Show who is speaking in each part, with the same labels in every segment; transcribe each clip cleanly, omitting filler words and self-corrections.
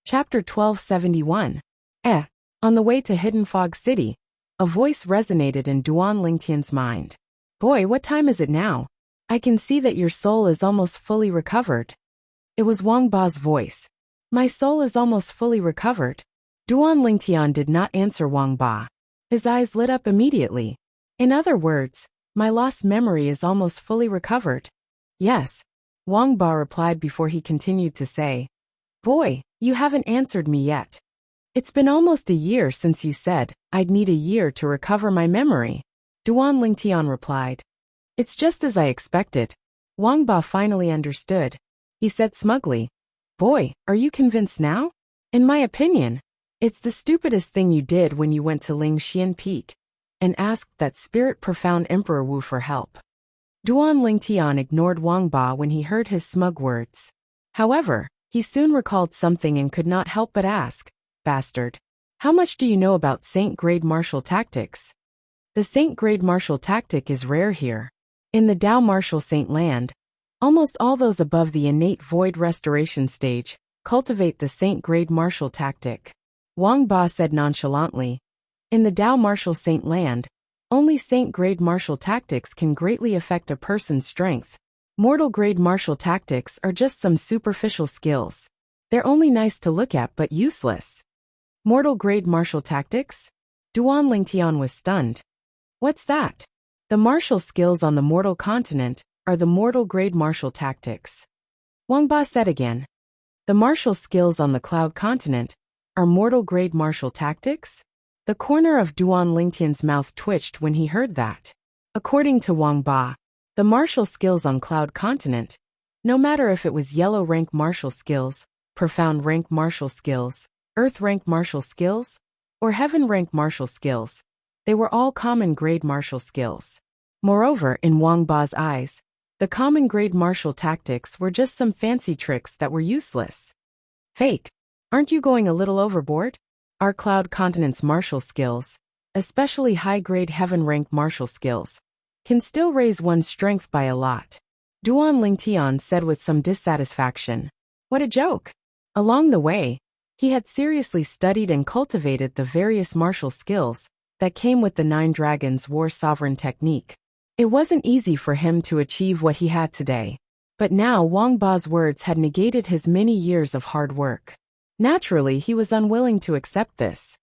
Speaker 1: Chapter 1271. On the way to Hidden Fog City, a voice resonated in Duan Lingtian's mind. Boy, what time is it now? I can see that your soul is almost fully recovered. It was Wang Ba's voice. My soul is almost fully recovered. Duan Lingtian did not answer Wang Ba. His eyes lit up immediately. In other words, my lost memory is almost fully recovered. Yes, Wang Ba replied before he continued to say, Boy, you haven't answered me yet. It's been almost a year since you said I'd need a year to recover my memory. Duan Lingtian replied. It's just as I expected. Wang Ba finally understood. He said smugly, Boy, are you convinced now? In my opinion, it's the stupidest thing you did when you went to Ling Xian Peak and asked that spirit profound Emperor Wu for help. Duan Lingtian ignored Wang Ba when he heard his smug words. However, he soon recalled something and could not help but ask, Bastard, how much do you know about Saint-grade martial tactics? The Saint-grade martial tactic is rare here. In the Dao martial Saint land, almost all those above the innate void restoration stage cultivate the Saint-grade martial tactic. Wang Ba said nonchalantly. In the Dao martial Saint land, only Saint-grade martial tactics can greatly affect a person's strength. Mortal-grade martial tactics are just some superficial skills. They're only nice to look at but useless. Mortal-grade martial tactics? Duan Lingtian was stunned. What's that? The martial skills on the mortal continent are the mortal-grade martial tactics. Wang Ba said again. The martial skills on the cloud continent are mortal-grade martial tactics? The corner of Duan Lingtian's mouth twitched when he heard that. According to Wang Ba, the martial skills on Cloud Continent, no matter if it was yellow rank martial skills, profound rank martial skills, earth rank martial skills, or heaven rank martial skills, they were all common grade martial skills. Moreover, in Wang Ba's eyes, the common grade martial tactics were just some fancy tricks that were useless. Fake, aren't you going a little overboard? Our Cloud Continent's martial skills, especially high-grade heaven rank martial skills, can still raise one's strength by a lot. Duan Lingtian said with some dissatisfaction. What a joke! Along the way, he had seriously studied and cultivated the various martial skills that came with the Nine Dragons War Sovereign technique. It wasn't easy for him to achieve what he had today, but now Wang Ba's words had negated his many years of hard work. Naturally, he was unwilling to accept this.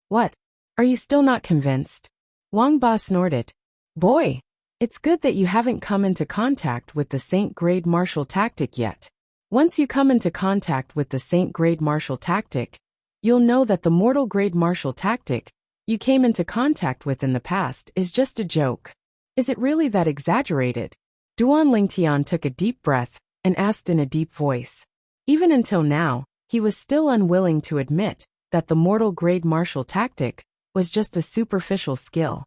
Speaker 1: What? Are you still not convinced? Wang Ba snorted. Boy, it's good that you haven't come into contact with the Saint-grade martial tactic yet. Once you come into contact with the Saint-grade martial tactic, you'll know that the mortal-grade martial tactic you came into contact with in the past is just a joke. Is it really that exaggerated? Duan Lingtian took a deep breath and asked in a deep voice. Even until now, he was still unwilling to admit that the mortal-grade martial tactic was just a superficial skill.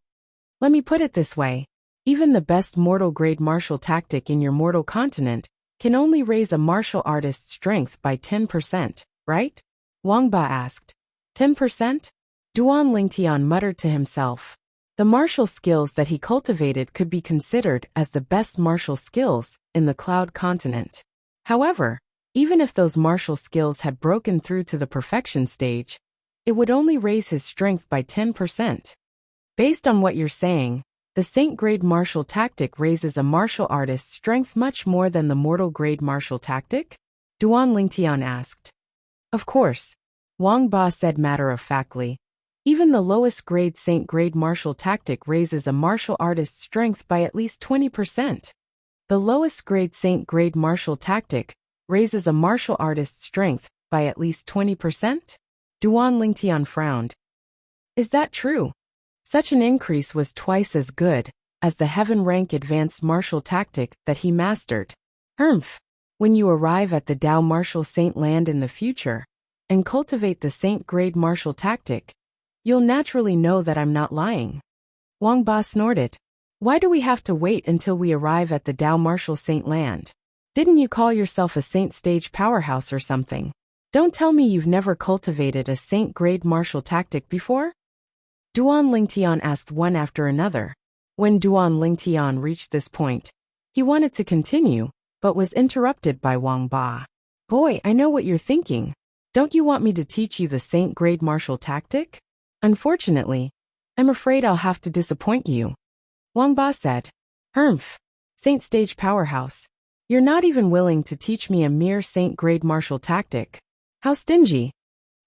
Speaker 1: Let me put it this way. Even the best mortal-grade martial tactic in your mortal continent can only raise a martial artist's strength by 10%, right? Wang Ba asked. 10%? Duan Lingtian muttered to himself. The martial skills that he cultivated could be considered as the best martial skills in the Cloud Continent. However, even if those martial skills had broken through to the perfection stage, it would only raise his strength by 10%. Based on what you're saying, the Saint-grade martial tactic raises a martial artist's strength much more than the mortal-grade martial tactic? Duan Lingtian asked. Of course, Wang Ba said matter-of-factly. Even the lowest-grade Saint-grade martial tactic raises a martial artist's strength by at least 20%. The lowest-grade Saint-grade martial tactic raises a martial artist's strength by at least 20%? Duan Lingtian frowned. Is that true? Such an increase was twice as good as the heaven rank advanced martial tactic that he mastered. When you arrive at the Dao martial Saint land in the future and cultivate the Saint-grade martial tactic, you'll naturally know that I'm not lying. Wang Ba snorted. Why do we have to wait until we arrive at the Dao martial Saint land? Didn't you call yourself a Saint stage powerhouse or something? Don't tell me you've never cultivated a Saint-grade martial tactic before? Duan Lingtian asked one after another. When Duan Lingtian reached this point, he wanted to continue, but was interrupted by Wang Ba. Boy, I know what you're thinking. Don't you want me to teach you the Saint Grade martial tactic? Unfortunately, I'm afraid I'll have to disappoint you. Wang Ba said. Humph. Saint Stage Powerhouse. You're not even willing to teach me a mere Saint Grade martial tactic. How stingy.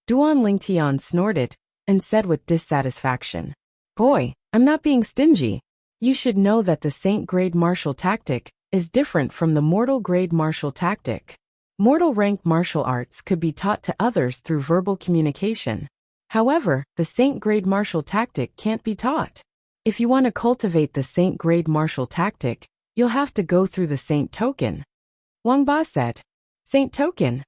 Speaker 1: Duan Lingtian snorted and said with dissatisfaction. Boy, I'm not being stingy. You should know that the Saint Grade martial tactic is different from the Mortal Grade martial tactic. Mortal rank martial arts could be taught to others through verbal communication. However, the Saint Grade martial tactic can't be taught. If you want to cultivate the Saint Grade martial tactic, you'll have to go through the Saint Token. Wang Ba said. Saint Token?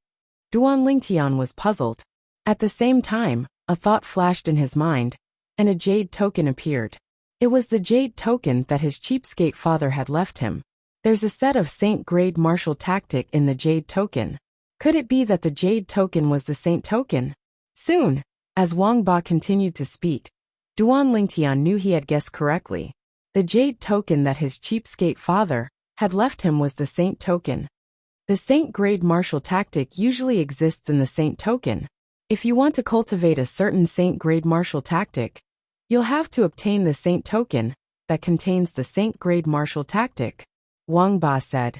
Speaker 1: Duan Lingtian was puzzled. At the same time, a thought flashed in his mind, and a jade token appeared. It was the jade token that his cheapskate father had left him. There's a set of Saint Grade martial tactic in the jade token. Could it be that the jade token was the Saint Token? Soon, as Wang Ba continued to speak, Duan Lingtian knew he had guessed correctly. The jade token that his cheapskate father had left him was the Saint Token. The Saint Grade martial tactic usually exists in the Saint Token. If you want to cultivate a certain Saint Grade martial tactic, you'll have to obtain the Saint Token that contains the Saint Grade martial tactic, Wang Ba said.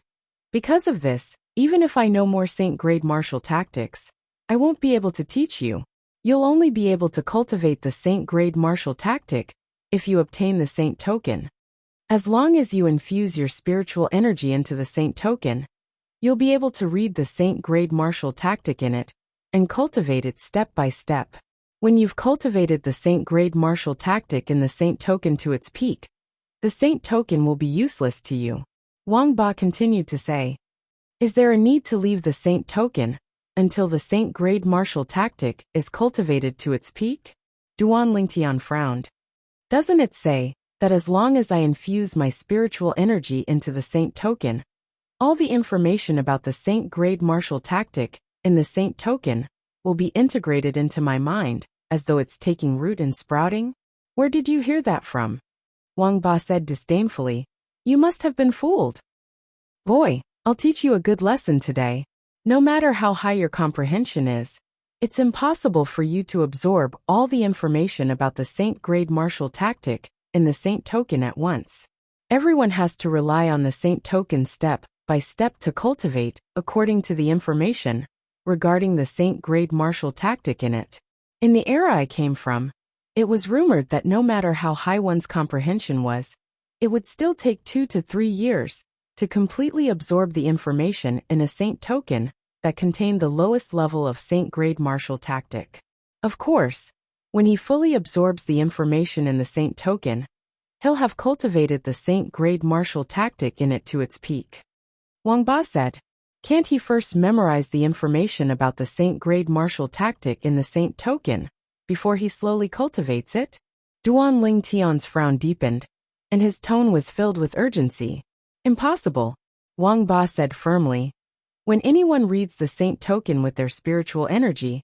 Speaker 1: Because of this, even if I know more Saint Grade martial tactics, I won't be able to teach you. You'll only be able to cultivate the Saint Grade martial tactic if you obtain the Saint Token. As long as you infuse your spiritual energy into the Saint Token, you'll be able to read the Saint Grade martial tactic in it and cultivate it step by step. When you've cultivated the Saint Grade martial tactic in the Saint Token to its peak, the Saint Token will be useless to you. Wang Ba continued to say. Is there a need to leave the Saint Token until the Saint Grade martial tactic is cultivated to its peak? Duan Lingtian frowned. Doesn't it say that as long as I infuse my spiritual energy into the Saint Token, all the information about the Saint Grade martial tactic in the Saint Token will be integrated into my mind, as though it's taking root and sprouting? Where did you hear that from? Wang Ba said disdainfully. You must have been fooled. Boy, I'll teach you a good lesson today. No matter how high your comprehension is, it's impossible for you to absorb all the information about the Saint Grade martial tactic in the Saint Token at once. Everyone has to rely on the Saint Token step by step to cultivate, according to the information regarding the Saint Grade martial tactic in it. In the era I came from, it was rumored that no matter how high one's comprehension was, it would still take 2 to 3 years to completely absorb the information in a Saint Token that contained the lowest level of Saint Grade martial tactic. Of course, when he fully absorbs the information in the Saint Token, he'll have cultivated the Saint Grade martial tactic in it to its peak. Wang Ba said. Can't he first memorize the information about the Saint Grade martial tactic in the Saint Token before he slowly cultivates it? Duan Lingtian's frown deepened, and his tone was filled with urgency. Impossible, Wang Ba said firmly. When anyone reads the Saint Token with their spiritual energy,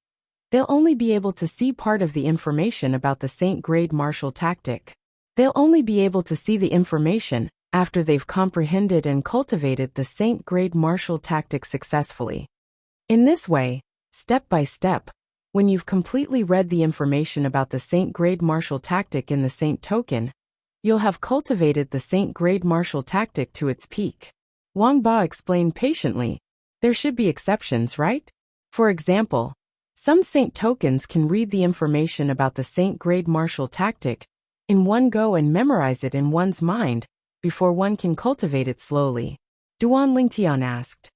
Speaker 1: they'll only be able to see part of the information about the Saint Grade martial tactic. They'll only be able to see the information after they've comprehended and cultivated the Saint Grade martial tactic successfully. In this way, step by step, when you've completely read the information about the Saint Grade martial tactic in the Saint Token, you'll have cultivated the Saint Grade martial tactic to its peak. Wang Ba explained patiently. There should be exceptions, right? For example, some Saint Tokens can read the information about the Saint Grade martial tactic in one go and memorize it in one's mind before one can cultivate it slowly. Duan Lingtian asked.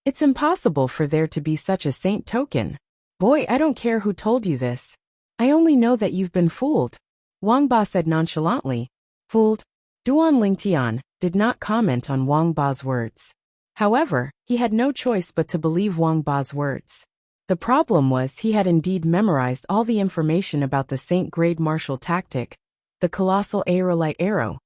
Speaker 1: It's impossible for there to be such a Saint Token. Boy, I don't care who told you this. I only know that you've been fooled. Wang Ba said nonchalantly. Fooled? Duan Lingtian did not comment on Wang Ba's words. However, he had no choice but to believe Wang Ba's words. The problem was he had indeed memorized all the information about the Saint Grade martial tactic, the colossal aerolite arrow,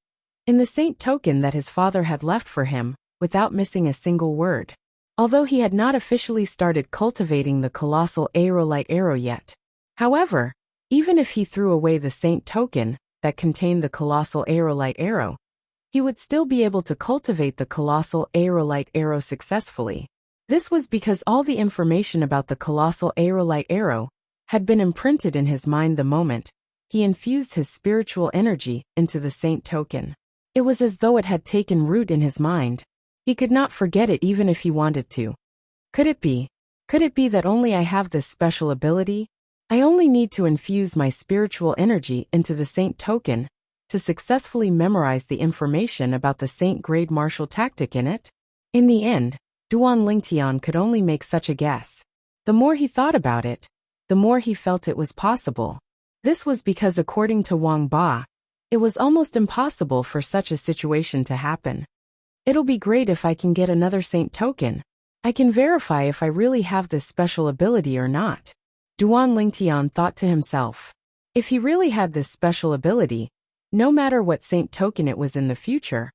Speaker 1: in the Saint Token that his father had left for him, without missing a single word. Although he had not officially started cultivating the colossal aerolite arrow yet. However, even if he threw away the Saint Token that contained the colossal aerolite arrow, he would still be able to cultivate the colossal aerolite arrow successfully. This was because all the information about the colossal aerolite arrow had been imprinted in his mind the moment he infused his spiritual energy into the saint token. It was as though it had taken root in his mind. He could not forget it even if he wanted to. Could it be? Could it be that only I have this special ability? I only need to infuse my spiritual energy into the saint token to successfully memorize the information about the saint grade martial tactic in it? In the end, Duan Lingtian could only make such a guess. The more he thought about it, the more he felt it was possible. This was because according to Wang Ba, it was almost impossible for such a situation to happen. It'll be great if I can get another saint token. I can verify if I really have this special ability or not. Duan Lingtian thought to himself. If he really had this special ability, no matter what saint token it was in the future,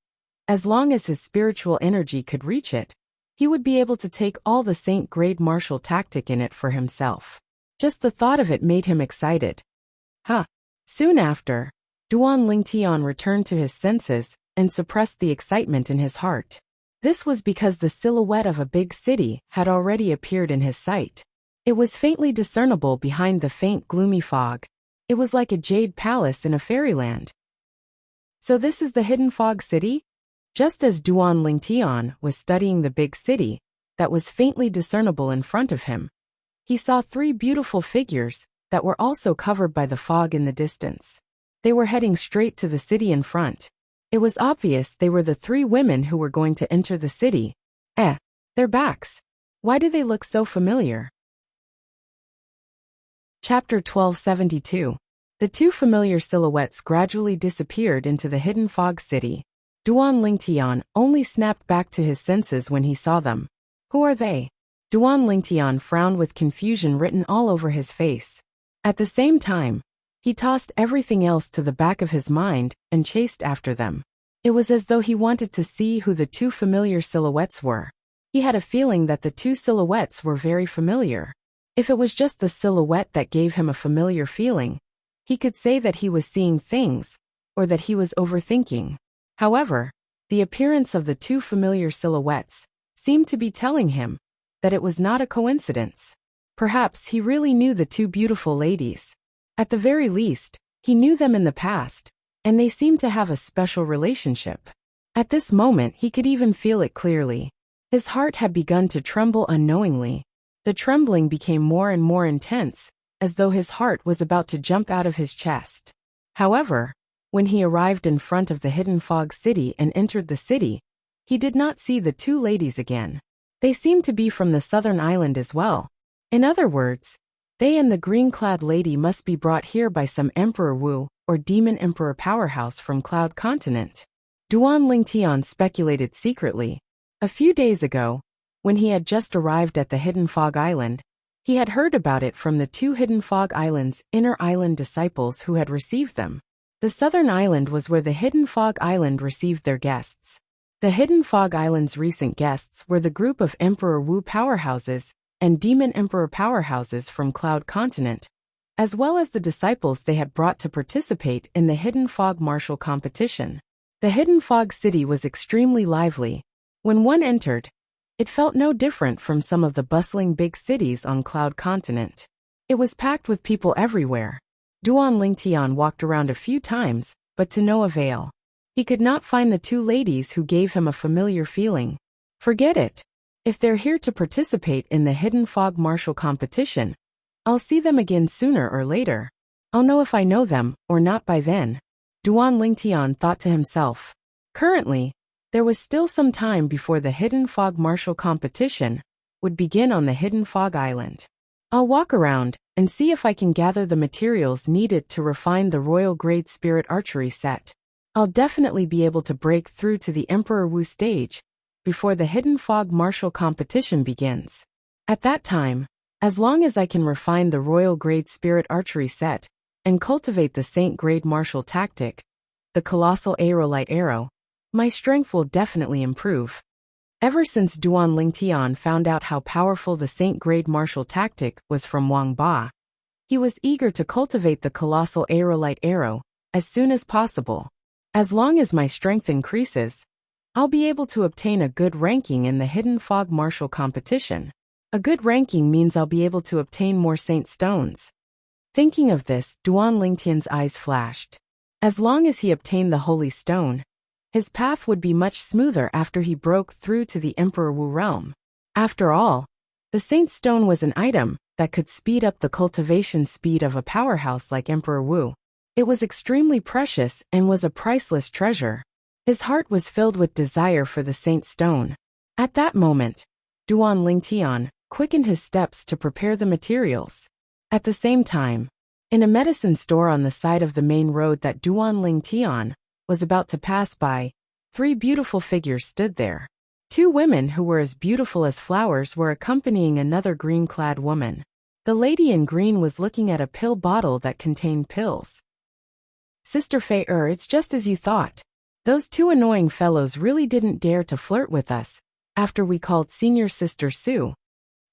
Speaker 1: as long as his spiritual energy could reach it, he would be able to take all the saint grade martial tactic in it for himself. Just the thought of it made him excited. Soon after, Duan Lingtian returned to his senses and suppressed the excitement in his heart. This was because the silhouette of a big city had already appeared in his sight. It was faintly discernible behind the faint gloomy fog. It was like a jade palace in a fairyland. So this is the hidden fog city? Just as Duan Lingtian was studying the big city that was faintly discernible in front of him, he saw three beautiful figures that were also covered by the fog in the distance. They were heading straight to the city in front. It was obvious they were the three women who were going to enter the city. Their backs. Why do they look so familiar? Chapter 1272. The two familiar silhouettes gradually disappeared into the hidden fog city. Duan Lingtian only snapped back to his senses when he saw them. Who are they? Duan Lingtian frowned with confusion written all over his face. At the same time, he tossed everything else to the back of his mind and chased after them. It was as though he wanted to see who the two familiar silhouettes were. He had a feeling that the two silhouettes were very familiar. If it was just the silhouette that gave him a familiar feeling, he could say that he was seeing things, or that he was overthinking. However, the appearance of the two familiar silhouettes seemed to be telling him that it was not a coincidence. Perhaps he really knew the two beautiful ladies. At the very least, he knew them in the past, and they seemed to have a special relationship. At this moment he could even feel it clearly. His heart had begun to tremble unknowingly. The trembling became more and more intense, as though his heart was about to jump out of his chest. However, when he arrived in front of the hidden fog city and entered the city, he did not see the two ladies again. They seemed to be from the southern island as well. In other words, they and the green-clad lady must be brought here by some Emperor Wu or Demon Emperor powerhouse from Cloud Continent. Duan Lingtian speculated secretly. A few days ago, when he had just arrived at the Hidden Fog Island, he had heard about it from the two Hidden Fog Island's inner island disciples who had received them. The southern island was where the Hidden Fog Island received their guests. The Hidden Fog Island's recent guests were the group of Emperor Wu powerhouses and Demon Emperor powerhouses from Cloud Continent, as well as the disciples they had brought to participate in the Hidden Fog martial competition. The Hidden Fog city was extremely lively. When one entered, it felt no different from some of the bustling big cities on Cloud Continent. It was packed with people everywhere. Duan Lingtian walked around a few times, but to no avail. He could not find the two ladies who gave him a familiar feeling. Forget it. If they're here to participate in the Hidden Fog martial competition, I'll see them again sooner or later. I'll know if I know them or not by then. Duan Lingtian thought to himself. Currently, there was still some time before the Hidden Fog martial competition would begin on the Hidden Fog Island. I'll walk around and see if I can gather the materials needed to refine the Royal Grade Spirit Archery set. I'll definitely be able to break through to the Emperor Wu stage before the Hidden Fog martial competition begins. At that time, as long as I can refine the Royal Grade Spirit Archery set and cultivate the Saint Grade martial tactic, the Colossal Aerolite Arrow, my strength will definitely improve. Ever since Duan Lingtian found out how powerful the Saint Grade martial tactic was from Wang Ba, he was eager to cultivate the Colossal Aerolite Arrow as soon as possible. As long as my strength increases, I'll be able to obtain a good ranking in the Hidden Fog martial competition. A good ranking means I'll be able to obtain more saint stones. Thinking of this, Duan Lingtian's eyes flashed. As long as he obtained the holy stone, his path would be much smoother after he broke through to the Emperor Wu realm. After all, the saint stone was an item that could speed up the cultivation speed of a powerhouse like Emperor Wu. It was extremely precious and was a priceless treasure. His heart was filled with desire for the saint stone. At that moment, Duan Lingtian quickened his steps to prepare the materials. At the same time, in a medicine store on the side of the main road that Duan Lingtian was about to pass by, 3 beautiful figures stood there. 2 women who were as beautiful as flowers were accompanying another green-clad woman. The lady in green was looking at a pill bottle that contained pills. Sister Fei, it's just as you thought. Those 2 annoying fellows really didn't dare to flirt with us after we called Senior Sister Sue.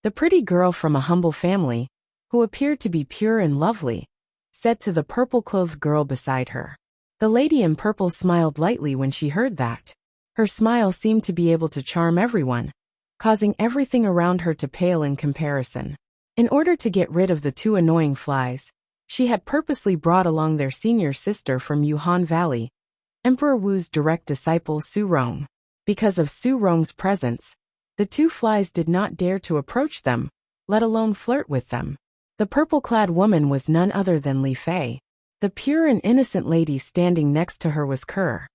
Speaker 1: The pretty girl from a humble family, who appeared to be pure and lovely, said to the purple-clothed girl beside her. The lady in purple smiled lightly when she heard that. Her smile seemed to be able to charm everyone, causing everything around her to pale in comparison. In order to get rid of the 2 annoying flies, she had purposely brought along their senior sister from Yuhan Valley, Emperor Wu's direct disciple Su Rong. Because of Su Rong's presence, the 2 flies did not dare to approach them, let alone flirt with them. The purple-clad woman was none other than Li Fei. The pure and innocent lady standing next to her was Kerr.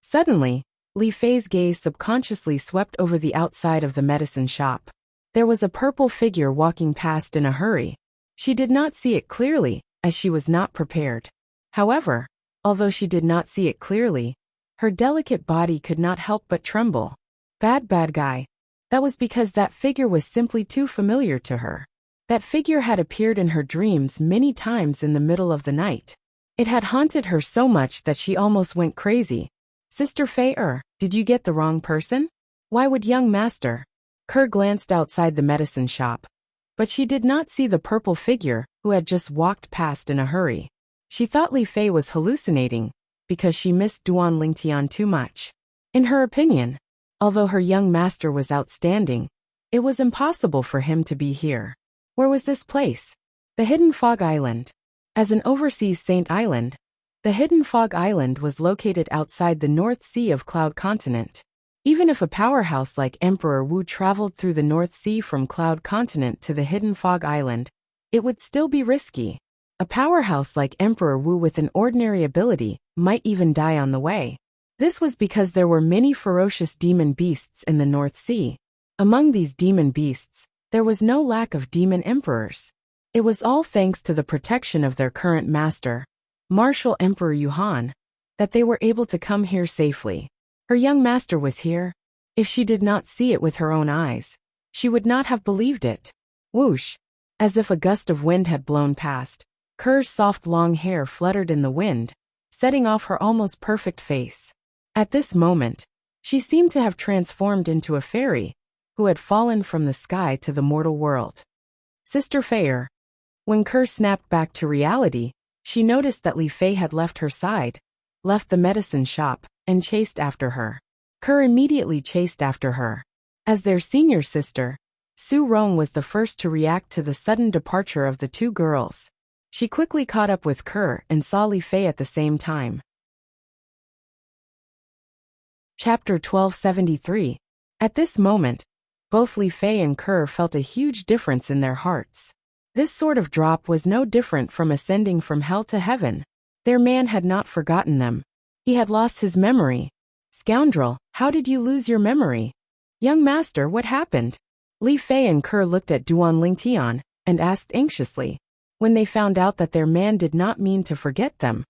Speaker 1: Suddenly, Li Fei's gaze subconsciously swept over the outside of the medicine shop. There was a purple figure walking past in a hurry. She did not see it clearly, as she was not prepared. However, although she did not see it clearly, her delicate body could not help but tremble. Bad guy. That was because that figure was simply too familiar to her. That figure had appeared in her dreams many times in the middle of the night. It had haunted her so much that she almost went crazy. Sister Fei, did you get the wrong person? Why would young master? Kerr glanced outside the medicine shop, but she did not see the purple figure who had just walked past in a hurry. She thought Li Fei was hallucinating because she missed Duan Lingtian too much. In her opinion, although her young master was outstanding, it was impossible for him to be here. Where was this place? The Hidden Fog Island. As an overseas saint island, the Hidden Fog Island was located outside the North Sea of Cloud Continent. Even if a powerhouse like Emperor Wu traveled through the North Sea from Cloud Continent to the Hidden Fog Island, it would still be risky. A powerhouse like Emperor Wu with an ordinary ability might even die on the way. This was because there were many ferocious demon beasts in the North Sea. Among these demon beasts, there was no lack of demon emperors. It was all thanks to the protection of their current master, Martial Emperor Yuhan, that they were able to come here safely. Her young master was here. If she did not see it with her own eyes, she would not have believed it. Whoosh! As if a gust of wind had blown past, Kerr's soft long hair fluttered in the wind, setting off her almost perfect face. At this moment, she seemed to have transformed into a fairy, who had fallen from the sky to the mortal world. Sister Fei. When Kerr snapped back to reality, she noticed that Li Fei had left her side, left the medicine shop, and chased after her. Kerr immediately chased after her. As their senior sister, Su Rong was the first to react to the sudden departure of the 2 girls. She quickly caught up with Kerr and saw Li Fei at the same time. Chapter 1273. At this moment, both Li Fei and Kerr felt a huge difference in their hearts. This sort of drop was no different from ascending from hell to heaven. Their man had not forgotten them. He had lost his memory. Scoundrel, how did you lose your memory? Young master, what happened? Li Fei and Kerr looked at Duan Lingtian and asked anxiously. When they found out that their man did not mean to forget them,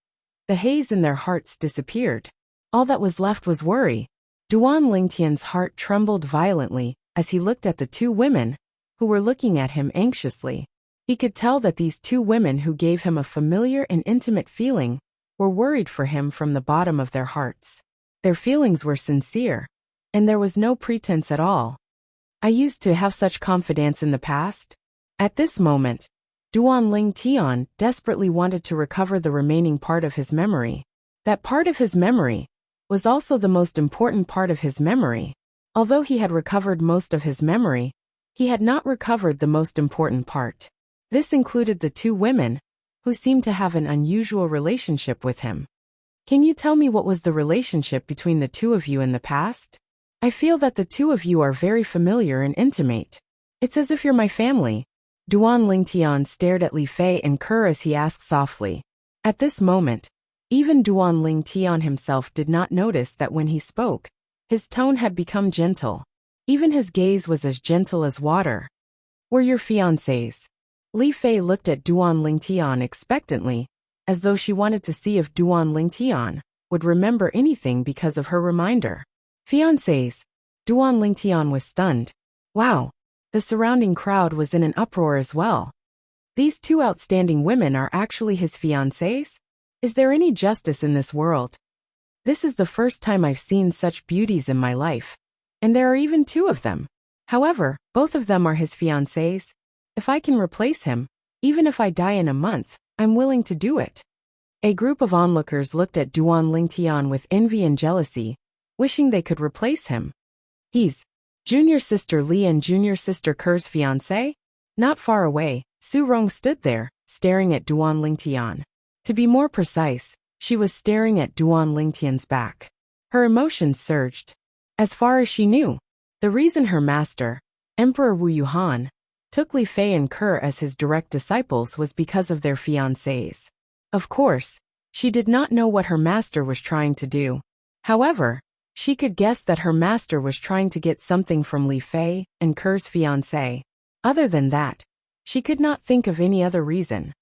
Speaker 1: the haze in their hearts disappeared. All that was left was worry. Duan Lingtian's heart trembled violently as he looked at the 2 women who were looking at him anxiously. He could tell that these 2 women who gave him a familiar and intimate feeling were worried for him from the bottom of their hearts. Their feelings were sincere, and there was no pretense at all. I used to have such confidence in the past. At this moment, Duan Lingtian desperately wanted to recover the remaining part of his memory. That part of his memory was also the most important part of his memory. Although he had recovered most of his memory, he had not recovered the most important part. This included the two women, who seemed to have an unusual relationship with him. Can you tell me what was the relationship between the two of you in the past? I feel that the two of you are very familiar and intimate. It's as if you're my family. Duan Lingtian stared at Li Fei and Ke as he asked softly. At this moment, even Duan Lingtian himself did not notice that when he spoke, his tone had become gentle. Even his gaze was as gentle as water. Were your fiancés? Li Fei looked at Duan Lingtian expectantly, as though she wanted to see if Duan Lingtian would remember anything because of her reminder. Fiancés? Duan Lingtian was stunned. Wow! The surrounding crowd was in an uproar as well. These two outstanding women are actually his fiancés? Is there any justice in this world? This is the first time I've seen such beauties in my life. And there are even two of them. However, both of them are his fiancés. If I can replace him, even if I die in a month, I'm willing to do it. A group of onlookers looked at Duan Lingtian with envy and jealousy, wishing they could replace him. He's junior sister Li and junior sister Ke's fiancé? Not far away, Su Rong stood there, staring at Duan Lingtian. To be more precise, she was staring at Duan Lingtian's back. Her emotions surged. As far as she knew, the reason her master, Emperor Wu Yuhan, took Li Fei and Ke as his direct disciples was because of their fiancés. Of course, she did not know what her master was trying to do. However, she could guess that her master was trying to get something from Li Fei and Ke's fiancé. Other than that, she could not think of any other reason.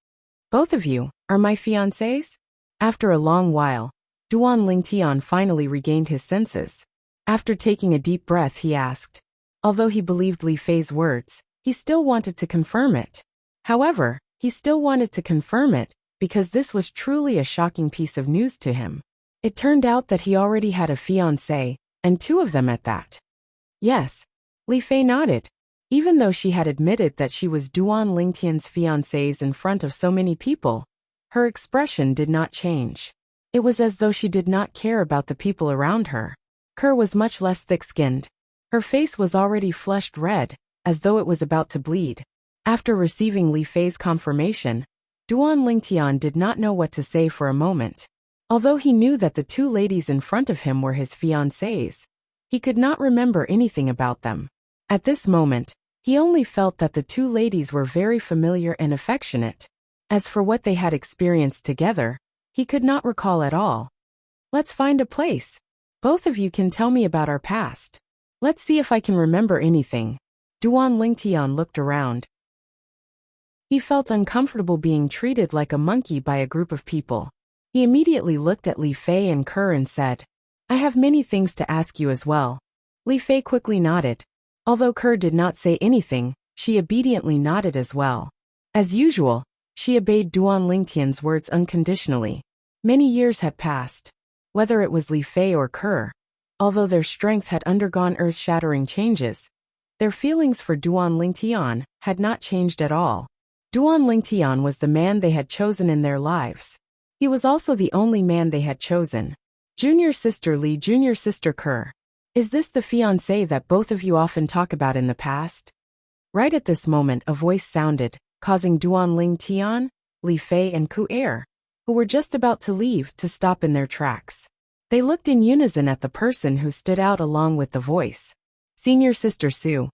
Speaker 1: Both of you are my fiancés? After a long while, Duan Lingtian finally regained his senses. After taking a deep breath, he asked. Although he believed Li Fei's words, he still wanted to confirm it. However, he still wanted to confirm it because this was truly a shocking piece of news to him. It turned out that he already had a fiancé, and two of them at that. Yes, Li Fei nodded. Even though she had admitted that she was Duan Lingtian's fiancés in front of so many people, her expression did not change. It was as though she did not care about the people around her. Ke was much less thick-skinned. Her face was already flushed red, as though it was about to bleed. After receiving Li Fei's confirmation, Duan Lingtian did not know what to say for a moment. Although he knew that the two ladies in front of him were his fiancés, he could not remember anything about them. At this moment, he only felt that the two ladies were very familiar and affectionate. As for what they had experienced together, he could not recall at all. Let's find a place. Both of you can tell me about our past. Let's see if I can remember anything. Duan Lingtian looked around. He felt uncomfortable being treated like a monkey by a group of people. He immediately looked at Li Fei and Ke and said, I have many things to ask you as well. Li Fei quickly nodded. Although Ke did not say anything, she obediently nodded as well. As usual, she obeyed Duan Lingtian's words unconditionally. Many years had passed. Whether it was Li Fei or Ke, although their strength had undergone earth-shattering changes, their feelings for Duan Lingtian had not changed at all. Duan Lingtian was the man they had chosen in their lives. He was also the only man they had chosen. Junior sister Li, junior sister Ke. Is this the fiancé that both of you often talk about in the past? Right at this moment a voice sounded, causing Duan Lingtian, Li Fei and Ke, who were just about to leave, to stop in their tracks. They looked in unison at the person who stood out along with the voice. Senior sister Su.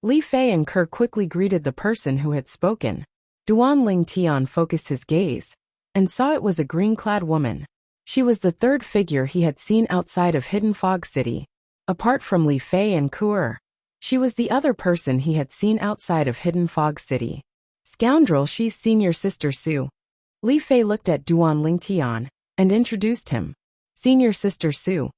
Speaker 1: Li Fei and Ke quickly greeted the person who had spoken. Duan Lingtian focused his gaze and saw it was a green-clad woman. She was the third figure he had seen outside of Hidden Fog City. Apart from Li Fei and Ke, she was the other person he had seen outside of Hidden Fog City. Scoundrel, she's senior sister Su. Li Fei looked at Duan Lingtian and introduced him. Senior sister Su.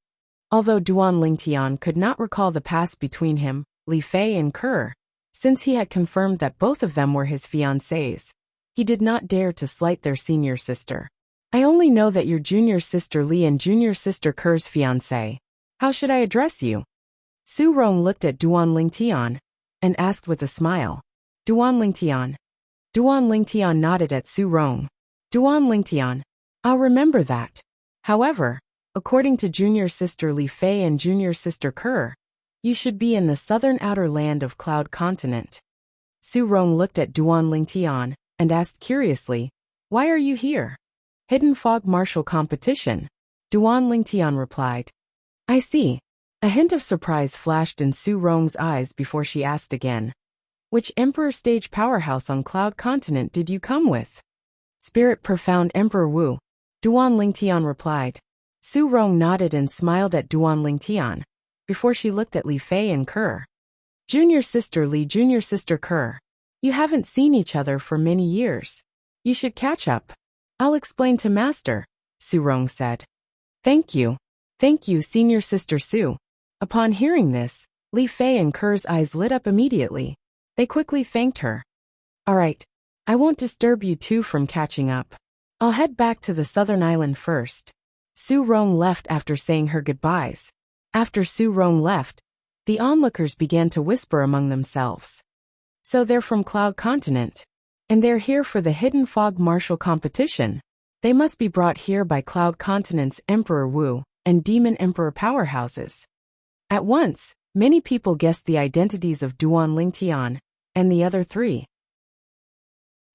Speaker 1: Although Duan Lingtian could not recall the past between him, Li Fei and Ke, since he had confirmed that both of them were his fiancés, he did not dare to slight their senior sister. I only know that you're junior sister Li and junior sister Ke's fiancé. How should I address you? Su Rong looked at Duan Lingtian and asked with a smile. Duan Lingtian. Duan Lingtian nodded at Su Rong. Duan Lingtian. I'll remember that. However, According to junior sister Li Fei and junior sister Ke, you should be in the southern outer land of Cloud Continent. Su Rong looked at Duan Lingtian and asked curiously, "Why are you here?" "Hidden Fog Martial Competition," Duan Lingtian replied. "I see." A hint of surprise flashed in Su Rong's eyes before she asked again, "Which Emperor Stage powerhouse on Cloud Continent did you come with?" "Spirit Profound Emperor Wu," Duan Lingtian replied. Su Rong nodded and smiled at Duan Lingtian, before she looked at Li Fei and Ke. "Junior sister Li, junior sister Ke, you haven't seen each other for many years. You should catch up." "I'll explain to master," Su Rong said. Thank you, senior sister Su." Upon hearing this, Li Fei and Ke's eyes lit up immediately. They quickly thanked her. "All right, I won't disturb you two from catching up. I'll head back to the southern island first." Su Rong left after saying her goodbyes. After Su Rong left, the onlookers began to whisper among themselves. "So they're from Cloud Continent, and they're here for the Hidden Fog Martial Competition. They must be brought here by Cloud Continent's Emperor Wu and Demon Emperor powerhouses." At once, many people guessed the identities of Duan Lingtian and the other three.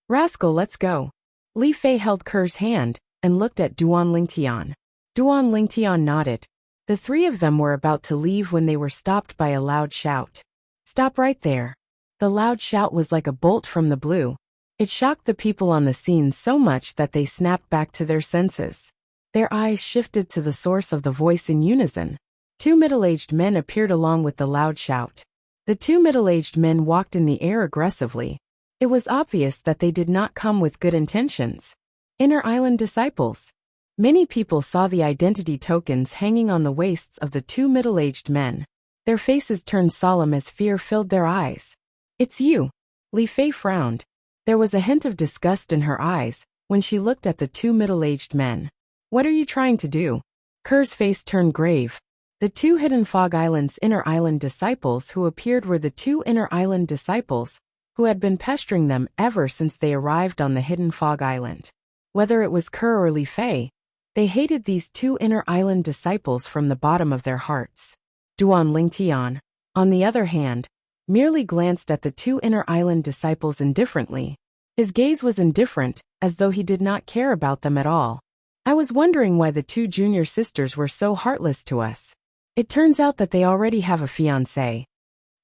Speaker 1: "Rascal, let's go." Li Fei held Ke's hand and looked at Duan Lingtian. Duan Lingtian nodded. The three of them were about to leave when they were stopped by a loud shout. "Stop right there." The loud shout was like a bolt from the blue. It shocked the people on the scene so much that they snapped back to their senses. Their eyes shifted to the source of the voice in unison. Two middle-aged men appeared along with the loud shout. The two middle-aged men walked in the air aggressively. It was obvious that they did not come with good intentions. Inner Island disciples. Many people saw the identity tokens hanging on the waists of the two middle-aged men. Their faces turned solemn as fear filled their eyes. "It's you." Li Fei frowned. There was a hint of disgust in her eyes when she looked at the two middle-aged men. "What are you trying to do?" Ke's face turned grave. The two Hidden Fog Island's Inner Island disciples who appeared were the two Inner Island disciples who had been pestering them ever since they arrived on the Hidden Fog Island. Whether it was Ke or Li Fei, they hated these two Inner Island disciples from the bottom of their hearts. Duan Lingtian, on the other hand, merely glanced at the two Inner Island disciples indifferently. His gaze was indifferent, as though he did not care about them at all. "I was wondering why the two junior sisters were so heartless to us. It turns out that they already have a fiancé."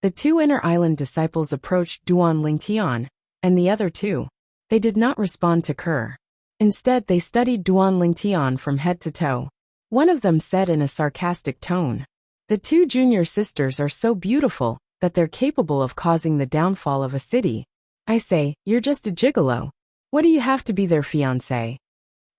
Speaker 1: The two Inner Island disciples approached Duan Lingtian and the other two. They did not respond to Ke. Instead, they studied Duan Lingtian from head to toe. One of them said in a sarcastic tone, "The two junior sisters are so beautiful that they're capable of causing the downfall of a city. I say, you're just a gigolo. What do you have to be their fiancé?"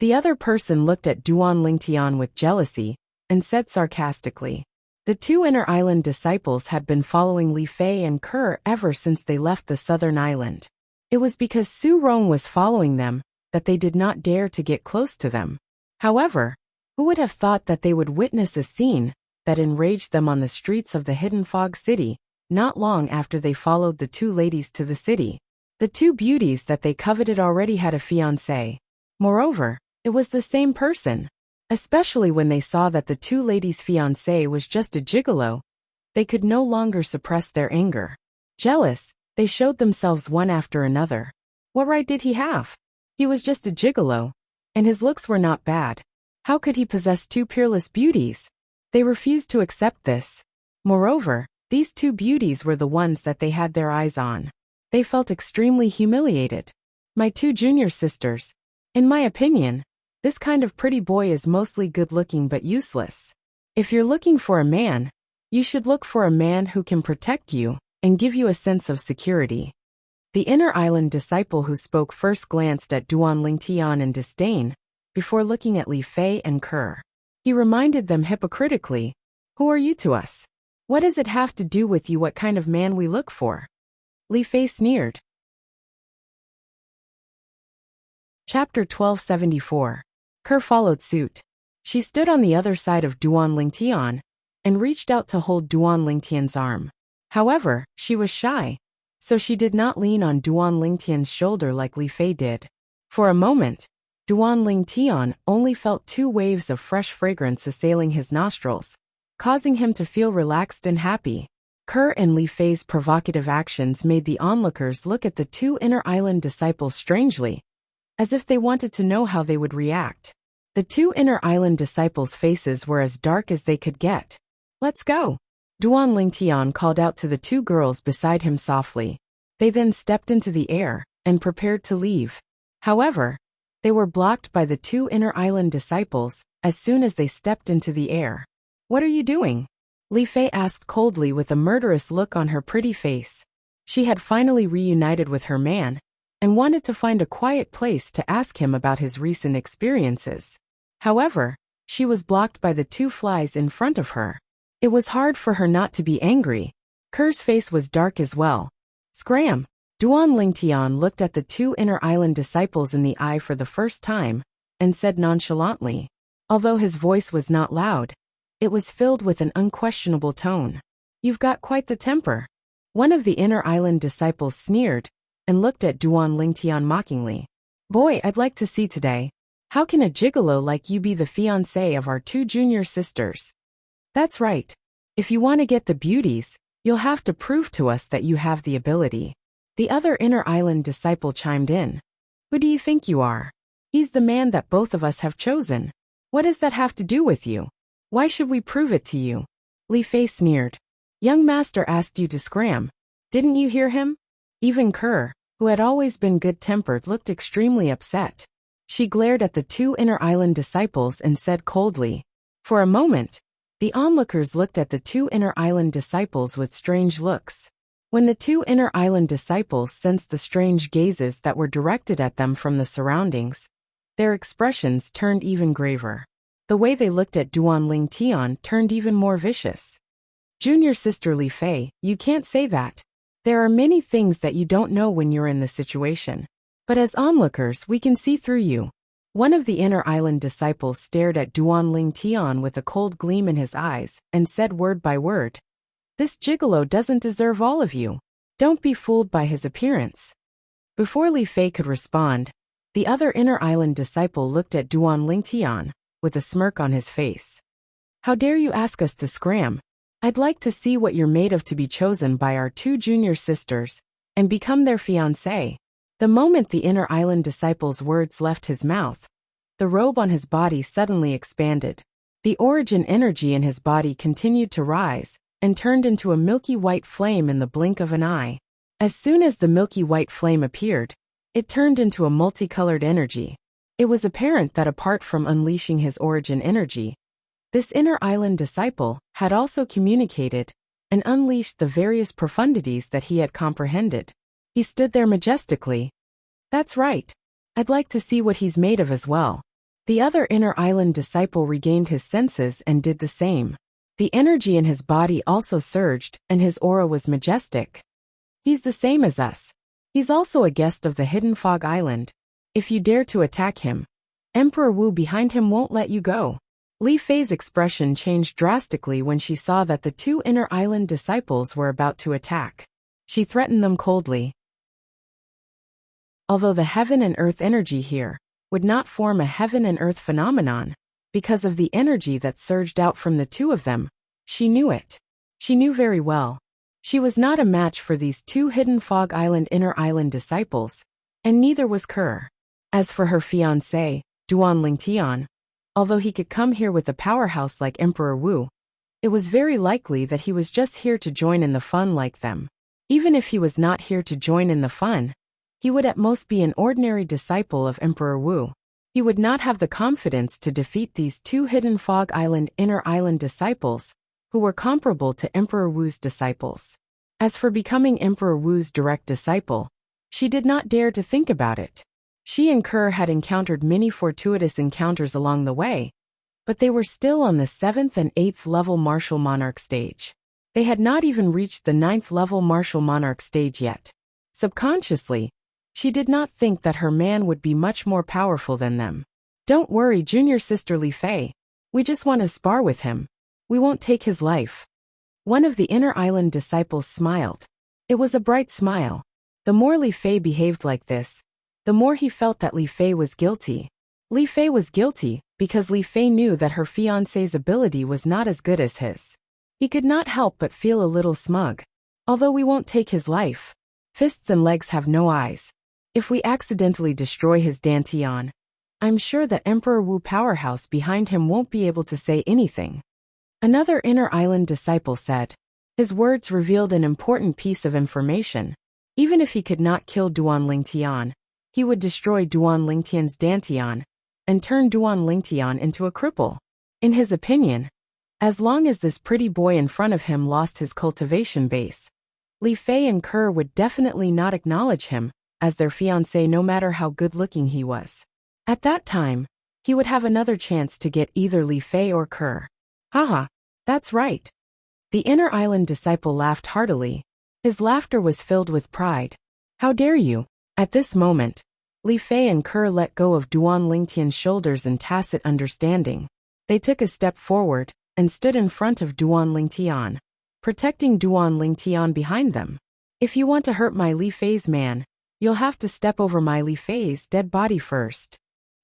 Speaker 1: The other person looked at Duan Lingtian with jealousy and said sarcastically. The two Inner Island disciples had been following Li Fei and Ke ever since they left the southern island. It was because Su Rong was following them that they did not dare to get close to them. However, who would have thought that they would witness a scene that enraged them on the streets of the Hidden Fog City, not long after they followed the two ladies to the city? The two beauties that they coveted already had a fiancé. Moreover, it was the same person. Especially when they saw that the two ladies' fiancé was just a gigolo, they could no longer suppress their anger. Jealous, they showed themselves one after another. What right did he have? He was just a gigolo, and his looks were not bad. How could he possess two peerless beauties? They refused to accept this. Moreover, these two beauties were the ones that they had their eyes on. They felt extremely humiliated. "My two junior sisters. In my opinion, this kind of pretty boy is mostly good-looking but useless. If you're looking for a man, you should look for a man who can protect you and give you a sense of security." The Inner Island disciple who spoke first glanced at Duan Lingtian in disdain, before looking at Li Fei and Ke. He reminded them hypocritically, "Who are you to us? What does it have to do with you what kind of man we look for?" Li Fei sneered. Chapter 1274. Ke followed suit. She stood on the other side of Duan Lingtian and reached out to hold Duan Lingtian's arm. However, she was shy, so she did not lean on Duan Lingtian's shoulder like Li Fei did. For a moment, Duan Ling Tian only felt 2 waves of fresh fragrance assailing his nostrils, causing him to feel relaxed and happy. Ke and Li Fei's provocative actions made the onlookers look at the 2 inner island disciples strangely, as if they wanted to know how they would react. The 2 inner island disciples' faces were as dark as they could get. "Let's go," Duan Ling Tian called out to the 2 girls beside him softly. They then stepped into the air and prepared to leave. However, they were blocked by the 2 inner island disciples as soon as they stepped into the air. "What are you doing?" Li Fei asked coldly with a murderous look on her pretty face. She had finally reunited with her man and wanted to find a quiet place to ask him about his recent experiences. However, she was blocked by the 2 flies in front of her. It was hard for her not to be angry. Ke's face was dark as well. "Scram!" Duan Ling Tian looked at the 2 inner island disciples in the eye for the first time and said nonchalantly. Although his voice was not loud, it was filled with an unquestionable tone. "You've got quite the temper." One of the inner island disciples sneered and looked at Duan Ling Tian mockingly. "Boy, I'd like to see today. How can a gigolo like you be the fiancé of our 2 junior sisters?" "That's right. If you want to get the beauties, you'll have to prove to us that you have the ability." The other inner island disciple chimed in. "Who do you think you are? He's the man that both of us have chosen. What does that have to do with you? Why should we prove it to you?" Li Fei sneered. "Young master asked you to scram. Didn't you hear him?" Even Ke, who had always been good-tempered, looked extremely upset. She glared at the 2 inner island disciples and said coldly. For a moment, the onlookers looked at the 2 inner island disciples with strange looks. When the 2 inner island disciples sensed the strange gazes that were directed at them from the surroundings, their expressions turned even graver. The way they looked at Duan Ling Tian turned even more vicious. "Junior sister Li Fei, you can't say that. There are many things that you don't know when you're in this situation. But as onlookers, we can see through you." One of the inner island disciples stared at Duan Ling Tian with a cold gleam in his eyes and said word by word, "This gigolo doesn't deserve all of you. Don't be fooled by his appearance." Before Li Fei could respond, the other inner island disciple looked at Duan Ling Tian with a smirk on his face. "How dare you ask us to scram? I'd like to see what you're made of to be chosen by our 2 junior sisters and become their fiancé." The moment the inner island disciple's words left his mouth, the robe on his body suddenly expanded. The origin energy in his body continued to rise and turned into a milky white flame in the blink of an eye. As soon as the milky white flame appeared, it turned into a multicolored energy. It was apparent that apart from unleashing his origin energy, this inner island disciple had also communicated and unleashed the various profundities that he had comprehended. He stood there majestically. "That's right. I'd like to see what he's made of as well." The other inner island disciple regained his senses and did the same. The energy in his body also surged, and his aura was majestic. "He's the same as us. He's also a guest of the Hidden Fog Island. If you dare to attack him, Emperor Wu behind him won't let you go." Li Fei's expression changed drastically when she saw that the 2 inner island disciples were about to attack. She threatened them coldly. Although the heaven and earth energy here would not form a heaven and earth phenomenon, because of the energy that surged out from the 2 of them, she knew it. She knew very well. She was not a match for these 2 Hidden Fog Island inner island disciples, and neither was Ke. As for her fiancé, Duan Ling Tian, although he could come here with a powerhouse like Emperor Wu, it was very likely that he was just here to join in the fun like them. Even if he was not here to join in the fun, he would at most be an ordinary disciple of Emperor Wu. He would not have the confidence to defeat these 2 Hidden Fog Island inner island disciples, who were comparable to Emperor Wu's disciples. As for becoming Emperor Wu's direct disciple, she did not dare to think about it. She and Ke had encountered many fortuitous encounters along the way, but they were still on the 7th and 8th level martial monarch stage. They had not even reached the 9th level martial monarch stage yet. Subconsciously, she did not think that her man would be much more powerful than them. "Don't worry, junior sister Li Fei. We just want to spar with him. We won't take his life." One of the inner island disciples smiled. It was a bright smile. The more Li Fei behaved like this, the more he felt that Li Fei was guilty. Li Fei was guilty, because Li Fei knew that her fiancé's ability was not as good as his. He could not help but feel a little smug. Although we won't take his life. Fists and legs have no eyes. If we accidentally destroy his dantian, I'm sure that Emperor Wu powerhouse behind him won't be able to say anything. Another inner island disciple said. His words revealed an important piece of information. Even if he could not kill Duan Lingtian, he would destroy Duan Lingtian's dantian and turn Duan Lingtian into a cripple. In his opinion, as long as this pretty boy in front of him lost his cultivation base, Li Fei and Kerr would definitely not acknowledge him as their fiancé no matter how good-looking he was. At that time, he would have another chance to get either Li Fei or Kerr. Haha, that's right. The inner island disciple laughed heartily. His laughter was filled with pride. How dare you? At this moment, Li Fei and Kerr let go of Duan Lingtian's shoulders in tacit understanding. They took a step forward and stood in front of Duan Lingtian, protecting Duan Lingtian behind them. If you want to hurt my Li Fei's man, you'll have to step over my Li Fei's dead body first.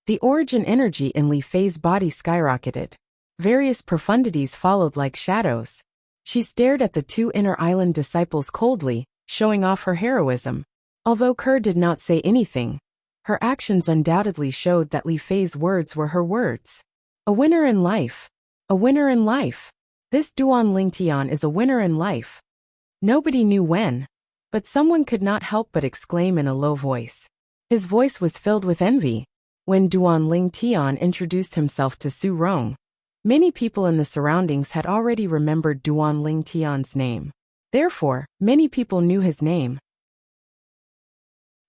Speaker 1: The origin energy in Li Fei's body skyrocketed. Various profundities followed like shadows. She stared at the two inner island disciples coldly, showing off her heroism. Although Kerr did not say anything, her actions undoubtedly showed that Li Fei's words were her words. A winner in life. A winner in life. This Duan Lingtian is a winner in life. Nobody knew when, but someone could not help but exclaim in a low voice. His voice was filled with envy. When Duan Lingtian introduced himself to Su Rong, many people in the surroundings had already remembered Duan Lingtian's name. Therefore, many people knew his name.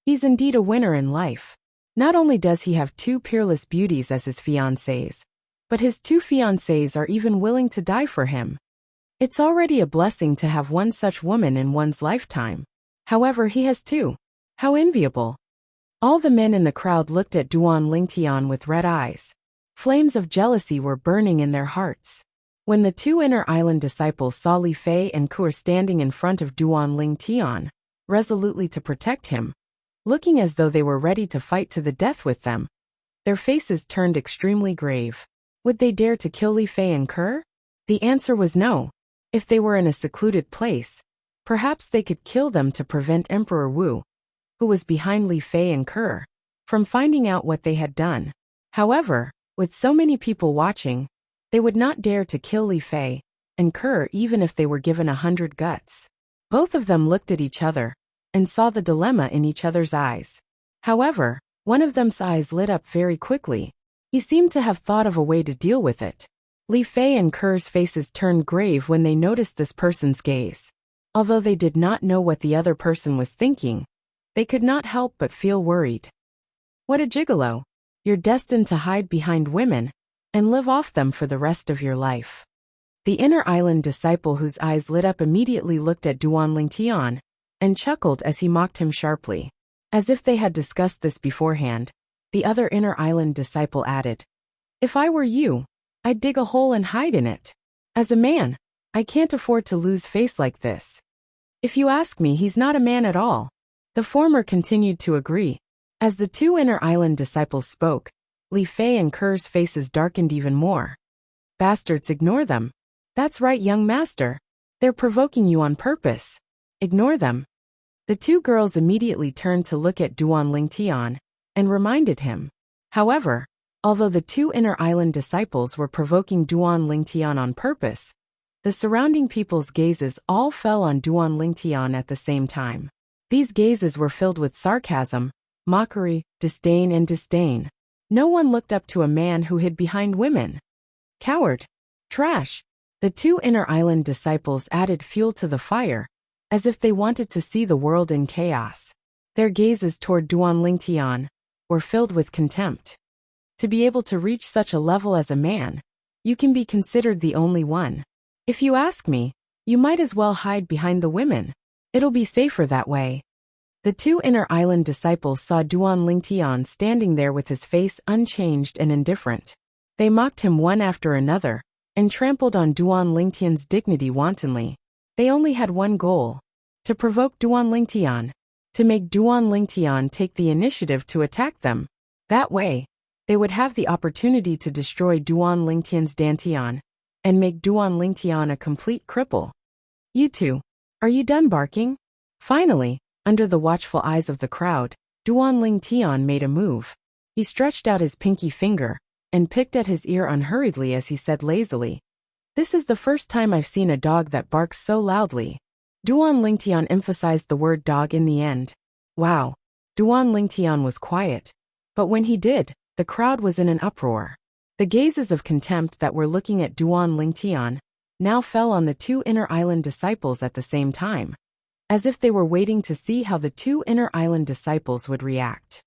Speaker 1: He's indeed a winner in life. Not only does he have two peerless beauties as his fiancées, but his two fiancées are even willing to die for him. It's already a blessing to have one such woman in one's lifetime. However, he has two. How enviable. All the men in the crowd looked at Duan Lingtian with red eyes. Flames of jealousy were burning in their hearts. When the two inner island disciples saw Li Fei and Kerr standing in front of Duan Lingtian, resolutely to protect him, looking as though they were ready to fight to the death with them, their faces turned extremely grave. Would they dare to kill Li Fei and Kerr? The answer was no. If they were in a secluded place, perhaps they could kill them to prevent Emperor Wu, who was behind Li Fei and Kerr, from finding out what they had done. However, with so many people watching, they would not dare to kill Li Fei and Kerr even if they were given 100 guts. Both of them looked at each other and saw the dilemma in each other's eyes. However, one of them's eyes lit up very quickly. He seemed to have thought of a way to deal with it. Li Fei and Kerr's faces turned grave when they noticed this person's gaze. Although they did not know what the other person was thinking, they could not help but feel worried. What a gigolo! You're destined to hide behind women and live off them for the rest of your life. The inner island disciple whose eyes lit up immediately looked at Duan Lingtian and chuckled as he mocked him sharply. As if they had discussed this beforehand, the other inner island disciple added, "If I were you, I'd dig a hole and hide in it. As a man, I can't afford to lose face like this. If you ask me, he's not a man at all." The former continued to agree. As the two inner island disciples spoke, Li Fei and Kerr's faces darkened even more. Bastards, ignore them. That's right, young master. They're provoking you on purpose. Ignore them. The two girls immediately turned to look at Duan Lingtian and reminded him. However, although the two inner island disciples were provoking Duan Lingtian on purpose, the surrounding people's gazes all fell on Duan Lingtian at the same time. These gazes were filled with sarcasm, mockery, disdain and disdain. No one looked up to a man who hid behind women. Coward. Trash. The two inner island disciples added fuel to the fire, as if they wanted to see the world in chaos. Their gazes toward Duan Lingtian were filled with contempt. To be able to reach such a level as a man, you can be considered the only one. If you ask me, you might as well hide behind the women. It'll be safer that way. The two inner island disciples saw Duan Lingtian standing there with his face unchanged and indifferent. They mocked him one after another, and trampled on Duan Lingtian's dignity wantonly. They only had one goal: to provoke Duan Lingtian, to make Duan Lingtian take the initiative to attack them. That way, they would have the opportunity to destroy Duan Lingtian's Dantian and make Duan Lingtian a complete cripple. You two, are you done barking? Finally, under the watchful eyes of the crowd, Duan Lingtian made a move. He stretched out his pinky finger and picked at his ear unhurriedly as he said lazily, "This is the first time I've seen a dog that barks so loudly." Duan Lingtian emphasized the word dog in the end. Wow. Duan Lingtian was quiet. But when he did, the crowd was in an uproar. The gazes of contempt that were looking at Duan Lingtian now fell on the two inner island disciples at the same time, as if they were waiting to see how the two inner island disciples would react.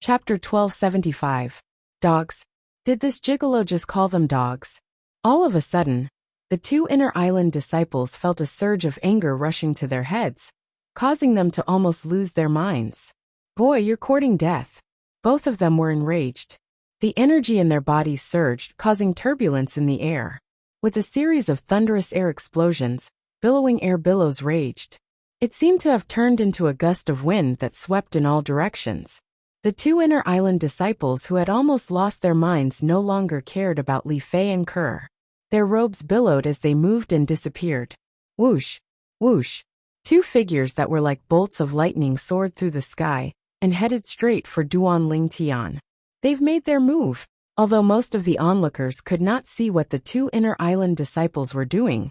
Speaker 1: Chapter 1275. Dogs. Did this gigolo just call them dogs? All of a sudden, the two inner island disciples felt a surge of anger rushing to their heads, causing them to almost lose their minds. Boy, you're courting death. Both of them were enraged. The energy in their bodies surged, causing turbulence in the air. With a series of thunderous air explosions, billowing air billows raged. It seemed to have turned into a gust of wind that swept in all directions. The two inner island disciples who had almost lost their minds no longer cared about Li Fei and Kerr. Their robes billowed as they moved and disappeared. Whoosh, whoosh. Two figures that were like bolts of lightning soared through the sky and headed straight for Duan Lingtian. They've made their move. Although most of the onlookers could not see what the two inner island disciples were doing,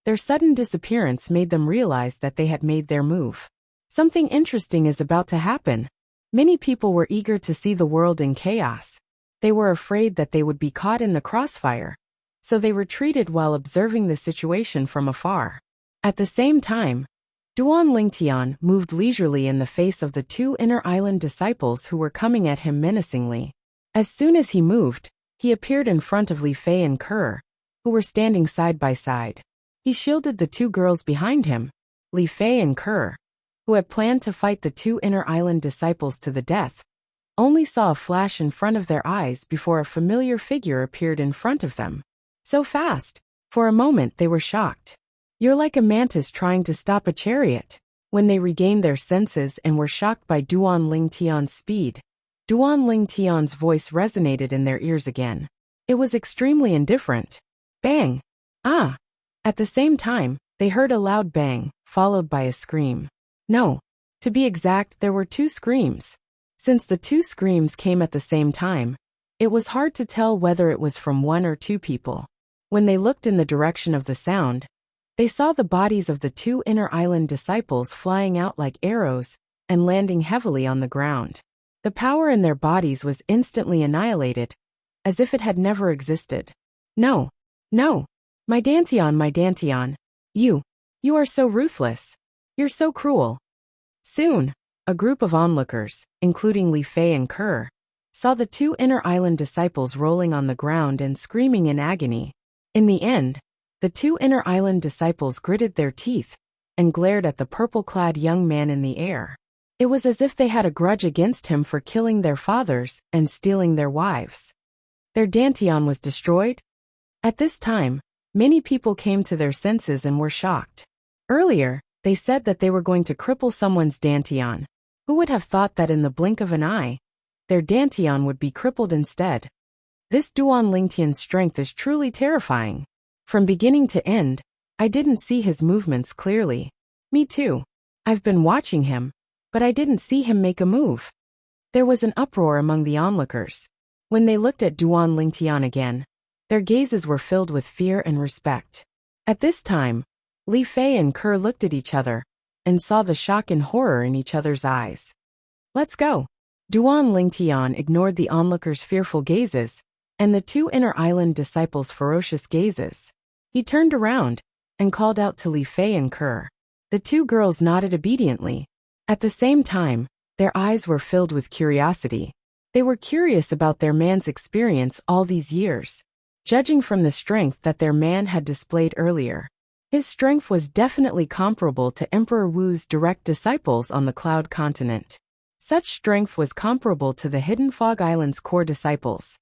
Speaker 1: their sudden disappearance made them realize that they had made their move. Something interesting is about to happen. Many people were eager to see the world in chaos. They were afraid that they would be caught in the crossfire, so they retreated while observing the situation from afar. At the same time, Duan Lingtian moved leisurely in the face of the two inner island disciples who were coming at him menacingly. As soon as he moved, he appeared in front of Li Fei and Kerr, who were standing side by side. He shielded the two girls behind him. Li Fei and Kerr, who had planned to fight the two inner island disciples to the death, only saw a flash in front of their eyes before a familiar figure appeared in front of them. So fast! For a moment they were shocked. You're like a mantis trying to stop a chariot. When they regained their senses and were shocked by Duan Lingtian's speed, Duan Lingtian's voice resonated in their ears again. It was extremely indifferent. Bang! Ah! At the same time, they heard a loud bang, followed by a scream. No. To be exact, there were two screams. Since the two screams came at the same time, it was hard to tell whether it was from one or two people. When they looked in the direction of the sound, they saw the bodies of the two inner island disciples flying out like arrows and landing heavily on the ground. The power in their bodies was instantly annihilated, as if it had never existed. No, no, my Dantian, you are so ruthless. You're so cruel. Soon, a group of onlookers, including Li Fei and Kerr, saw the two inner island disciples rolling on the ground and screaming in agony. In the end, the two inner island disciples gritted their teeth and glared at the purple-clad young man in the air. It was as if they had a grudge against him for killing their fathers and stealing their wives. Their Dantian was destroyed? At this time, many people came to their senses and were shocked. Earlier, they said that they were going to cripple someone's Dantian. Who would have thought that in the blink of an eye, their Dantian would be crippled instead? This Duan Lingtian's strength is truly terrifying. From beginning to end, I didn't see his movements clearly. Me too. I've been watching him, but I didn't see him make a move. There was an uproar among the onlookers. When they looked at Duan Lingtian again, their gazes were filled with fear and respect. At this time, Li Fei and Kerr looked at each other and saw the shock and horror in each other's eyes. Let's go. Duan Lingtian ignored the onlookers' fearful gazes and the two inner island disciples' ferocious gazes. He turned around and called out to Li Fei and Kerr. The two girls nodded obediently. At the same time, their eyes were filled with curiosity. They were curious about their man's experience all these years. Judging from the strength that their man had displayed earlier, his strength was definitely comparable to Emperor Wu's direct disciples on the Cloud Continent. Such strength was comparable to the Hidden Fog Island's core disciples.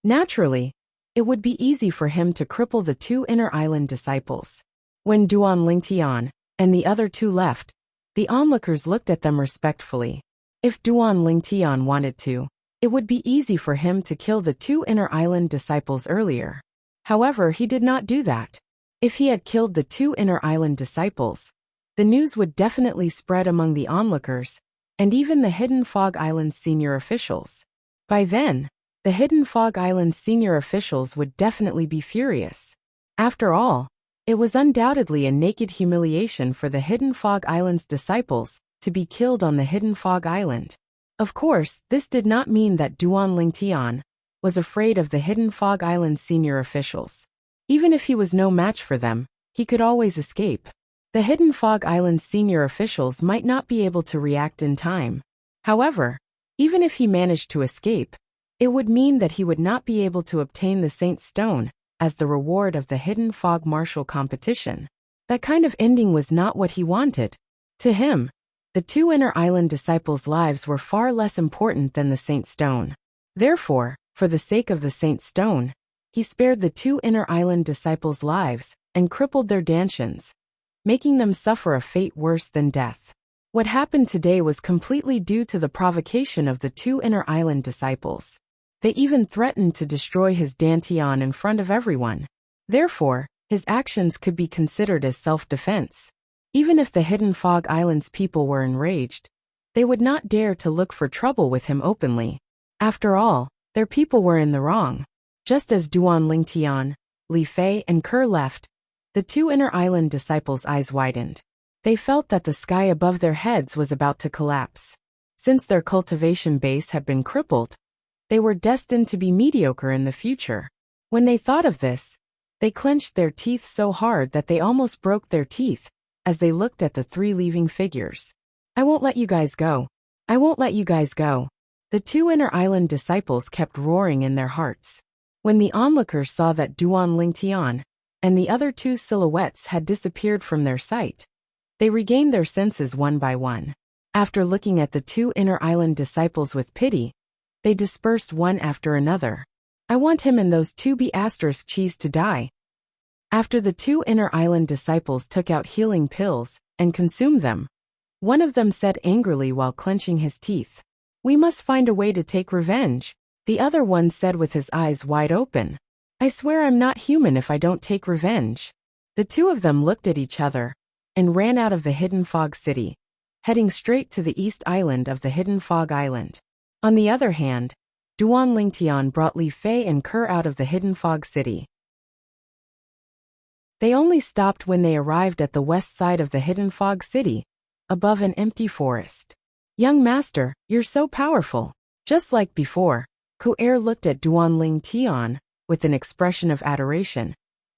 Speaker 1: Naturally, it would be easy for him to cripple the two inner island disciples. When Duan Lingtian and the other two left, The onlookers looked at them respectfully. If Duan Lingtian wanted to, it would be easy for him to kill the 2 inner island disciples earlier. However, he did not do that. If he had killed the 2 inner island disciples, the news would definitely spread among the onlookers, and even the Hidden Fog Island's senior officials. By then, the Hidden Fog Island's senior officials would definitely be furious. After all, it was undoubtedly a naked humiliation for the Hidden Fog Island's disciples to be killed on the Hidden Fog Island. Of course, this did not mean that Duan Lingtian was afraid of the Hidden Fog Island's senior officials. Even if he was no match for them, he could always escape. The Hidden Fog Island's senior officials might not be able to react in time. However, even if he managed to escape, it would mean that he would not be able to obtain the Saint Stone as the reward of the Hidden Fog Martial competition. That kind of ending was not what he wanted. To him, the 2 inner island disciples' lives were far less important than the Saint Stone. Therefore, for the sake of the Saint Stone, he spared the 2 inner island disciples' lives and crippled their dantians, making them suffer a fate worse than death. What happened today was completely due to the provocation of the 2 inner island disciples. They even threatened to destroy his dantian in front of everyone. Therefore, his actions could be considered as self-defense. Even if the Hidden Fog Island's people were enraged, they would not dare to look for trouble with him openly. After all, their people were in the wrong. Just as Duan Lingtian, Li Fei and Ke left, the 2 inner island disciples' eyes widened. They felt that the sky above their heads was about to collapse. Since their cultivation base had been crippled, they were destined to be mediocre in the future. When they thought of this, they clenched their teeth so hard that they almost broke their teeth as they looked at the 3 leaving figures. I won't let you guys go. I won't let you guys go. The 2 inner island disciples kept roaring in their hearts. When the onlookers saw that Duan Lingtian and the other 2 silhouettes had disappeared from their sight, they regained their senses one by one. After looking at the 2 inner island disciples with pity, they dispersed one after another. I want him and those 2 cheese to die. After the 2 inner island disciples took out healing pills and consumed them, one of them said angrily while clenching his teeth, "We must find a way to take revenge." The other one said with his eyes wide open, "I swear I'm not human if I don't take revenge." The 2 of them looked at each other and ran out of the Hidden Fog City, heading straight to the east island of the Hidden Fog Island. On the other hand, Duan Lingtian brought Li Fei and Ke out of the Hidden Fog City. They only stopped when they arrived at the west side of the Hidden Fog City, above an empty forest. "Young master, you're so powerful." Just like before, Ke looked at Duan Lingtian with an expression of adoration,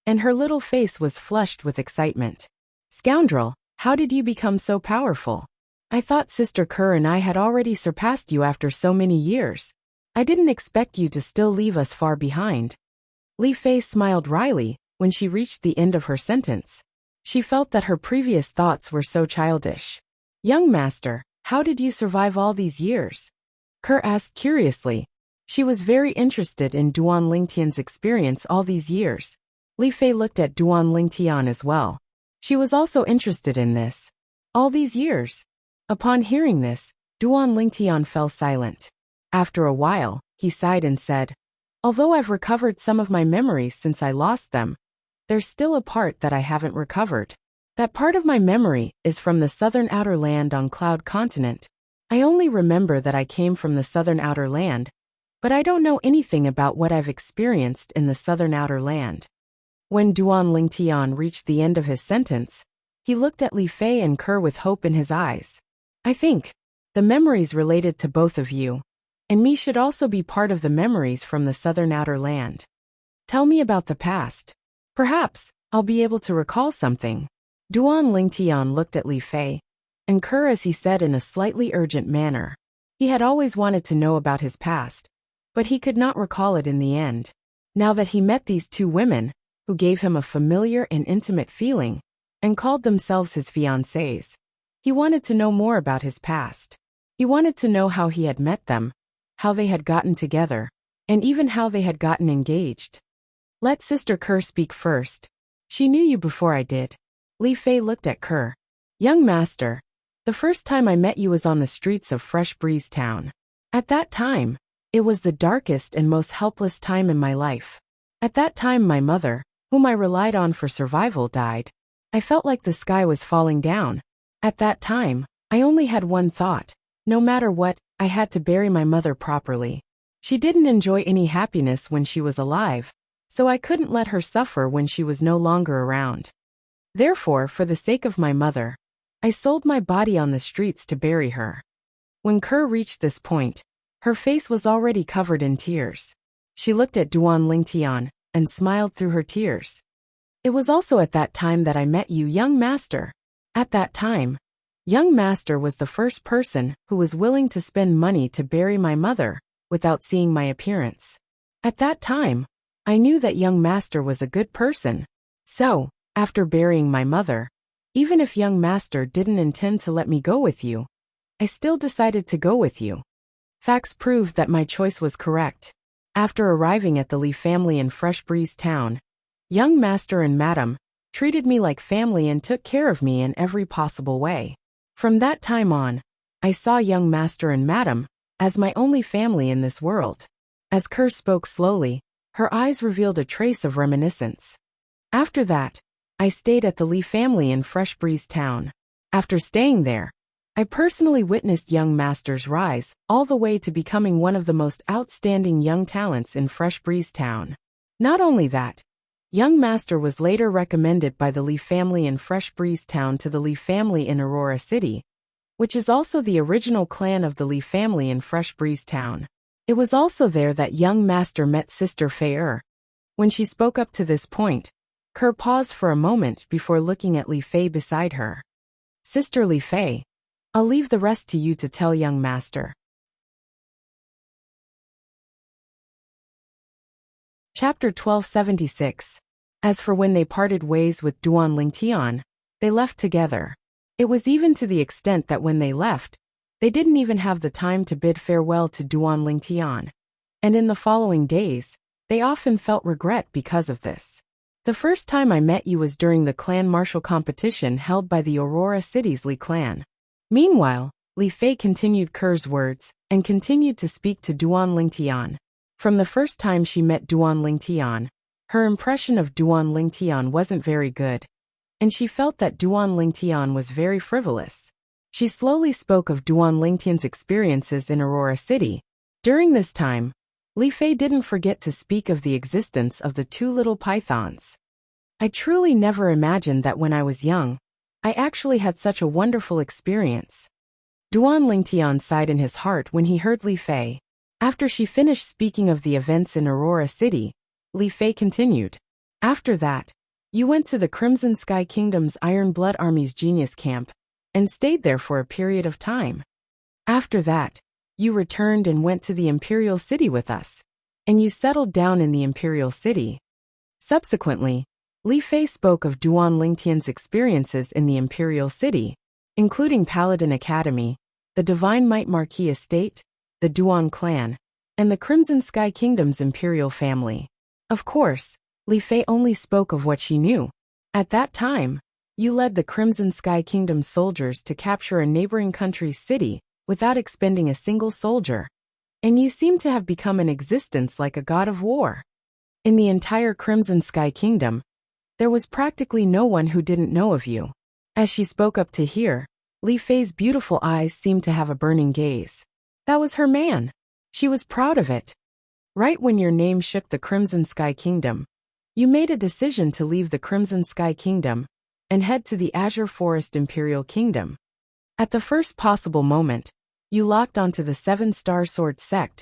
Speaker 1: and her little face was flushed with excitement. "Scoundrel, how did you become so powerful? I thought Sister Ke and I had already surpassed you after so many years. I didn't expect you to still leave us far behind." Li Fei smiled wryly when she reached the end of her sentence. She felt that her previous thoughts were so childish. "Young master, how did you survive all these years?" Ke asked curiously. She was very interested in Duan Lingtian's experience all these years. Li Fei looked at Duan Lingtian as well. She was also interested in this. All these years. Upon hearing this, Duan Lingtian fell silent. After a while, he sighed and said, "Although I've recovered some of my memories since I lost them, there's still a part that I haven't recovered. That part of my memory is from the southern outer land on Cloud Continent. I only remember that I came from the southern outer land, but I don't know anything about what I've experienced in the southern outer land." When Duan Lingtian reached the end of his sentence, he looked at Li Fei and Ke with hope in his eyes. "I think the memories related to both of you and me should also be part of the memories from the southern outer land. Tell me about the past. Perhaps I'll be able to recall something." Duan Lingtian looked at Li Fei and Ke as he said in a slightly urgent manner. He had always wanted to know about his past, but he could not recall it in the end. Now that he met these 2 women, who gave him a familiar and intimate feeling, and called themselves his fiancées, he wanted to know more about his past. He wanted to know how he had met them, how they had gotten together, and even how they had gotten engaged. "Let Sister Ke speak first. She knew you before I did." Li Fei looked at Ke. "Young master, The first time I met you was on the streets of Fresh Breeze Town. At that time, it was the darkest and most helpless time in my life. At that time my mother, whom I relied on for survival, died. I felt like the sky was falling down. At that time, I only had one thought. No matter what, I had to bury my mother properly. She didn't enjoy any happiness when she was alive, so I couldn't let her suffer when she was no longer around. Therefore, for the sake of my mother, I sold my body on the streets to bury her. When Kerr reached this point, her face was already covered in tears. She looked at Duan Lingtian and smiled through her tears. It was also at that time that I met you, young master. At that time, young master was the first person who was willing to spend money to bury my mother without seeing my appearance. At that time, I knew that young master was a good person. So, after burying my mother, even if young master didn't intend to let me go with you, I still decided to go with you. Facts proved that my choice was correct. After arriving at the Li family in Fresh Breeze Town, young master and madam treated me like family and took care of me in every possible way. From that time on, I saw young master and madam as my only family in this world. As Kerr spoke slowly, her eyes revealed a trace of reminiscence. After that, I stayed at the Li family in Fresh Breeze Town. After staying there, I personally witnessed young master's rise all the way to becoming one of the most outstanding young talents in Fresh Breeze Town. Not only that, young master was later recommended by the Li family in Fresh Breeze Town to the Li family in Aurora City, which is also the original clan of the Li family in Fresh Breeze Town. It was also there that young master met Sister Fei. When she spoke up to this point, Kerr paused for a moment before looking at Li Fei beside her. Sister Li Fei, I'll leave the rest to you to tell young master. Chapter 1276. As for when they parted ways with Duan Lingtian, they left together. It was even to the extent that when they left, they didn't even have the time to bid farewell to Duan Lingtian. And in the following days, they often felt regret because of this. The first time I met you was during the clan martial competition held by the Aurora City's Li clan. Meanwhile, Li Fei continued Kerr's words and continued to speak to Duan Lingtian. From the first time she met Duan Lingtian, her impression of Duan Lingtian wasn't very good, and she felt that Duan Lingtian was very frivolous. She slowly spoke of Duan Lingtian's experiences in Aurora City. During this time, Li Fei didn't forget to speak of the existence of the two little pythons. I truly never imagined that when I was young, I actually had such a wonderful experience. Duan Lingtian sighed in his heart when he heard Li Fei. After she finished speaking of the events in Aurora City, Li Fei continued. After that, you went to the Crimson Sky Kingdom's Iron Blood Army's Genius Camp and stayed there for a period of time. After that, you returned and went to the Imperial City with us, and you settled down in the Imperial City. Subsequently, Li Fei spoke of Duan Lingtian's experiences in the Imperial City, including Paladin Academy, the Divine Might Marquis Estate, the Duan clan, and the Crimson Sky Kingdom's Imperial family. Of course, Li Fei only spoke of what she knew. At that time, you led the Crimson Sky Kingdom's soldiers to capture a neighboring country's city without expending a single soldier, and you seem to have become in existence like a god of war. In the entire Crimson Sky Kingdom, there was practically no one who didn't know of you. As she spoke up to hear, Li Fei's beautiful eyes seemed to have a burning gaze. That was her man. She was proud of it. Right when your name shook the Crimson Sky Kingdom, you made a decision to leave the Crimson Sky Kingdom and head to the Azure Forest Imperial Kingdom. At the first possible moment, you locked onto the 7-Star Sword sect,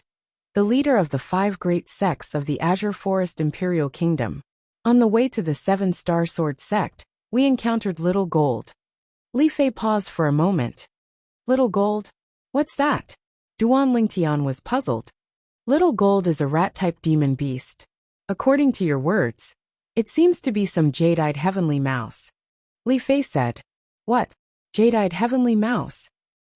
Speaker 1: the leader of the 5 great sects of the Azure Forest Imperial Kingdom. On the way to the 7-Star Sword sect, we encountered Little Gold. Li Fei paused for a moment. Little Gold? What's that? Duan Lingtian was puzzled. Little Gold is a rat-type demon beast. According to your words, it seems to be some jade-eyed heavenly mouse. Li Fei said. What? Jade-eyed heavenly mouse?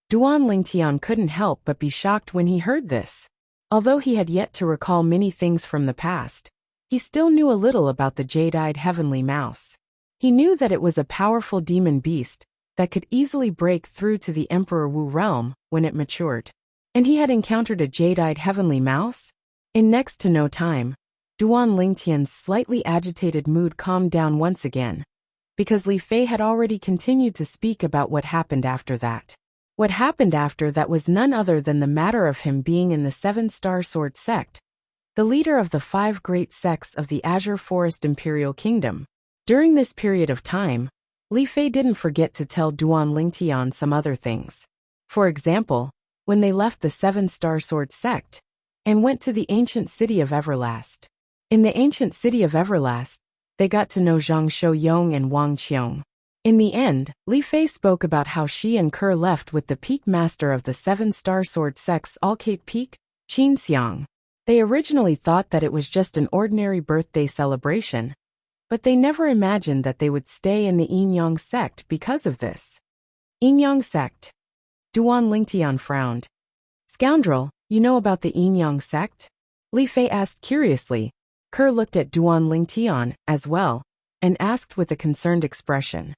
Speaker 1: Duan Lingtian couldn't help but be shocked when he heard this. Although he had yet to recall many things from the past, he still knew a little about the jade-eyed heavenly mouse. He knew that it was a powerful demon beast that could easily break through to the Emperor Wu realm when it matured. And he had encountered a jade-eyed heavenly mouse? In next to no time, Duan Lingtian's slightly agitated mood calmed down once again, because Li Fei had already continued to speak about what happened after that. What happened after that was none other than the matter of him being in the 7-Star Sword sect, the leader of the 5 great sects of the Azure Forest Imperial Kingdom. During this period of time, Li Fei didn't forget to tell Duan Lingtian some other things. For example, when they left the 7-Star Sword sect and went to the ancient city of Everlast. In the ancient city of Everlast, they got to know Zhang Shouyong and Wang Qiong. In the end, Li Fei spoke about how she and Ke left with the peak master of the 7-Star Sword sect's Alcate Peak, Qin Xiang. They originally thought that it was just an ordinary birthday celebration, but they never imagined that they would stay in the Yin-Yang sect because of this. Yin-Yang sect. Duan Lingtian frowned. Scoundrel, you know about the Yin-Yang sect? Li Fei asked curiously. Ke looked at Duan Lingtian as well, and asked with a concerned expression.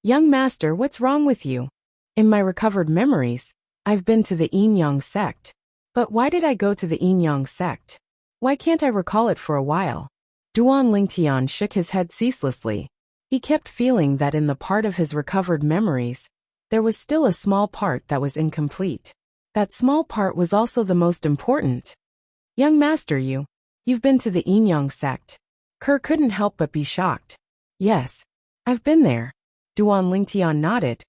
Speaker 1: Young master, what's wrong with you? In my recovered memories, I've been to the Yin-Yang sect. But why did I go to the Yin-Yang sect? Why can't I recall it for a while? Duan Lingtian shook his head ceaselessly. He kept feeling that in the part of his recovered memories, there was still a small part that was incomplete. That small part was also the most important. Young master, you've been to the Yin-Yang sect. Ke couldn't help but be shocked. Yes, I've been there. Duan Lingtian nodded.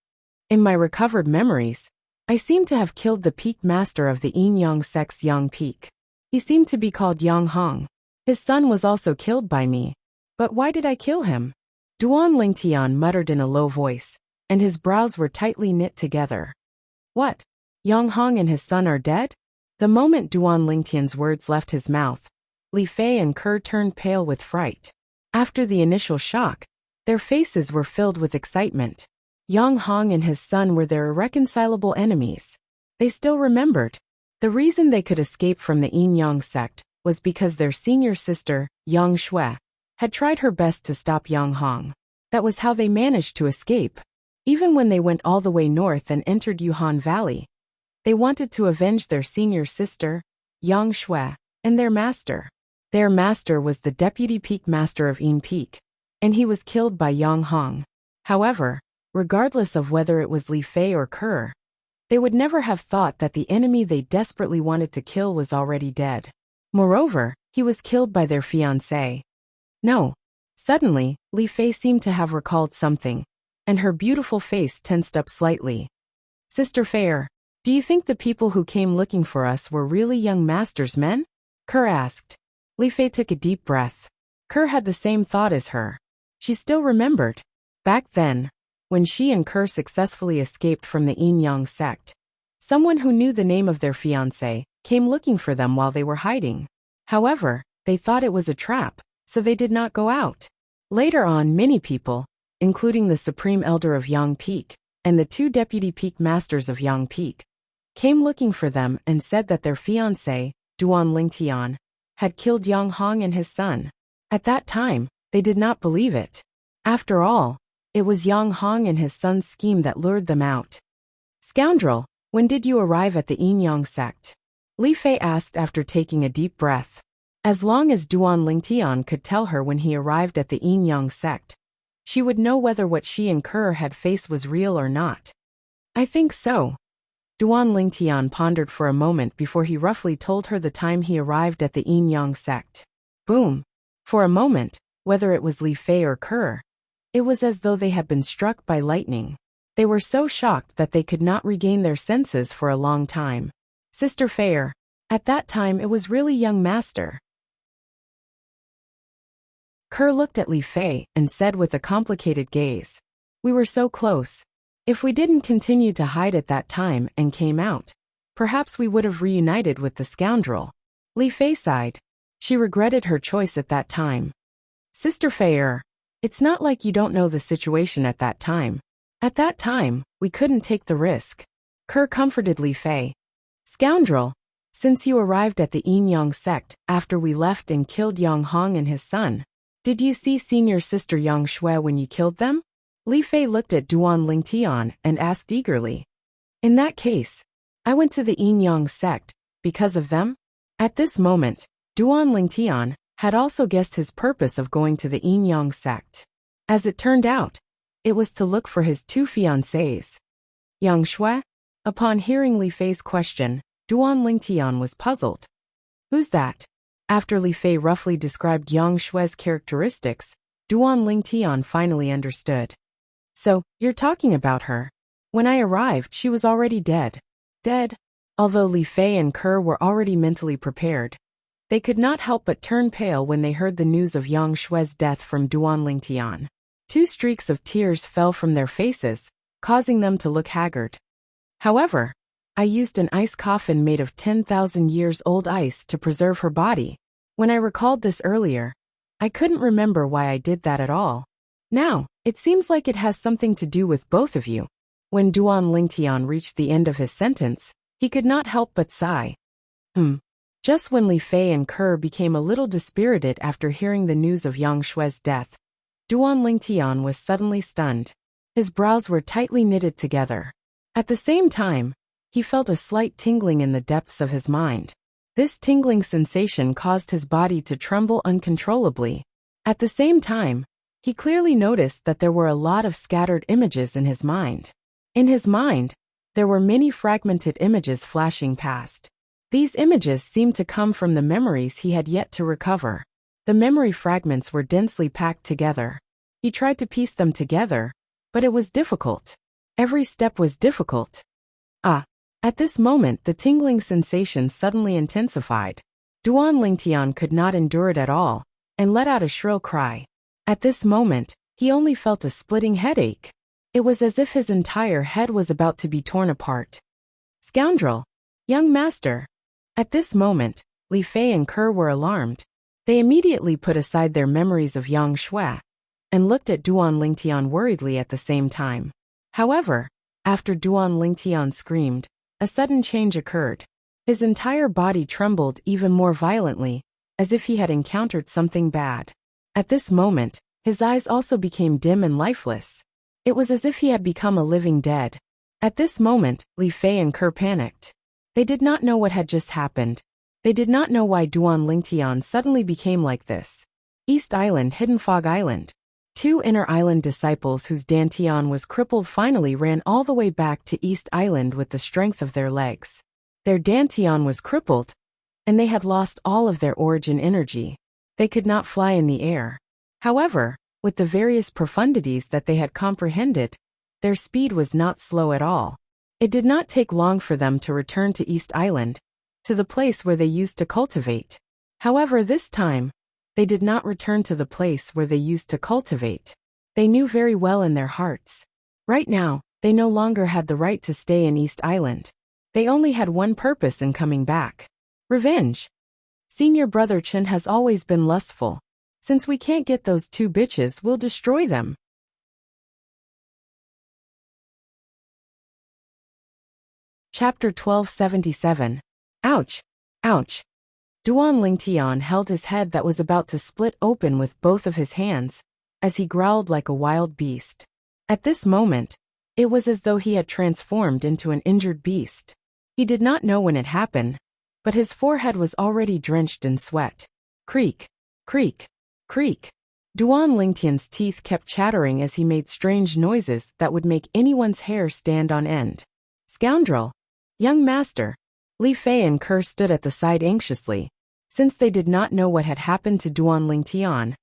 Speaker 1: In my recovered memories, I seem to have killed the peak master of the Yin-Yang sect's Yang Peak. He seemed to be called Yang Hong. His son was also killed by me. But why did I kill him? Duan Lingtian muttered in a low voice, and his brows were tightly knit together. What? Yang Hong and his son are dead? The moment Duan Lingtian's words left his mouth, Li Fei and Ke turned pale with fright. After the initial shock, their faces were filled with excitement. Yang Hong and his son were their irreconcilable enemies. They still remembered. The reason they could escape from the Yin-Yang sect was because their senior sister, Yang Shui, had tried her best to stop Yang Hong. That was how they managed to escape. Even when they went all the way north and entered Yuhan Valley, they wanted to avenge their senior sister, Yang Shui, and their master. Their master was the deputy peak master of Yin Peak, and he was killed by Yang Hong. However, regardless of whether it was Li Fei or Ke, they would never have thought that the enemy they desperately wanted to kill was already dead. Moreover, he was killed by their fiancé. No. Suddenly, Li Fei seemed to have recalled something, and her beautiful face tensed up slightly. Sister Fair, do you think the people who came looking for us were really young master's men? Ke asked. Li Fei took a deep breath. Ke had the same thought as her. She still remembered. Back then, when she and Ke successfully escaped from the Yin-Yang sect, someone who knew the name of their fiancé came looking for them while they were hiding. However, they thought it was a trap, so they did not go out. Later on, many people, including the Supreme Elder of Yang Peak and the 2 Deputy Peak Masters of Yang Peak, came looking for them and said that their fiancé, Duan Lingtian, had killed Yang Hong and his son. At that time, they did not believe it. After all, it was Yang Hong and his son's scheme that lured them out. Scoundrel, when did you arrive at the Yin-Yang sect? Li Fei asked after taking a deep breath. As long as Duan Lingtian could tell her when he arrived at the Yin-Yang sect, she would know whether what she and Ke had faced was real or not. I think so. Duan Lingtian pondered for a moment before he roughly told her the time he arrived at the Yin-Yang sect. Boom. For a moment, whether it was Li Fei or Ke, it was as though they had been struck by lightning. They were so shocked that they could not regain their senses for a long time. Sister Fair, at that time it was really young master. Ke looked at Li Fei and said with a complicated gaze. We were so close. If we didn't continue to hide at that time and came out, perhaps we would have reunited with the scoundrel. Li Fei sighed. She regretted her choice at that time. Sister Fair, it's not like you don't know the situation at that time. At that time, we couldn't take the risk. Ke comforted Li Fei. Scoundrel, since you arrived at the Yin-Yang sect after we left and killed Yang Hong and his son, did you see senior sister Yang Shui when you killed them? Li Fei looked at Duan Lingtian and asked eagerly. In that case, I went to the Yin Yang sect, because of them? At this moment, Duan Lingtian had also guessed his purpose of going to the Yin Yang sect. As it turned out, it was to look for his two fiancées. Yang Shui? Upon hearing Li Fei's question, Duan Lingtian was puzzled. Who's that? After Li Fei roughly described Yang Shui's characteristics, Duan Lingtian finally understood. So, you're talking about her. When I arrived, she was already dead. Dead? Although Li Fei and Kerr were already mentally prepared, they could not help but turn pale when they heard the news of Yang Shui's death from Duan Lingtian. Two streaks of tears fell from their faces, causing them to look haggard. However, I used an ice coffin made of 10,000 years old ice to preserve her body. When I recalled this earlier, I couldn't remember why I did that at all. Now, it seems like it has something to do with both of you. When Duan Lingtian reached the end of his sentence, he could not help but sigh. Just when Li Fei and Kerr became a little dispirited after hearing the news of Yang Shui's death, Duan Lingtian was suddenly stunned. His brows were tightly knitted together. At the same time, he felt a slight tingling in the depths of his mind. This tingling sensation caused his body to tremble uncontrollably. At the same time, he clearly noticed that there were a lot of scattered images in his mind. In his mind, there were many fragmented images flashing past. These images seemed to come from the memories he had yet to recover. The memory fragments were densely packed together. He tried to piece them together, but it was difficult. Every step was difficult. At this moment the tingling sensation suddenly intensified. Duan Lingtian could not endure it at all, and let out a shrill cry. At this moment, he only felt a splitting headache. It was as if his entire head was about to be torn apart. Scoundrel! Young master! At this moment, Li Fei and Kerr were alarmed. They immediately put aside their memories of Yang Shui and looked at Duan Lingtian worriedly at the same time. However, after Duan Lingtian screamed, a sudden change occurred. His entire body trembled even more violently, as if he had encountered something bad. At this moment, his eyes also became dim and lifeless. It was as if he had become a living dead. At this moment, Li Fei and Kerr panicked. They did not know what had just happened. They did not know why Duan Lingtian suddenly became like this. East Island, Hidden Fog Island. Two Inner Island disciples whose dantian was crippled finally ran all the way back to East Island with the strength of their legs. Their dantian was crippled, and they had lost all of their origin energy. They could not fly in the air. However, with the various profundities that they had comprehended, their speed was not slow at all. It did not take long for them to return to East Island, to the place where they used to cultivate. However, this time, they did not return to the place where they used to cultivate. They knew very well in their hearts. Right now, they no longer had the right to stay in East Island. They only had one purpose in coming back. Revenge. Senior brother Chen has always been lustful. Since we can't get those two bitches, we'll destroy them. Chapter 1277. Ouch! Ouch! Duan Lingtian held his head that was about to split open with both of his hands, as he growled like a wild beast. At this moment, it was as though he had transformed into an injured beast. He did not know when it happened, but his forehead was already drenched in sweat. Creak, creak, creak. Duan Lingtian's teeth kept chattering as he made strange noises that would make anyone's hair stand on end. Scoundrel! Young master! Li Fei and Kerr stood at the side anxiously. Since they did not know what had happened to Duan Lingtian,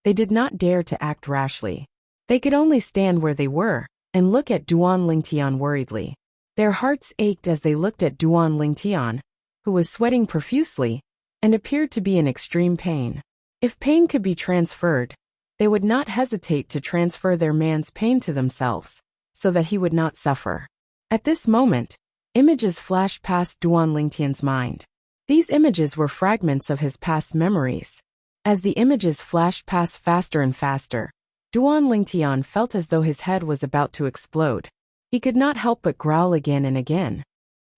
Speaker 1: they did not dare to act rashly. They could only stand where they were and look at Duan Lingtian worriedly. Their hearts ached as they looked at Duan Lingtian, who was sweating profusely and appeared to be in extreme pain. If pain could be transferred, they would not hesitate to transfer their man's pain to themselves, so that he would not suffer. At this moment, images flashed past Duan Lingtian's mind. These images were fragments of his past memories. As the images flashed past faster and faster, Duan Lingtian felt as though his head was about to explode. He could not help but growl again and again.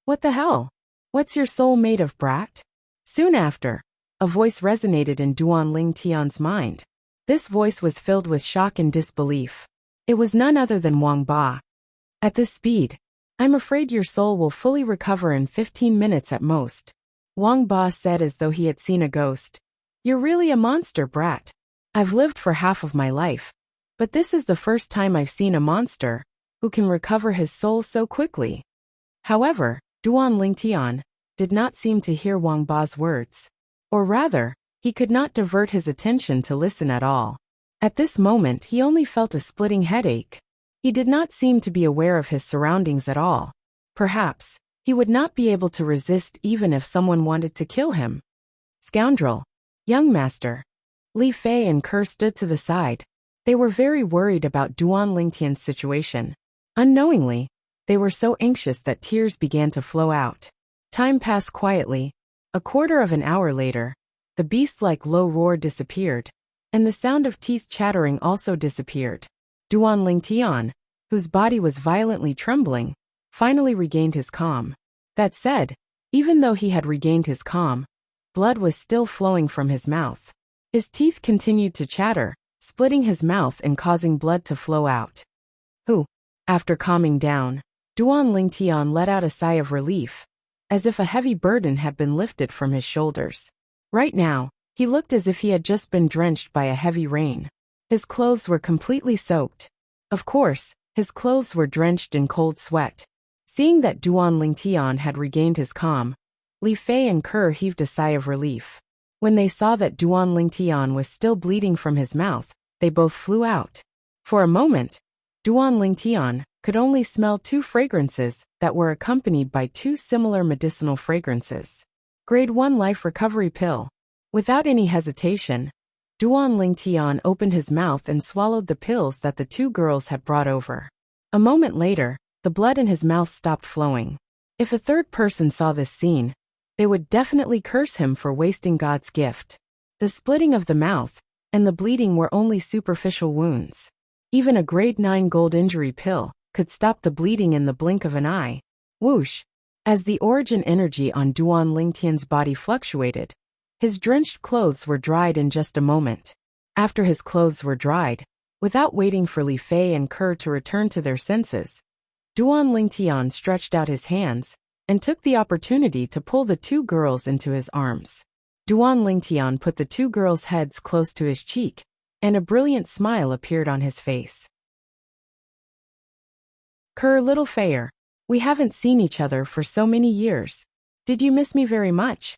Speaker 1: What the hell? What's your soul made of, brat? Soon after, a voice resonated in Duan Lingtian's mind. This voice was filled with shock and disbelief. It was none other than Wang Ba. At this speed, I'm afraid your soul will fully recover in 15 minutes at most, Wang Ba said as though he had seen a ghost. You're really a monster, brat. I've lived for half of my life, but this is the first time I've seen a monster who can recover his soul so quickly. However, Duan Lingtian did not seem to hear Wang Ba's words. Or rather, he could not divert his attention to listen at all. At this moment he only felt a splitting headache. He did not seem to be aware of his surroundings at all. Perhaps he would not be able to resist even if someone wanted to kill him. Scoundrel! Young master! Li Fei and Kerr stood to the side. They were very worried about Duan Lingtian's situation. Unknowingly, they were so anxious that tears began to flow out. Time passed quietly. A quarter of an hour later, the beast-like low roar disappeared, and the sound of teeth chattering also disappeared. Duan Lingtian, whose body was violently trembling, finally regained his calm. That said, even though he had regained his calm, blood was still flowing from his mouth. His teeth continued to chatter, splitting his mouth and causing blood to flow out. After calming down, Duan Lingtian let out a sigh of relief, as if a heavy burden had been lifted from his shoulders. Right now, he looked as if he had just been drenched by a heavy rain. His clothes were completely soaked. Of course, his clothes were drenched in cold sweat. Seeing that Duan Lingtian had regained his calm, Li Fei and Kerr heaved a sigh of relief. When they saw that Duan Lingtian was still bleeding from his mouth, they both flew out. For a moment, Duan Lingtian could only smell two fragrances that were accompanied by two similar medicinal fragrances. Grade 1 Life Recovery Pill. Without any hesitation, Duan Lingtian opened his mouth and swallowed the pills that the two girls had brought over. A moment later, the blood in his mouth stopped flowing. If a third person saw this scene, they would definitely curse him for wasting God's gift. The splitting of the mouth and the bleeding were only superficial wounds. Even a grade 9 gold injury pill could stop the bleeding in the blink of an eye. Whoosh! As the origin energy on Duan Lingtian's body fluctuated, his drenched clothes were dried in just a moment. After his clothes were dried, without waiting for Li Fei and Kerr to return to their senses, Duan Lingtian stretched out his hands and took the opportunity to pull the two girls into his arms. Duan Lingtian put the two girls' heads close to his cheek, and a brilliant smile appeared on his face. Kerr, little Feier, we haven't seen each other for so many years. Did you miss me very much?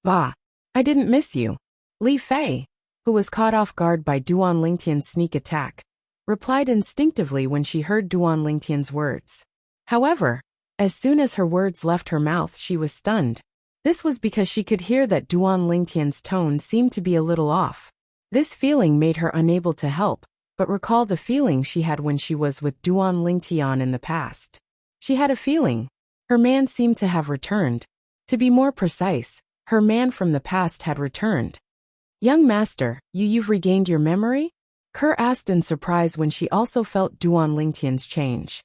Speaker 1: Bah, I didn't miss you. Li Fei, who was caught off guard by Duan Lingtian's sneak attack, replied instinctively when she heard Duan Lingtian's words. However, as soon as her words left her mouth, she was stunned. This was because she could hear that Duan Lingtian's tone seemed to be a little off. This feeling made her unable to help but recall the feeling she had when she was with Duan Lingtian in the past. She had a feeling her man seemed to have returned. To be more precise, her man from the past had returned. Young master, you've regained your memory? Kerr asked in surprise when she also felt Duan Lingtian's change.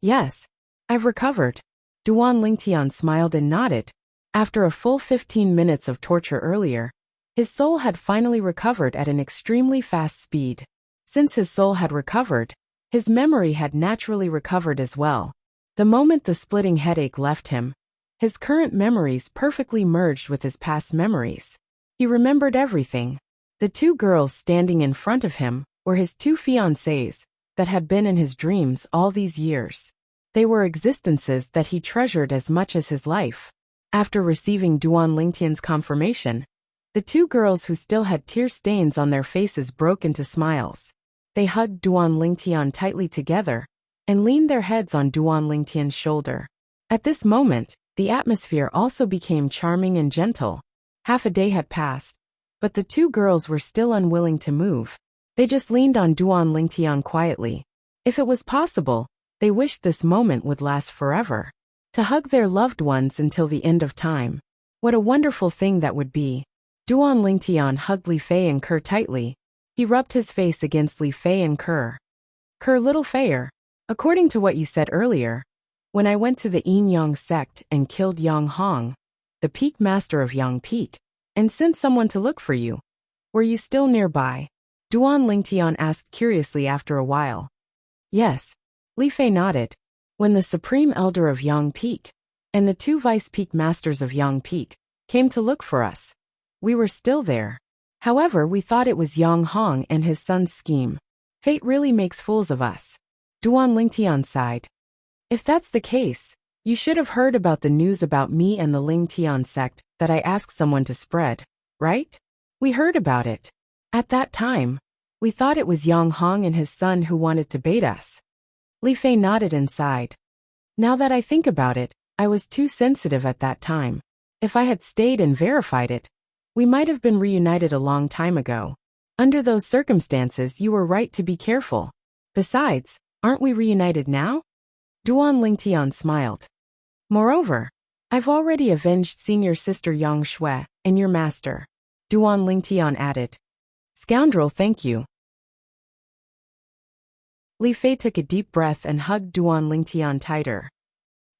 Speaker 1: Yes, I've recovered. Duan Lingtian smiled and nodded. After a full 15 minutes of torture earlier, his soul had finally recovered at an extremely fast speed. Since his soul had recovered, his memory had naturally recovered as well. The moment the splitting headache left him, his current memories perfectly merged with his past memories. He remembered everything. The two girls standing in front of him were his two fiancées that had been in his dreams all these years. They were existences that he treasured as much as his life. After receiving Duan Lingtian's confirmation, the two girls who still had tear stains on their faces broke into smiles. They hugged Duan Lingtian tightly together and leaned their heads on Duan Lingtian's shoulder. At this moment, the atmosphere also became charming and gentle. Half a day had passed, but the two girls were still unwilling to move. They just leaned on Duan Lingtian quietly. If it was possible, they wished this moment would last forever. To hug their loved ones until the end of time. What a wonderful thing that would be. Duan Lingtian hugged Li Fei and Kerr tightly. He rubbed his face against Li Fei and Kerr. Kerr, little Feier, according to what you said earlier, when I went to the Yin Yang sect and killed Yang Hong, the peak master of Yang Peak, and sent someone to look for you, were you still nearby? Duan Lingtian asked curiously after a while. Yes. Li Fei nodded. When the Supreme Elder of Yang Peak and the 2 Vice Peak Masters of Yang Peak came to look for us, we were still there. However, we thought it was Yang Hong and his son's scheme. Fate really makes fools of us. Duan Lingtian sighed. If that's the case, you should have heard about the news about me and the Ling Tian sect that I asked someone to spread, right? We heard about it. At that time, we thought it was Yang Hong and his son who wanted to bait us. Li Fei nodded and sighed. Now that I think about it, I was too sensitive at that time. If I had stayed and verified it, we might have been reunited a long time ago. Under those circumstances, you were right to be careful. Besides, aren't we reunited now? Duan Lingtian smiled. Moreover, I've already avenged senior sister Yang Shui and your master. Duan Lingtian added. Scoundrel, thank you. Li Fei took a deep breath and hugged Duan Lingtian tighter.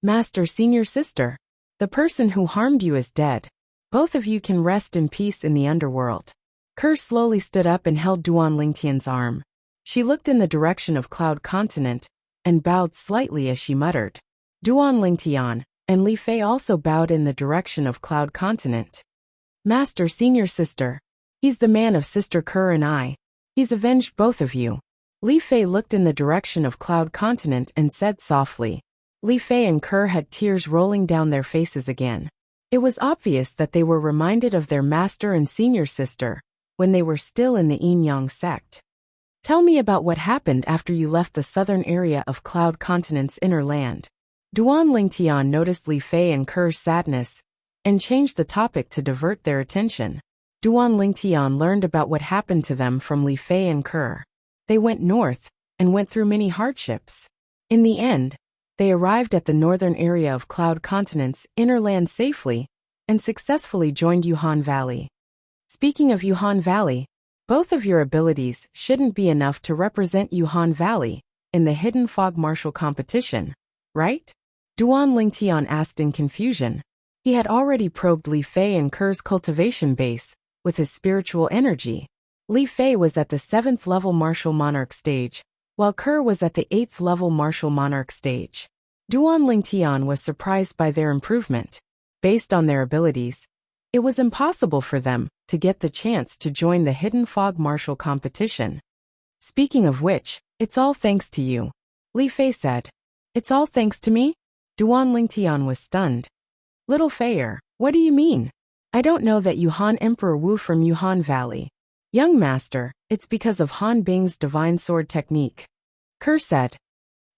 Speaker 1: Master, senior sister, the person who harmed you is dead. Both of you can rest in peace in the underworld. Kerr slowly stood up and held Duan Lingtian's arm. She looked in the direction of Cloud Continent and bowed slightly as she muttered. Duan Lingtian and Li Fei also bowed in the direction of Cloud Continent. Master, senior sister, he's the man of Sister Kerr and I. He's avenged both of you. Li Fei looked in the direction of Cloud Continent and said softly. Li Fei and Kerr had tears rolling down their faces again. It was obvious that they were reminded of their master and senior sister when they were still in the Yin Yang sect. Tell me about what happened after you left the southern area of Cloud Continent's inner land. Duan Lingtian noticed Li Fei and Kerr's sadness and changed the topic to divert their attention. Duan Lingtian learned about what happened to them from Li Fei and Kerr. They went north and went through many hardships. In the end, they arrived at the northern area of Cloud Continent's inner land safely and successfully joined Yuhan Valley. Speaking of Yuhan Valley, both of your abilities shouldn't be enough to represent Yuhan Valley in the Hidden Fog Martial competition, right? Duan Lingtian asked in confusion. He had already probed Li Fei and Kerr's cultivation base with his spiritual energy. Li Fei was at the 7th level Martial Monarch stage, while Kerr was at the 8th level Martial Monarch stage. Duan Lingtian was surprised by their improvement. Based on their abilities, it was impossible for them to get the chance to join the Hidden Fog Martial competition. Speaking of which, it's all thanks to you. Li Fei said. It's all thanks to me? Duan Lingtian was stunned. Little Feier, what do you mean? I don't know that Yuhan Emperor Wu from Yuhan Valley. Young master, it's because of Han Bing's divine sword technique. Kerr said.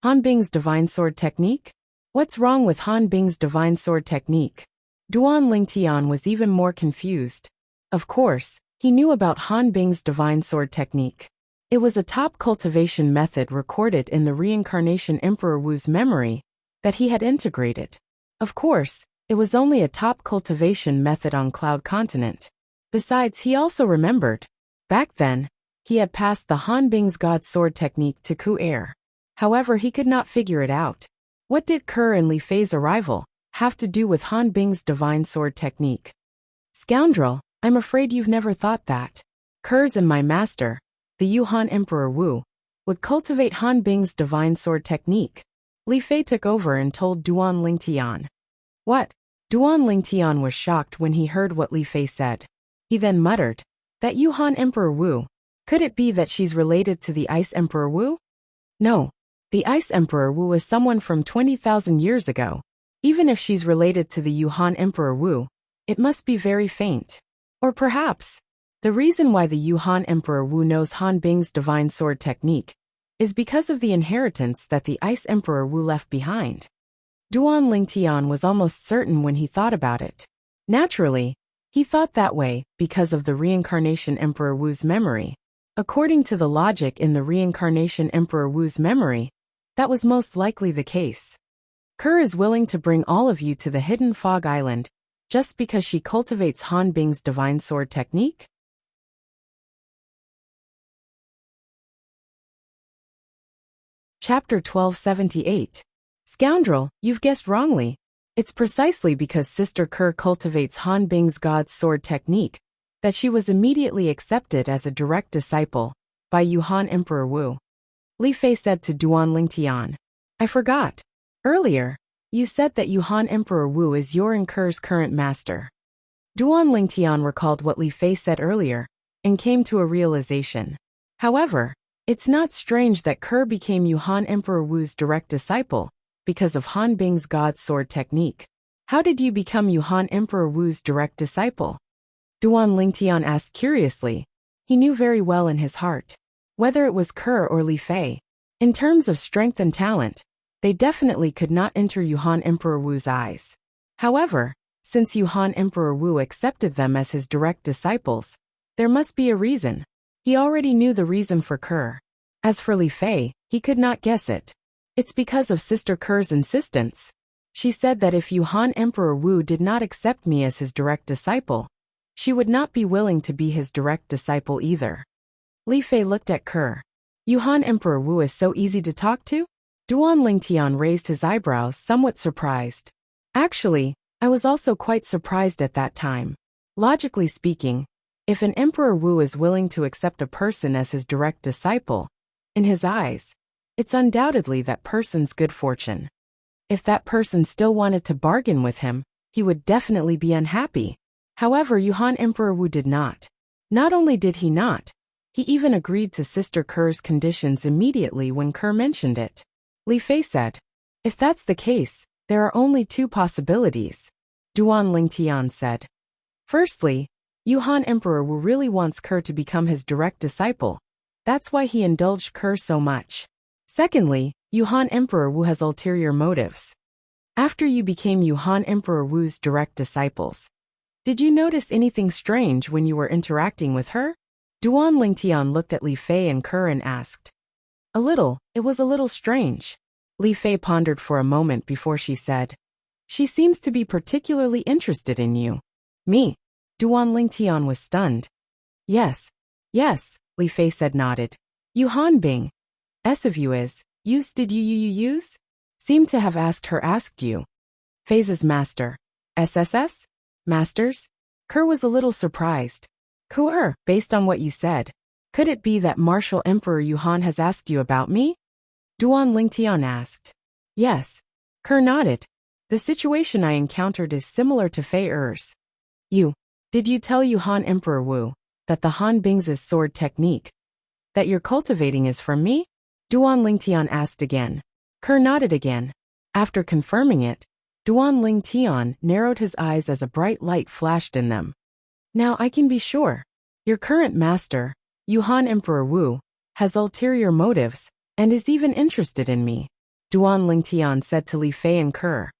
Speaker 1: Han Bing's divine sword technique? What's wrong with Han Bing's divine sword technique? Duan Lingtian was even more confused. Of course, he knew about Han Bing's divine sword technique. It was a top cultivation method recorded in the reincarnation Emperor Wu's memory that he had integrated. Of course, it was only a top cultivation method on Cloud Continent. Besides, he also remembered. Back then, he had passed the Han Bing's God Sword technique to Ku Air. However, he could not figure it out. What did Kerr and Li Fei's arrival have to do with Han Bing's divine sword technique? Scoundrel, I'm afraid you've never thought that. Kerr's and my master, the Yuhan Emperor Wu, would cultivate Han Bing's divine sword technique. Li Fei took over and told Duan Lingtian. What? Duan Lingtian was shocked when he heard what Li Fei said. He then muttered. That Yuhan Emperor Wu. Could it be that she's related to the Ice Emperor Wu? No. The Ice Emperor Wu is someone from 20,000 years ago. Even if she's related to the Yuhan Emperor Wu, it must be very faint. Or perhaps, the reason why the Yuhan Emperor Wu knows Han Bing's divine sword technique is because of the inheritance that the Ice Emperor Wu left behind. Duan Lingtian was almost certain when he thought about it. Naturally, he thought that way because of the reincarnation Emperor Wu's memory. According to the logic in the reincarnation Emperor Wu's memory, that was most likely the case. Kerr is willing to bring all of you to the Hidden Fog Island just because she cultivates Han Bing's divine sword technique? Chapter 1278. Scoundrel, you've guessed wrongly. It's precisely because Sister Kerr cultivates Han Bing's God Sword technique that she was immediately accepted as a direct disciple by Yuhan Emperor Wu. Li Fei said to Duan Lingtian. I forgot. Earlier, you said that Yuhan Emperor Wu is your and Ker's current master. Duan Lingtian recalled what Li Fei said earlier, and came to a realization. However, it's not strange that Ker became Yuhan Emperor Wu's direct disciple, because of Han Bing's God Sword technique. How did you become Yuhan Emperor Wu's direct disciple? Duan Lingtian asked curiously. He knew very well in his heart. Whether it was Ker or Li Fei, in terms of strength and talent, they definitely could not enter Yuhan Emperor Wu's eyes. However, since Yuhan Emperor Wu accepted them as his direct disciples, there must be a reason. He already knew the reason for Ker. As for Li Fei, he could not guess it. It's because of Sister Ker's insistence. She said that if Yuhan Emperor Wu did not accept me as his direct disciple, she would not be willing to be his direct disciple either. Li Fei looked at Ker. Yuhan Emperor Wu is so easy to talk to? Duan Lingtian raised his eyebrows, somewhat surprised. Actually, I was also quite surprised at that time. Logically speaking, if an Emperor Wu is willing to accept a person as his direct disciple, in his eyes, it's undoubtedly that person's good fortune. If that person still wanted to bargain with him, he would definitely be unhappy. However, Yuhan Emperor Wu did not. Not only did he not, he even agreed to Sister Ker's conditions immediately when Ker mentioned it. Li Fei said, if that's the case, there are only two possibilities. Duan Lingtian said. Firstly, Yuhan Emperor Wu really wants Ker to become his direct disciple. That's why he indulged Ker so much. Secondly, Yuhan Emperor Wu has ulterior motives. After you became Yuhan Emperor Wu's direct disciples, did you notice anything strange when you were interacting with her? Duan Lingtian looked at Li Fei and Ker and asked. A little, it was a little strange. Li Fei pondered for a moment before she said. She seems to be particularly interested in you. Me? Duan Lingtian was stunned. Yes, Li Fei said nodded. Yuhan Bing. S of you is, did you use? Seemed to have asked you. Fei's master. SSS? Masters? Ker was a little surprised. Based on what you said, could it be that Martial Emperor Yuhan has asked you about me? Duan Lingtian asked. Yes. Ker nodded. The situation I encountered is similar to Fei-er's. Did you tell Yuhan Emperor Wu that the Han Bing's sword technique that you're cultivating is from me? Duan Lingtian asked again. Ker nodded again. After confirming it, Duan Lingtian narrowed his eyes as a bright light flashed in them. Now I can be sure. Your current master, Yuhan Emperor Wu, has ulterior motives, and is even interested in me, Duan Lingtian said to Li Fei and Ker.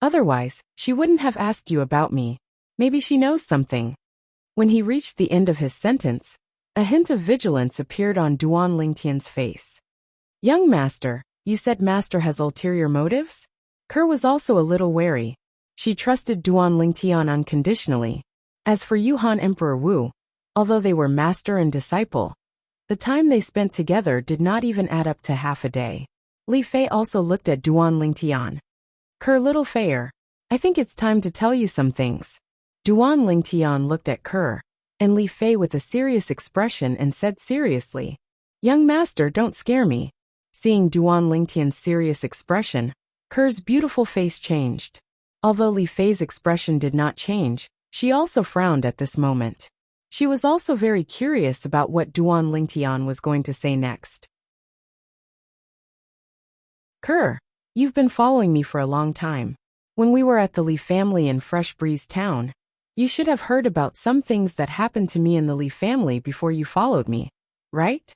Speaker 1: Otherwise, she wouldn't have asked you about me. Maybe she knows something. When he reached the end of his sentence, a hint of vigilance appeared on Duan Lingtian's face. Young master, you said master has ulterior motives? Ker was also a little wary. She trusted Duan Lingtian unconditionally. As for Yuhan Emperor Wu, although they were master and disciple, the time they spent together did not even add up to half a day. Li Fei also looked at Duan Lingtian. Ker, little Fei, I think it's time to tell you some things. Duan Lingtian looked at Ker and Li Fei with a serious expression and said seriously, Young master, don't scare me. Seeing Duan Lingtian's serious expression, Ker's beautiful face changed. Although Li Fei's expression did not change, she also frowned at this moment. She was also very curious about what Duan Lingtian was going to say next. Ker, you've been following me for a long time. When we were at the Li family in Fresh Breeze Town, you should have heard about some things that happened to me in the Li family before you followed me, right?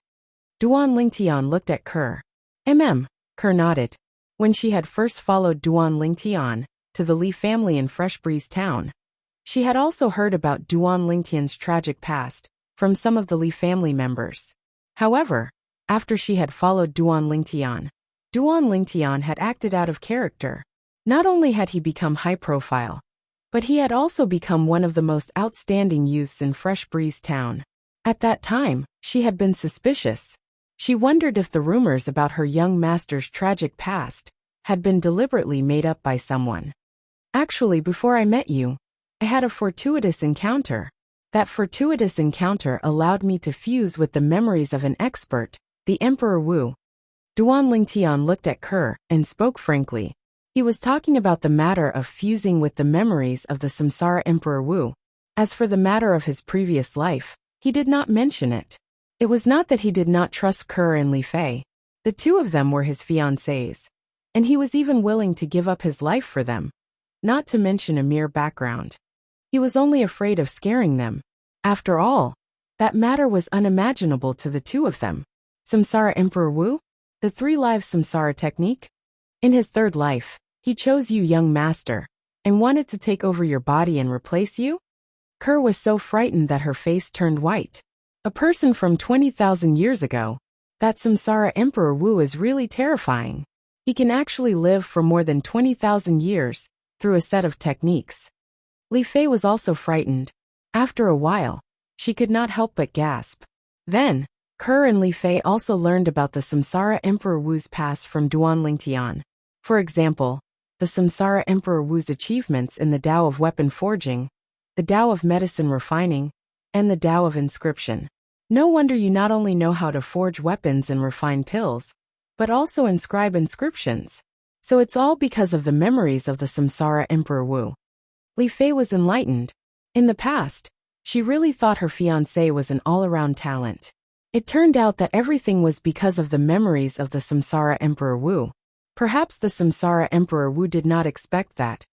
Speaker 1: Duan Lingtian looked at Ker. Ker nodded. When she had first followed Duan Lingtian to the Li family in Fresh Breeze Town, she had also heard about Duan Lingtian's tragic past from some of the Li family members. However, after she had followed Duan Lingtian had acted out of character. Not only had he become high profile, but he had also become one of the most outstanding youths in Fresh Breeze Town. At that time, she had been suspicious. She wondered if the rumors about her young master's tragic past had been deliberately made up by someone. Actually, before I met you, I had a fortuitous encounter. That fortuitous encounter allowed me to fuse with the memories of an expert, the Emperor Wu. Duan Lingtian looked at Kerr and spoke frankly. He was talking about the matter of fusing with the memories of the Samsara Emperor Wu. As for the matter of his previous life, he did not mention it. It was not that he did not trust Kerr and Li Fei. The two of them were his fiancés, and he was even willing to give up his life for them, not to mention a mere background. He was only afraid of scaring them. After all, that matter was unimaginable to the two of them. Samsara Emperor Wu? The 3 lives Samsara technique? In his 3rd life, he chose you, young master, and wanted to take over your body and replace you? Kerr was so frightened that her face turned white. A person from 20,000 years ago. That Samsara Emperor Wu is really terrifying. He can actually live for more than 20,000 years through a set of techniques. Li Fei was also frightened. After a while, she could not help but gasp. Then, Kerr and Li Fei also learned about the Samsara Emperor Wu's past from Duan Lingtian. For example, the Samsara Emperor Wu's achievements in the Tao of weapon forging, the Tao of medicine refining, and the Tao of inscription. No wonder you not only know how to forge weapons and refine pills, but also inscribe inscriptions. So it's all because of the memories of the Samsara Emperor Wu. Li Fei was enlightened. In the past, she really thought her fiancé was an all-around talent. It turned out that everything was because of the memories of the Samsara Emperor Wu. Perhaps the Samsara Emperor Wu did not expect that.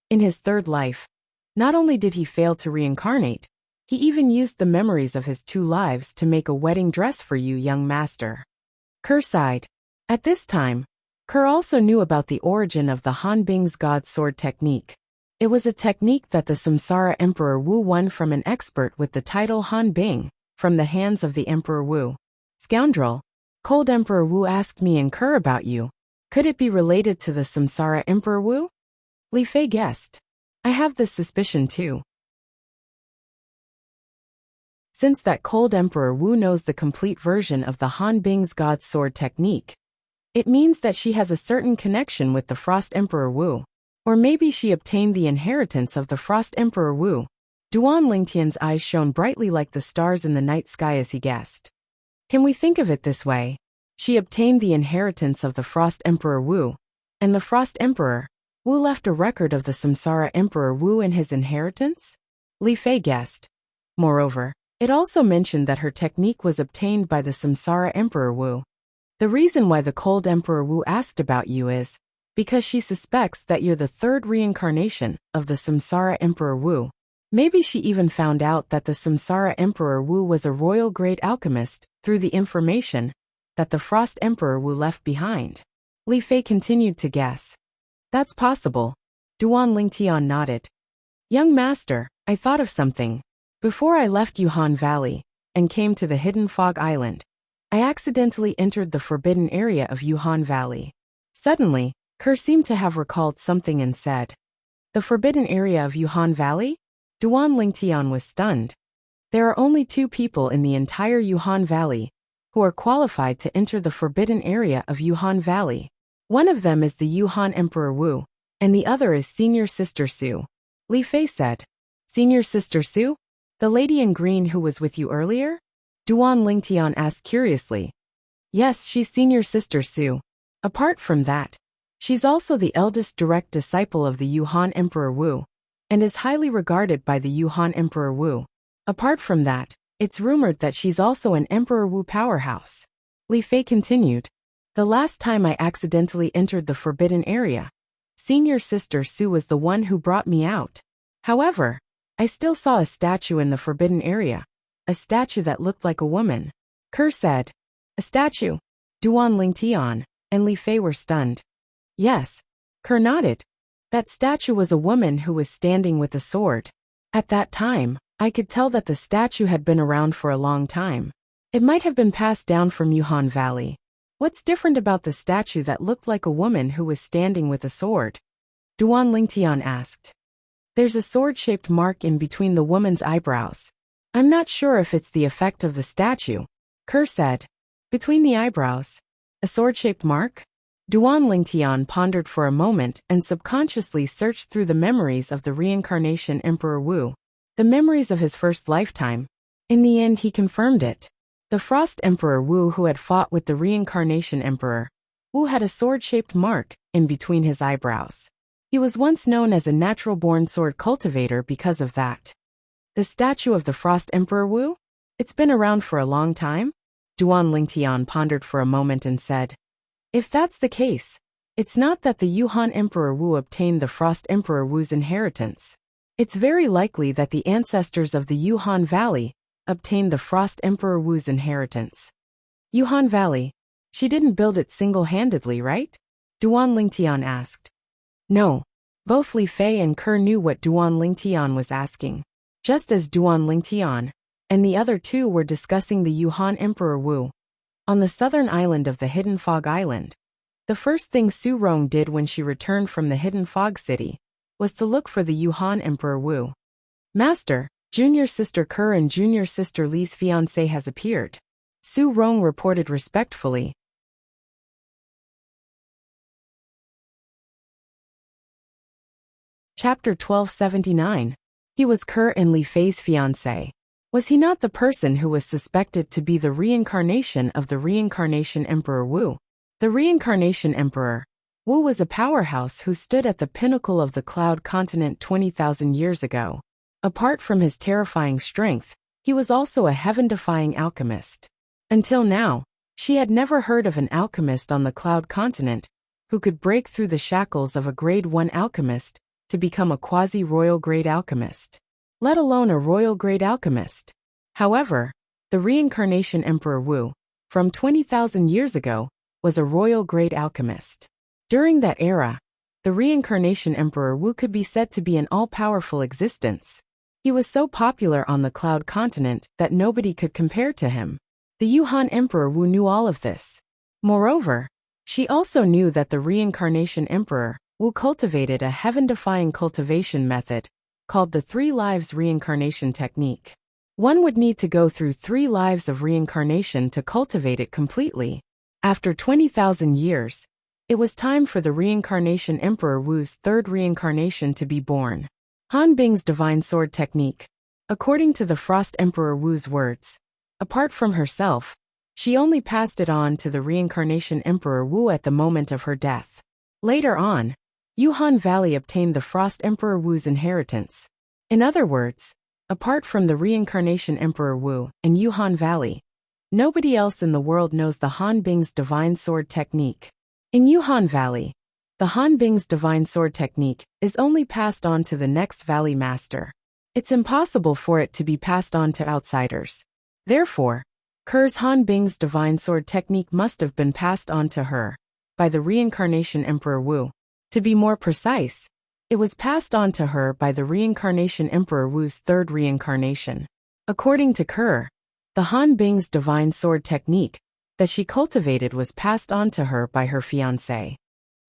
Speaker 1: In his 3rd life, not only did he fail to reincarnate, he even used the memories of his 2 lives to make a wedding dress for you, young master. Kerr sighed. At this time, Kerr also knew about the origin of the Han Bing's God Sword technique. It was a technique that the Samsara Emperor Wu won from an expert with the title Han Bing, from the hands of the Emperor Wu. Scoundrel, Cold Emperor Wu asked me and Kerr about you. Could it be related to the Samsara Emperor Wu? Li Fei guessed. I have this suspicion too. Since that Cold Emperor Wu knows the complete version of the Han Bing's God Sword technique, it means that she has a certain connection with the Frost Emperor Wu. Or maybe she obtained the inheritance of the Frost Emperor Wu. Duan Lingtian's eyes shone brightly like the stars in the night sky as he guessed. Can we think of it this way? She obtained the inheritance of the Frost Emperor Wu, and the Frost Emperor Wu left a record of the Samsara Emperor Wu in his inheritance? Li Fei guessed. Moreover, it also mentioned that her technique was obtained by the Samsara Emperor Wu. The reason why the Cold Emperor Wu asked about you is because she suspects that you're the 3rd reincarnation of the Samsara Emperor Wu. Maybe she even found out that the Samsara Emperor Wu was a royal great alchemist through the information that the Frost Emperor Wu left behind. Li Fei continued to guess. That's possible. Duan Lingtian nodded. Young master, I thought of something. Before I left Yuhan Valley and came to the Hidden Fog Island, I accidentally entered the forbidden area of Yuhan Valley. Suddenly, Kerr seemed to have recalled something and said, The forbidden area of Yuhan Valley? Duan Lingtian was stunned. There are only 2 people in the entire Yuhan Valley who are qualified to enter the forbidden area of Yuhan Valley. One of them is the Yuhan Emperor Wu, and the other is Senior Sister Su. Li Fei said, Senior Sister Su? The lady in green who was with you earlier? Duan Lingtian asked curiously. Yes, she's Senior Sister Su. Apart from that, she's also the eldest direct disciple of the Yuhan Emperor Wu, and is highly regarded by the Yuhan Emperor Wu. Apart from that, it's rumored that she's also an Emperor Wu powerhouse. Li Fei continued. The last time I accidentally entered the forbidden area, Senior Sister Su was the one who brought me out. However, I still saw a statue in the forbidden area, a statue that looked like a woman. Kerr said, A statue? Duan Lingtian and Li Fei were stunned. Yes, Kerr nodded. That statue was a woman who was standing with a sword. At that time, I could tell that the statue had been around for a long time. It might have been passed down from Yuhan Valley. What's different about the statue that looked like a woman who was standing with a sword? Duan Lingtian asked. There's a sword-shaped mark in between the woman's eyebrows. I'm not sure if it's the effect of the statue. Kerr said. Between the eyebrows? A sword-shaped mark? Duan Lingtian pondered for a moment and subconsciously searched through the memories of the reincarnation Emperor Wu. The memories of his first lifetime. In the end he confirmed it. The Frost Emperor Wu who had fought with the reincarnation Emperor Wu had a sword-shaped mark in between his eyebrows. He was once known as a natural-born sword cultivator because of that. The statue of the Frost Emperor Wu? It's been around for a long time? Duan Lingtian pondered for a moment and said, if that's the case, it's not that the Yuhan Emperor Wu obtained the Frost Emperor Wu's inheritance. It's very likely that the ancestors of the Yuhan Valley obtained the Frost Emperor Wu's inheritance. Yuhan Valley? She didn't build it single-handedly, right? Duan Lingtian asked. No. Both Li Fei and Ke knew what Duan Lingtian was asking. Just as Duan Lingtian and the other two were discussing the Yuhan Emperor Wu on the southern island of the Hidden Fog Island, the first thing Su Rong did when she returned from the Hidden Fog City was to look for the Yuhan Emperor Wu. Master, junior sister Ke and junior sister Li's fiancé has appeared, Su Rong reported respectfully. Chapter 1279. He was Ke and Li Fei's fiancé. Was he not the person who was suspected to be the reincarnation of the reincarnation Emperor Wu? The reincarnation Emperor Wu was a powerhouse who stood at the pinnacle of the Cloud Continent 20,000 years ago. Apart from his terrifying strength, he was also a heaven-defying alchemist. Until now, she had never heard of an alchemist on the Cloud Continent who could break through the shackles of a Grade 1 alchemist to become a quasi-royal grade alchemist, let alone a royal grade alchemist. However, the reincarnation Emperor Wu, from 20,000 years ago, was a royal grade alchemist. During that era, the reincarnation Emperor Wu could be said to be an all-powerful existence. He was so popular on the Cloud Continent that nobody could compare to him. The Yuhan Emperor Wu knew all of this. Moreover, she also knew that the reincarnation Emperor Wu cultivated a heaven-defying cultivation method called the 3 lives reincarnation technique. One would need to go through 3 lives of reincarnation to cultivate it completely. After 20,000 years, it was time for the reincarnation Emperor Wu's 3rd reincarnation to be born. Han Bing's divine sword technique. According to the Frost Emperor Wu's words, apart from herself, she only passed it on to the reincarnation Emperor Wu at the moment of her death. Later on, Yuhan Valley obtained the Frost Emperor Wu's inheritance. In other words, apart from the reincarnation Emperor Wu and Yuhan Valley, nobody else in the world knows the Han Bing's divine sword technique. In Yuhan Valley, the Han Bing's divine sword technique is only passed on to the next valley master. It's impossible for it to be passed on to outsiders. Therefore, Ke's Han Bing's divine sword technique must have been passed on to her by the reincarnation Emperor Wu. To be more precise, it was passed on to her by the reincarnation Emperor Wu's 3rd reincarnation. According to Ke, the Han Bing's divine sword technique that she cultivated was passed on to her by her fiancé.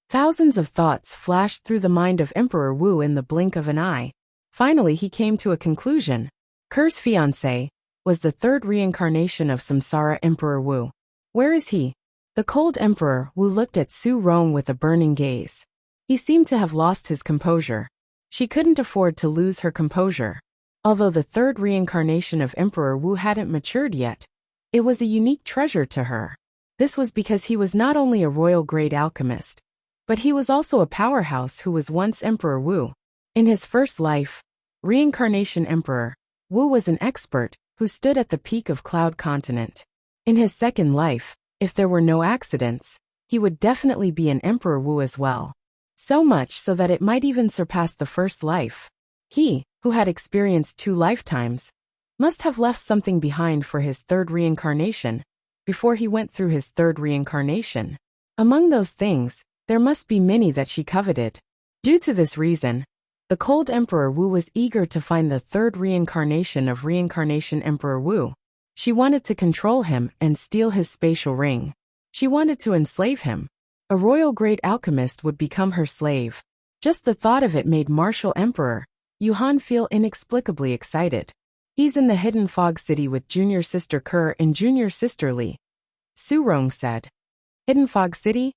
Speaker 1: Thousands of thoughts flashed through the mind of Emperor Wu in the blink of an eye. Finally he came to a conclusion. Ke's fiancé was the 3rd reincarnation of Samsara Emperor Wu. Where is he? The cold Emperor Wu looked at Su Rong with a burning gaze. He seemed to have lost his composure. She couldn't afford to lose her composure. Although the 3rd reincarnation of Emperor Wu hadn't matured yet, it was a unique treasure to her. This was because he was not only a royal grade alchemist, but he was also a powerhouse who was once Emperor Wu. In his first life, reincarnation Emperor Wu was an expert who stood at the peak of Cloud Continent. In his second life, if there were no accidents, he would definitely be an Emperor Wu as well. So much so that it might even surpass the first life. He, who had experienced 2 lifetimes, must have left something behind for his 3rd reincarnation, before he went through his 3rd reincarnation. Among those things, there must be many that she coveted. Due to this reason, the cold Emperor Wu was eager to find the 3rd reincarnation of reincarnation Emperor Wu. She wanted to control him and steal his spatial ring. She wanted to enslave him. A royal grade alchemist would become her slave. Just the thought of it made Martial Emperor Yuhan feel inexplicably excited. He's in the Hidden Fog City with junior sister Ke and junior sister Li, Su Rong said. Hidden Fog City?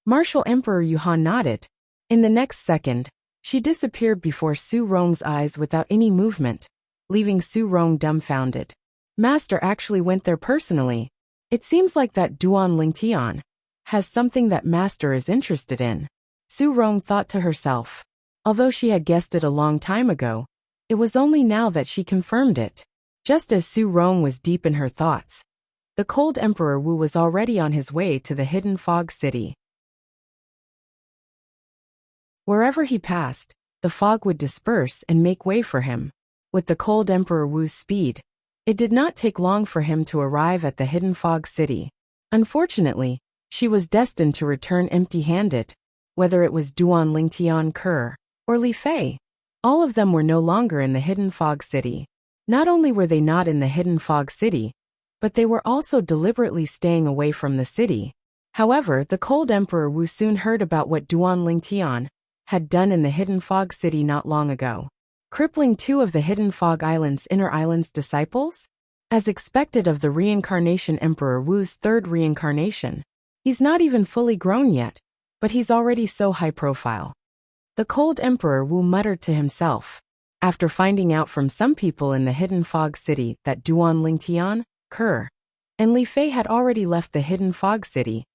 Speaker 1: Martial Emperor Yuhan nodded. In the next second, she disappeared before Su Rong's eyes without any movement, leaving Su Rong dumbfounded. Master actually went there personally. It seems like that Duan Lingtian has something that master is interested in. Soaring thought to herself. Although she had guessed it a long time ago, it was only now that she confirmed it. Just as Soaring was deep in her thoughts, the cold Emperor Wu was already on his way to the hidden fog city. Wherever he passed, the fog would disperse and make way for him. With the cold Emperor Wu's speed, it did not take long for him to arrive at the hidden fog city. Unfortunately, she was destined to return empty-handed, whether it was Duan Lingtian Ke or Li Fei. All of them were no longer in the hidden fog city. Not only were they not in the hidden fog city, but they were also deliberately staying away from the city. However, the cold Emperor Wu soon heard about what Duan Lingtian had done in the hidden fog city not long ago, crippling 2 of the hidden fog island's inner islands disciples? As expected of the reincarnation Emperor Wu's 3rd reincarnation. He's not even fully grown yet, but he's already so high profile. The cold Emperor Wu muttered to himself. After finding out from some people in the hidden fog city that Duan Lingtian, Ke, and Li Fei had already left the hidden fog city,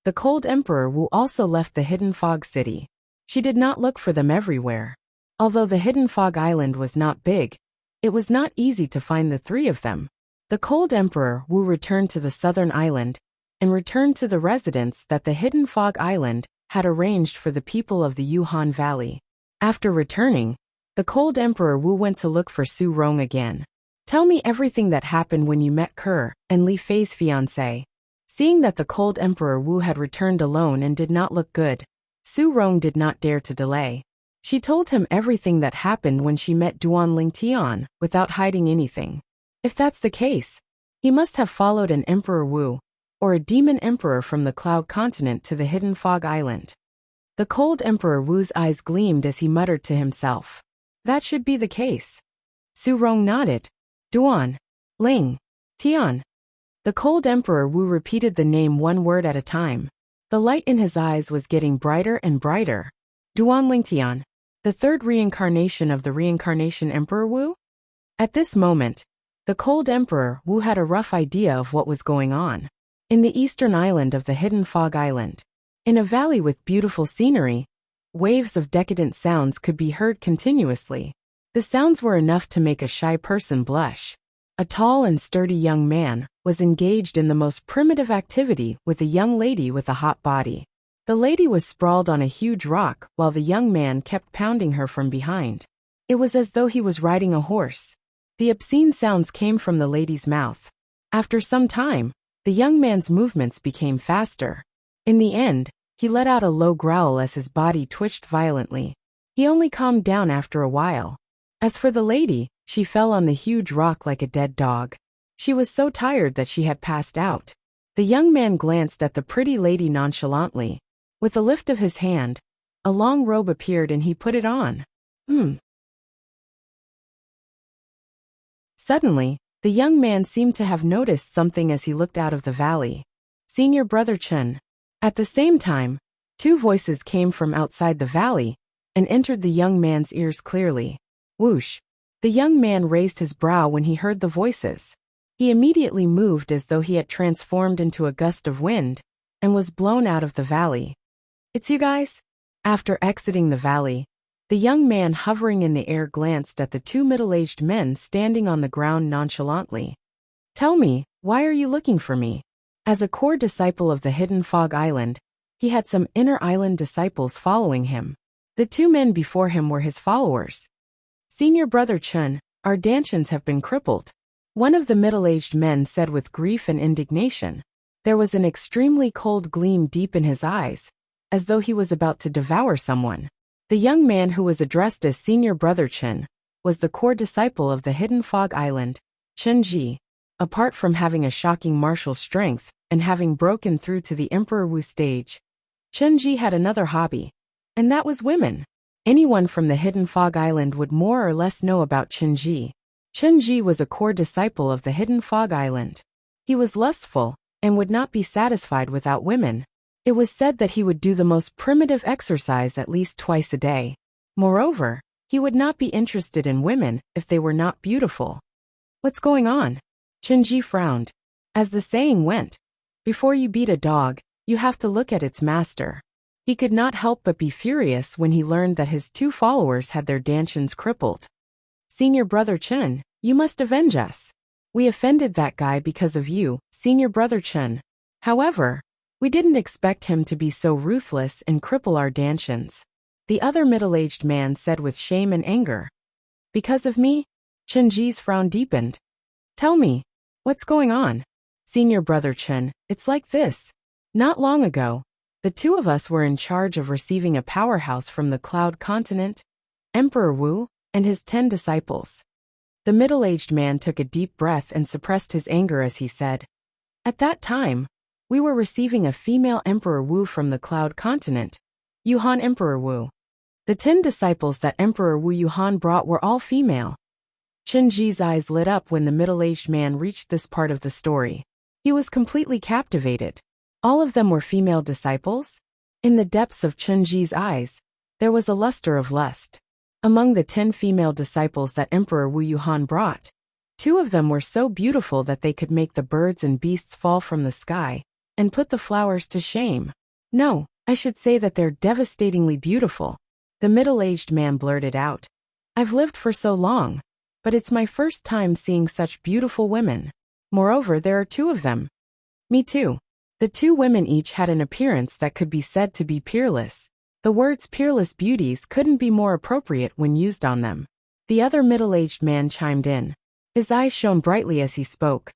Speaker 1: the cold Emperor Wu also left the hidden fog city. She did not look for them everywhere. Although the hidden fog island was not big, it was not easy to find the 3 of them. The cold Emperor Wu returned to the southern island and returned to the residence that the hidden fog island had arranged for the people of the Yuhan Valley. After returning, the cold Emperor Wu went to look for Soaring again. Tell me everything that happened when you met Ke and Li Fei's fiancé. Seeing that the cold Emperor Wu had returned alone and did not look good, Soaring did not dare to delay. She told him everything that happened when she met Duan Lingtian without hiding anything. If that's the case, he must have followed an Emperor Wu, or a demon emperor from the Cloud Continent to the hidden fog island. The cold Emperor Wu's eyes gleamed as he muttered to himself. That should be the case. Soaring nodded. Duan Ling Tian. The cold Emperor Wu repeated the name one word at a time. The light in his eyes was getting brighter and brighter. Duan Lingtian, the 3rd reincarnation of the reincarnation Emperor Wu? At this moment, the cold Emperor Wu had a rough idea of what was going on. In the eastern island of the hidden fog island, in a valley with beautiful scenery, waves of decadent sounds could be heard continuously. The sounds were enough to make a shy person blush. A tall and sturdy young man was engaged in the most primitive activity with a young lady with a hot body. The lady was sprawled on a huge rock while the young man kept pounding her from behind. It was as though he was riding a horse. The obscene sounds came from the lady's mouth. After some time, the young man's movements became faster. In the end, he let out a low growl as his body twitched violently. He only calmed down after a while. As for the lady, she fell on the huge rock like a dead dog. She was so tired that she had passed out. The young man glanced at the pretty lady nonchalantly. With a lift of his hand, a long robe appeared and he put it on. Suddenly, the young man seemed to have noticed something as he looked out of the valley. Senior Brother Chen. At the same time, 2 voices came from outside the valley and entered the young man's ears clearly. Whoosh! The young man raised his brow when he heard the voices. He immediately moved as though he had transformed into a gust of wind and was blown out of the valley. It's you guys? After exiting the valley, the young man hovering in the air glanced at the 2 middle-aged men standing on the ground nonchalantly. Tell me, why are you looking for me? As a core disciple of the hidden fog island, he had some inner island disciples following him. The 2 men before him were his followers. Senior Brother Chen, our dantians have been crippled. One of the middle-aged men said with grief and indignation. There was an extremely cold gleam deep in his eyes, as though he was about to devour someone. The young man who was addressed as Senior Brother Chen was the core disciple of the hidden fog island, Chen Ji. Apart from having a shocking martial strength and having broken through to the Emperor Wu stage, Chen Ji had another hobby, and that was women. Anyone from the hidden fog island would more or less know about Chen Ji. Chen Ji was a core disciple of the hidden fog island. He was lustful and would not be satisfied without women. It was said that he would do the most primitive exercise at least twice a day. Moreover, he would not be interested in women if they were not beautiful. What's going on? Chen Ji frowned. As the saying went, before you beat a dog, You have to look at its master. He could not help but be furious when he learned that his 2 followers had their dantians crippled. Senior Brother Chen, you must avenge us. We offended that guy because of you, Senior Brother Chen. However, we didn't expect him to be so ruthless and cripple our dantians. The other middle-aged man said with shame and anger. Because of me? Chen Ji's frown deepened. Tell me, what's going on? Senior Brother Chen, it's like this. Not long ago, the 2 of us were in charge of receiving a powerhouse from the Cloud Continent, Emperor Wu, and his 10 disciples. The middle-aged man took a deep breath and suppressed his anger as he said, at that time, we were receiving a female Emperor Wu from the Cloud Continent, Yuhan Emperor Wu. The 10 disciples that Emperor Wu Yuhan brought were all female. Chen Ji's eyes lit up when the middle-aged man reached this part of the story. He was completely captivated. All of them were female disciples? In the depths of Chen Ji's eyes, there was a luster of lust. Among the 10 female disciples that Emperor Wu Yuhan brought, 2 of them were so beautiful that they could make the birds and beasts fall from the sky and put the flowers to shame. No, I should say that they're devastatingly beautiful. The middle-aged man blurted out. I've lived for so long, but it's my first time seeing such beautiful women. Moreover, there are 2 of them. Me too. The 2 women each had an appearance that could be said to be peerless. The words peerless beauties couldn't be more appropriate when used on them. The other middle-aged man chimed in. His eyes shone brightly as he spoke.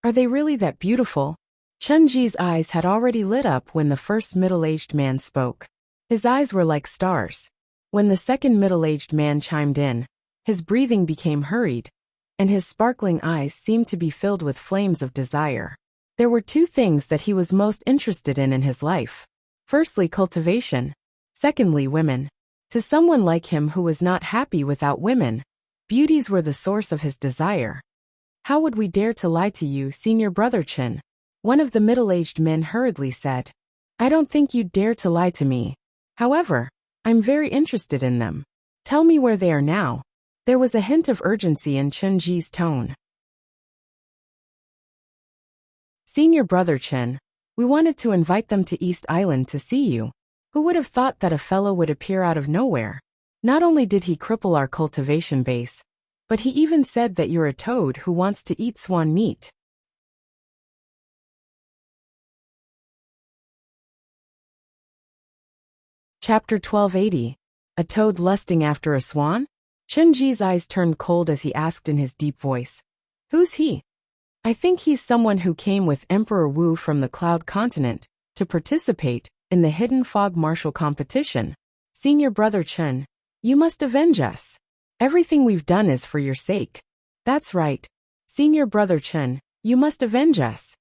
Speaker 1: Are they really that beautiful? Chen Ji's eyes had already lit up when the first middle-aged man spoke. His eyes were like stars. When the second middle-aged man chimed in, his breathing became hurried, and his sparkling eyes seemed to be filled with flames of desire. There were 2 things that he was most interested in his life. Firstly, cultivation. Secondly, women. To someone like him who was not happy without women, beauties were the source of his desire. How would we dare to lie to you, Senior Brother Chen? One of the middle-aged men hurriedly said. I don't think you'd dare to lie to me. However, I'm very interested in them. Tell me where they are now. There was a hint of urgency in Chen Ji's tone. Senior Brother Chen, we wanted to invite them to East Island to see you. Who would have thought that a fellow would appear out of nowhere? Not only did he cripple our cultivation base, but he even said that you're a toad who wants to eat swan meat. Chapter 1280. A toad lusting after a swan? Chen Ji's eyes turned cold as he asked in his deep voice. Who's he? I think he's someone who came with Emperor Wu from the Cloud Continent to participate in the Hidden Fog martial competition. Senior Brother Chen, you must avenge us. Everything we've done is for your sake. That's right. Senior Brother Chen, you must avenge us.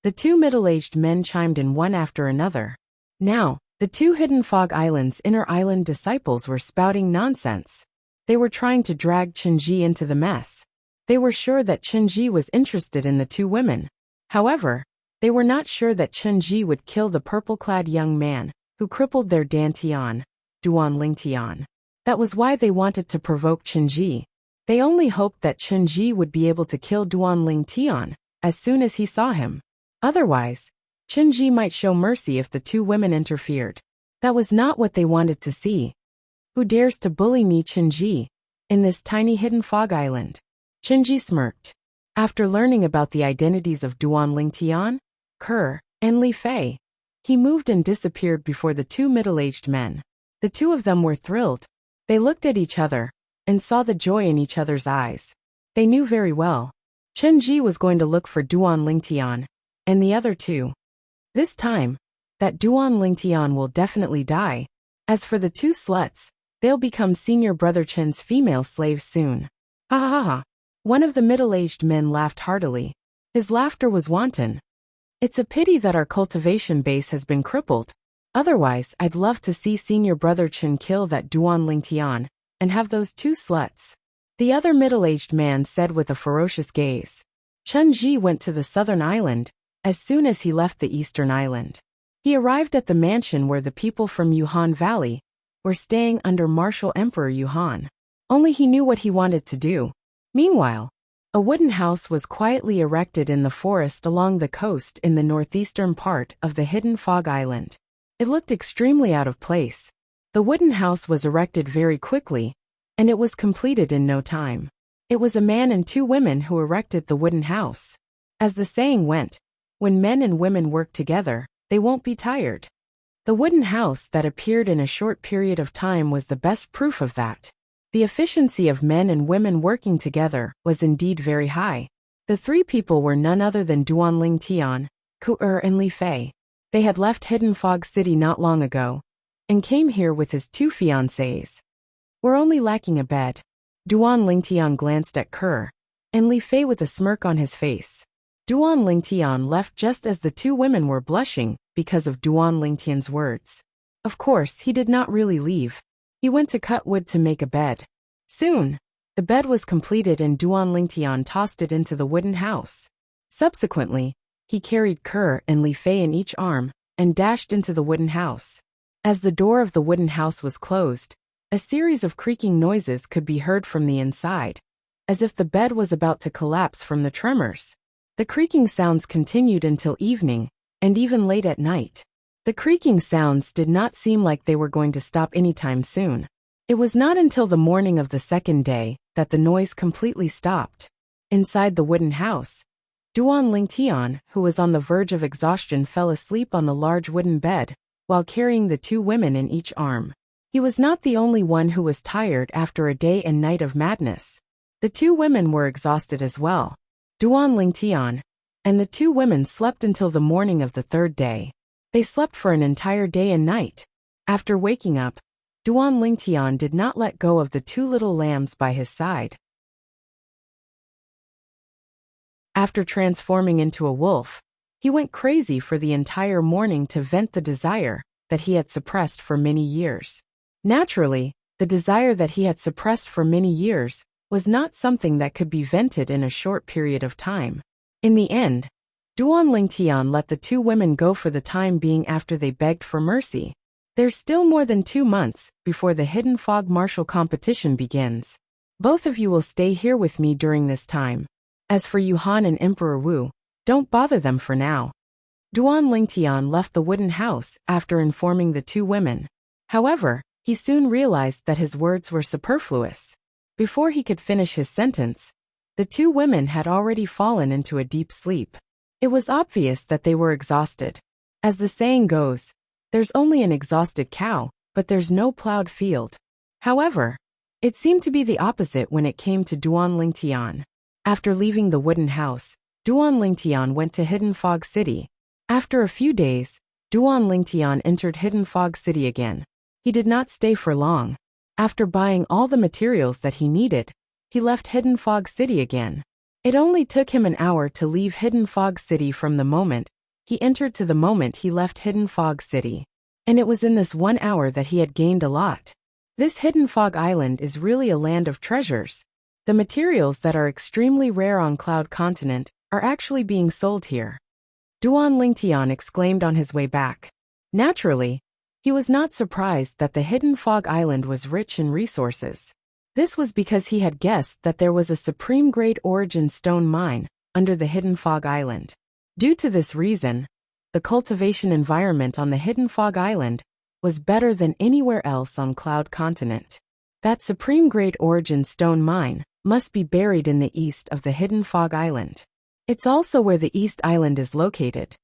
Speaker 1: The 2 middle-aged men chimed in one after another. Now, the 2 Hidden Fog Island's inner island disciples were spouting nonsense. They were trying to drag Chen Ji into the mess. They were sure that Chen Ji was interested in the 2 women. However, they were not sure that Chen Ji would kill the purple-clad young man who crippled their dantian, Duan Lingtian. That was why they wanted to provoke Chen Ji. They only hoped that Chen Ji would be able to kill Duan Lingtian as soon as he saw him. Otherwise, Chen Ji might show mercy if the 2 women interfered. That was not what they wanted to see. Who dares to bully me, Chen Ji, in this tiny hidden fog island? Chen Ji smirked. After learning about the identities of Duan Lingtian, Ke, and Li Fei, he moved and disappeared before the 2 middle-aged men. The 2 of them were thrilled. They looked at each other and saw the joy in each other's eyes. They knew very well. Chen Ji was going to look for Duan Lingtian and the other 2. This time, that Duan Lingtian will definitely die. As for the 2 sluts, they'll become Senior Brother Chen's female slaves soon. Ha ha ha ha. One of the middle-aged men laughed heartily. His laughter was wanton. It's a pity that our cultivation base has been crippled. Otherwise, I'd love to see Senior Brother Chen kill that Duan Lingtian and have those 2 sluts. The other middle-aged man said with a ferocious gaze. Chen Ji went to the southern island as soon as he left the eastern island. He arrived at the mansion where the people from Yuhan Valley were staying under Martial Emperor Yuhan. Only he knew what he wanted to do. Meanwhile, A wooden house was quietly erected in the forest along the coast in the northeastern part of the hidden fog island. It looked extremely out of place. The wooden house was erected very quickly, and it was completed in no time. It was a man and two women who erected the wooden house. As the saying went, when men and women work together, they won't be tired. The wooden house that appeared in a short period of time was the best proof of that. The efficiency of men and women working together was indeed very high. The three people were none other than Duan Tian, Ku and Li Fei. They had left Hidden Fog City not long ago, and came here with his two fiancées. We're only lacking a bed. Duan Tian glanced at Ku and Li Fei with a smirk on his face. Duan Tian left just as the two women were blushing because of Duan Tian's words. Of course, he did not really leave. He went to cut wood to make a bed. Soon, the bed was completed and Duan Tian tossed it into the wooden house. Subsequently, he carried Ku and Li Fei in each arm and dashed into the wooden house. As the door of the wooden house was closed, a series of creaking noises could be heard from the inside, as if the bed was about to collapse from the tremors. The creaking sounds continued until evening, and even late at night. The creaking sounds did not seem like they were going to stop anytime soon. It was not until the morning of the second day that the noise completely stopped. Inside the wooden house, Duan Tian, who was on the verge of exhaustion, fell asleep on the large wooden bed, while carrying the two women in each arm. He was not the only one who was tired after a day and night of madness. The two women were exhausted as well. Duan Tian and the two women slept until the morning of the third day. They slept for an entire day and night. After waking up, Duan Tian did not let go of the two little lambs by his side. After transforming into a wolf, he went crazy for the entire morning to vent the desire that he had suppressed for many years. Naturally, the desire that he had suppressed for many years was not something that could be vented in a short period of time. In the end, Duan Tian let the two women go for the time being after they begged for mercy. There's still more than 2 months before the Hidden Fog martial competition begins. Both of you will stay here with me during this time. As for Yuhan and Emperor Wu, don't bother them for now. Duan Tian left the wooden house after informing the two women. However, he soon realized that his words were superfluous. Before he could finish his sentence, the two women had already fallen into a deep sleep. It was obvious that they were exhausted. As the saying goes, there's only an exhausted cow, but there's no plowed field. However, it seemed to be the opposite when it came to Duan Tian. After leaving the wooden house, Duan Tian went to Hidden Fog City. After a few days, Duan Tian entered Hidden Fog City again. He did not stay for long. After buying all the materials that he needed, he left Hidden Fog City again. It only took him an hour to leave Hidden Fog City from the moment he entered to the moment he left Hidden Fog City. And it was in this 1 hour that he had gained a lot. This Hidden Fog Island is really a land of treasures. The materials that are extremely rare on Cloud Continent are actually being sold here. Duan Tian exclaimed on his way back. Naturally, he was not surprised that the Hidden Fog Island was rich in resources. This was because he had guessed that there was a supreme-grade origin stone mine under the Hidden Fog Island. Due to this reason, the cultivation environment on the Hidden Fog Island was better than anywhere else on Cloud Continent. That supreme-grade origin stone mine must be buried in the east of the Hidden Fog Island. It's also where the East Island is located.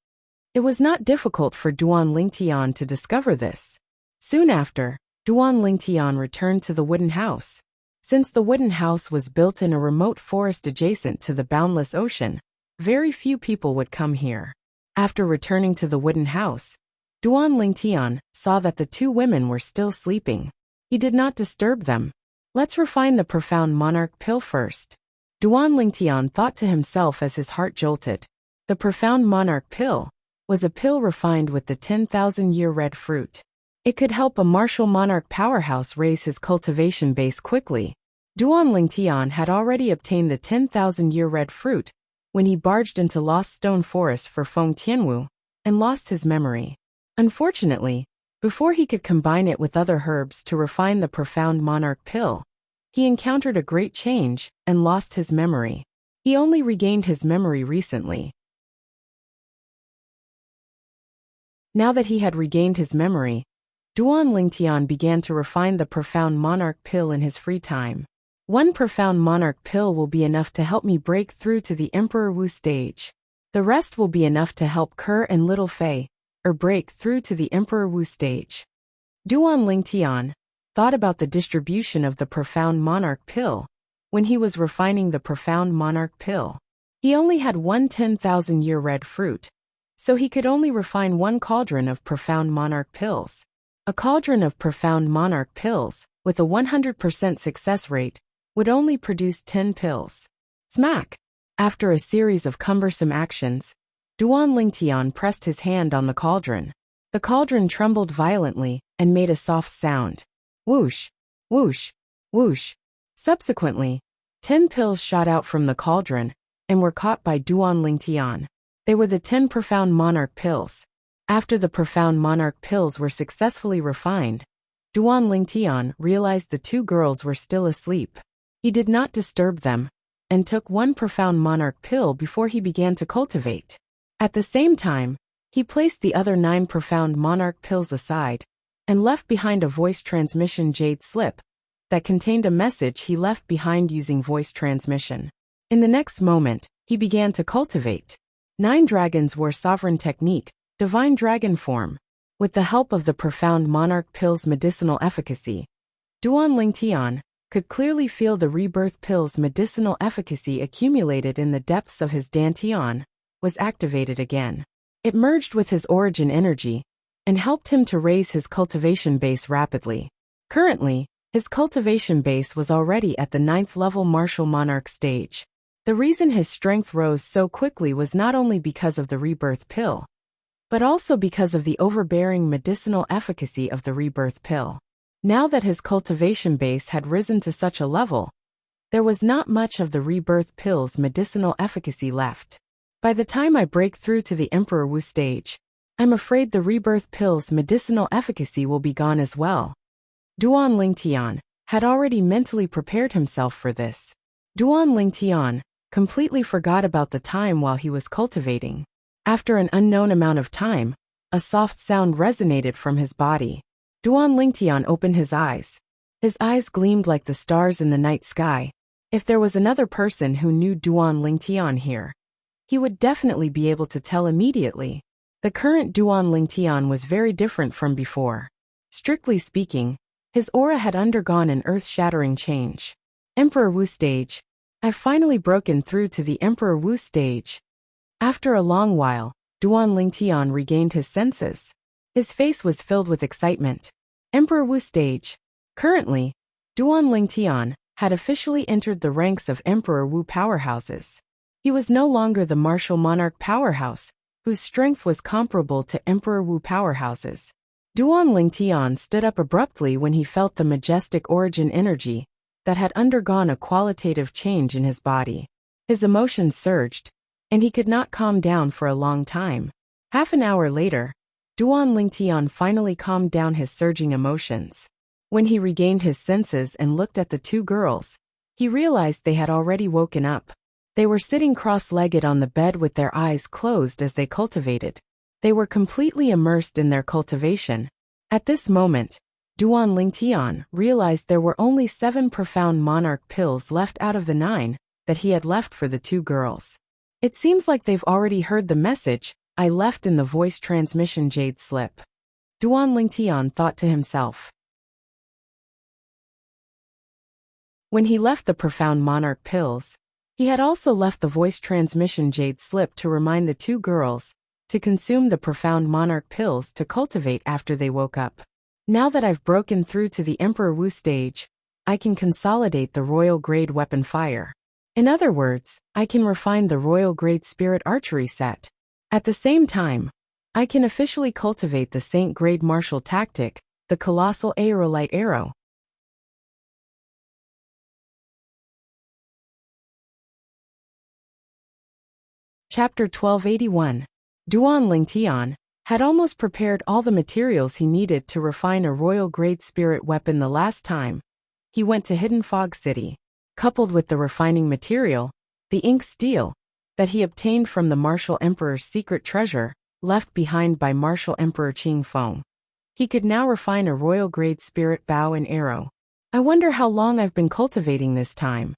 Speaker 1: It was not difficult for Duan Tian to discover this. Soon after, Duan Tian returned to the wooden house. Since the wooden house was built in a remote forest adjacent to the boundless ocean, very few people would come here. After returning to the wooden house, Duan Tian saw that the two women were still sleeping. He did not disturb them. Let's refine the profound monarch pill first. Duan Tian thought to himself as his heart jolted. The profound monarch pill was a pill refined with the 10,000-year red fruit. It could help a martial monarch powerhouse raise his cultivation base quickly. Duan Tian had already obtained the 10,000-year red fruit when he barged into Lost Stone Forest for Feng Tianwu and lost his memory. Unfortunately, before he could combine it with other herbs to refine the profound monarch pill, he encountered a great change and lost his memory. He only regained his memory recently. Now that he had regained his memory, Duan Lingtian began to refine the Profound Monarch Pill in his free time. One Profound Monarch Pill will be enough to help me break through to the Emperor Wu stage. The rest will be enough to help Kerr and Little Fei, or break through to the Emperor Wu stage. Duan Lingtian thought about the distribution of the Profound Monarch Pill when he was refining the Profound Monarch Pill. He only had one 10,000-year red fruit, so he could only refine one cauldron of Profound Monarch Pills. A cauldron of Profound Monarch Pills, with a 100% success rate, would only produce 10 pills. Smack! After a series of cumbersome actions, Duan Lingtian pressed his hand on the cauldron. The cauldron trembled violently and made a soft sound. Whoosh! Whoosh! Whoosh! Subsequently, 10 pills shot out from the cauldron and were caught by Duan Lingtian. They were the 10 Profound Monarch Pills. After the Profound Monarch Pills were successfully refined, Duan Lingtian realized the two girls were still asleep. He did not disturb them, and took one Profound Monarch Pill before he began to cultivate. At the same time, he placed the other 9 Profound Monarch Pills aside, and left behind a voice transmission jade slip that contained a message he left behind using voice transmission. In the next moment, he began to cultivate. 9 dragons wore sovereign technique, divine dragon form. With the help of the Profound Monarch Pill's medicinal efficacy, Duan Lingtian could clearly feel the rebirth pill's medicinal efficacy accumulated in the depths of his dantian was activated again. It merged with his origin energy and helped him to raise his cultivation base rapidly. Currently, his cultivation base was already at the 9th level martial monarch stage. The reason his strength rose so quickly was not only because of the rebirth pill, but also because of the overbearing medicinal efficacy of the rebirth pill. Now that his cultivation base had risen to such a level, there was not much of the rebirth pill's medicinal efficacy left. By the time I break through to the Emperor Wu stage, I'm afraid the rebirth pill's medicinal efficacy will be gone as well. Duan Lingtian had already mentally prepared himself for this. Duan Lingtian completely forgot about the time while he was cultivating. After an unknown amount of time, a soft sound resonated from his body. Duan Lingtian opened his eyes. His eyes gleamed like the stars in the night sky. If there was another person who knew Duan Lingtian here, he would definitely be able to tell immediately. The current Duan Lingtian was very different from before. Strictly speaking, his aura had undergone an earth-shattering change. Emperor Wu stage. I've finally broken through to the Emperor Wu stage. After a long while, Duan Lingtian regained his senses. His face was filled with excitement. Emperor Wu stage. Currently, Duan Lingtian had officially entered the ranks of Emperor Wu powerhouses. He was no longer the martial monarch powerhouse, whose strength was comparable to Emperor Wu powerhouses. Duan Lingtian stood up abruptly when he felt the majestic origin energy that had undergone a qualitative change in his body. His emotions surged, and he could not calm down for a long time. Half an hour later, Duan Lingtian finally calmed down his surging emotions. When he regained his senses and looked at the two girls, he realized they had already woken up. They were sitting cross-legged on the bed with their eyes closed as they cultivated. They were completely immersed in their cultivation. At this moment, Duan Lingtian realized there were only 7 Profound Monarch Pills left out of the 9 that he had left for the two girls. It seems like they've already heard the message I left in the voice transmission jade slip. Duan Lingtian thought to himself. When he left the Profound Monarch Pills, he had also left the voice transmission jade slip to remind the two girls to consume the Profound Monarch Pills to cultivate after they woke up. Now that I've broken through to the Emperor Wu stage, I can consolidate the Royal Grade Weapon Fire. In other words, I can refine the Royal Grade Spirit Archery set. At the same time, I can officially cultivate the Saint Grade Martial Tactic, the Colossal Aerolite Arrow. Chapter 1281. Duan Lingtian had almost prepared all the materials he needed to refine a royal grade spirit weapon the last time he went to Hidden Fog City. Coupled with the refining material, the ink steel, that he obtained from the Martial Emperor's secret treasure, left behind by Martial Emperor Qing Feng. He could now refine a royal-grade spirit bow and arrow. I wonder how long I've been cultivating this time.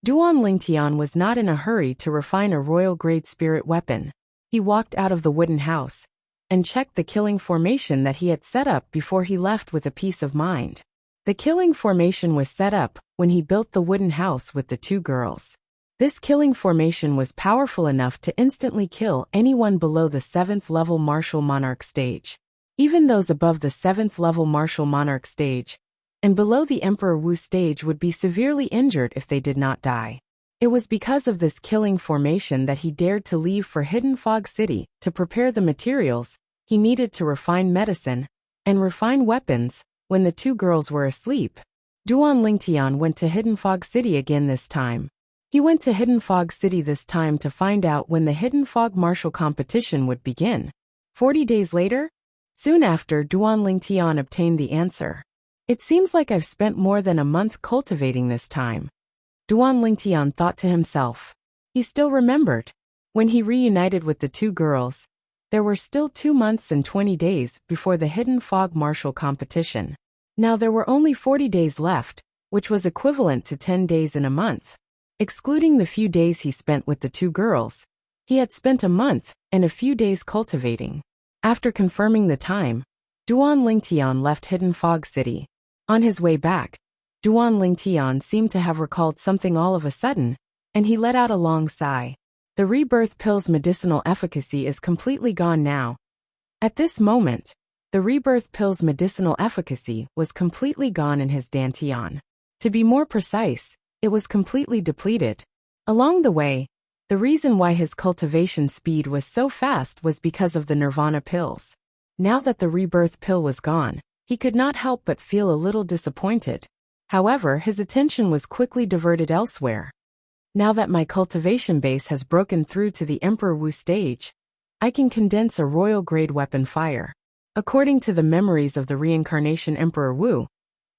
Speaker 1: Duan Lingtian was not in a hurry to refine a royal-grade spirit weapon. He walked out of the wooden house and checked the killing formation that he had set up before he left with a peace of mind. The killing formation was set up when he built the wooden house with the two girls. This killing formation was powerful enough to instantly kill anyone below the 7th level martial monarch stage. Even those above the 7th level martial monarch stage and below the Emperor Wu stage would be severely injured if they did not die. It was because of this killing formation that he dared to leave for Hidden Fog City to prepare the materials he needed to refine medicine and refine weapons. When the two girls were asleep, Duan Lingtian went to Hidden Fog City again this time. He went to Hidden Fog City this time to find out when the Hidden Fog martial competition would begin. 40 days later? Soon after, Duan Lingtian obtained the answer. It seems like I've spent more than a month cultivating this time. Duan Lingtian thought to himself. He still remembered. When he reunited with the two girls, there were still 2 months and 20 days before the Hidden Fog martial competition. Now there were only 40 days left, which was equivalent to 10 days in a month. Excluding the few days he spent with the two girls, he had spent a month and a few days cultivating. After confirming the time, Duan Lingtian left Hidden Fog City. On his way back, Duan Lingtian seemed to have recalled something all of a sudden, and he let out a long sigh. The rebirth pill's medicinal efficacy is completely gone now. At this moment, the rebirth pill's medicinal efficacy was completely gone in his dantian. To be more precise, it was completely depleted. Along the way, the reason why his cultivation speed was so fast was because of the nirvana pills. Now that the rebirth pill was gone, he could not help but feel a little disappointed. However, his attention was quickly diverted elsewhere. Now that my cultivation base has broken through to the Emperor Wu stage, I can condense a royal-grade weapon fire. According to the memories of the reincarnation Emperor Wu,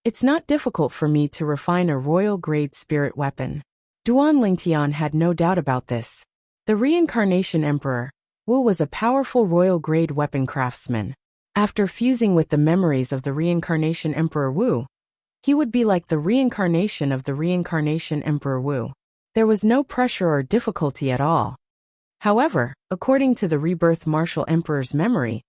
Speaker 1: it's not difficult for me to refine a royal-grade spirit weapon. Duan Lingtian had no doubt about this. The reincarnation Emperor Wu was a powerful royal-grade weapon craftsman. After fusing with the memories of the reincarnation Emperor Wu, he would be like the reincarnation of the reincarnation Emperor Wu. There was no pressure or difficulty at all. However, according to the rebirth martial emperor's memory,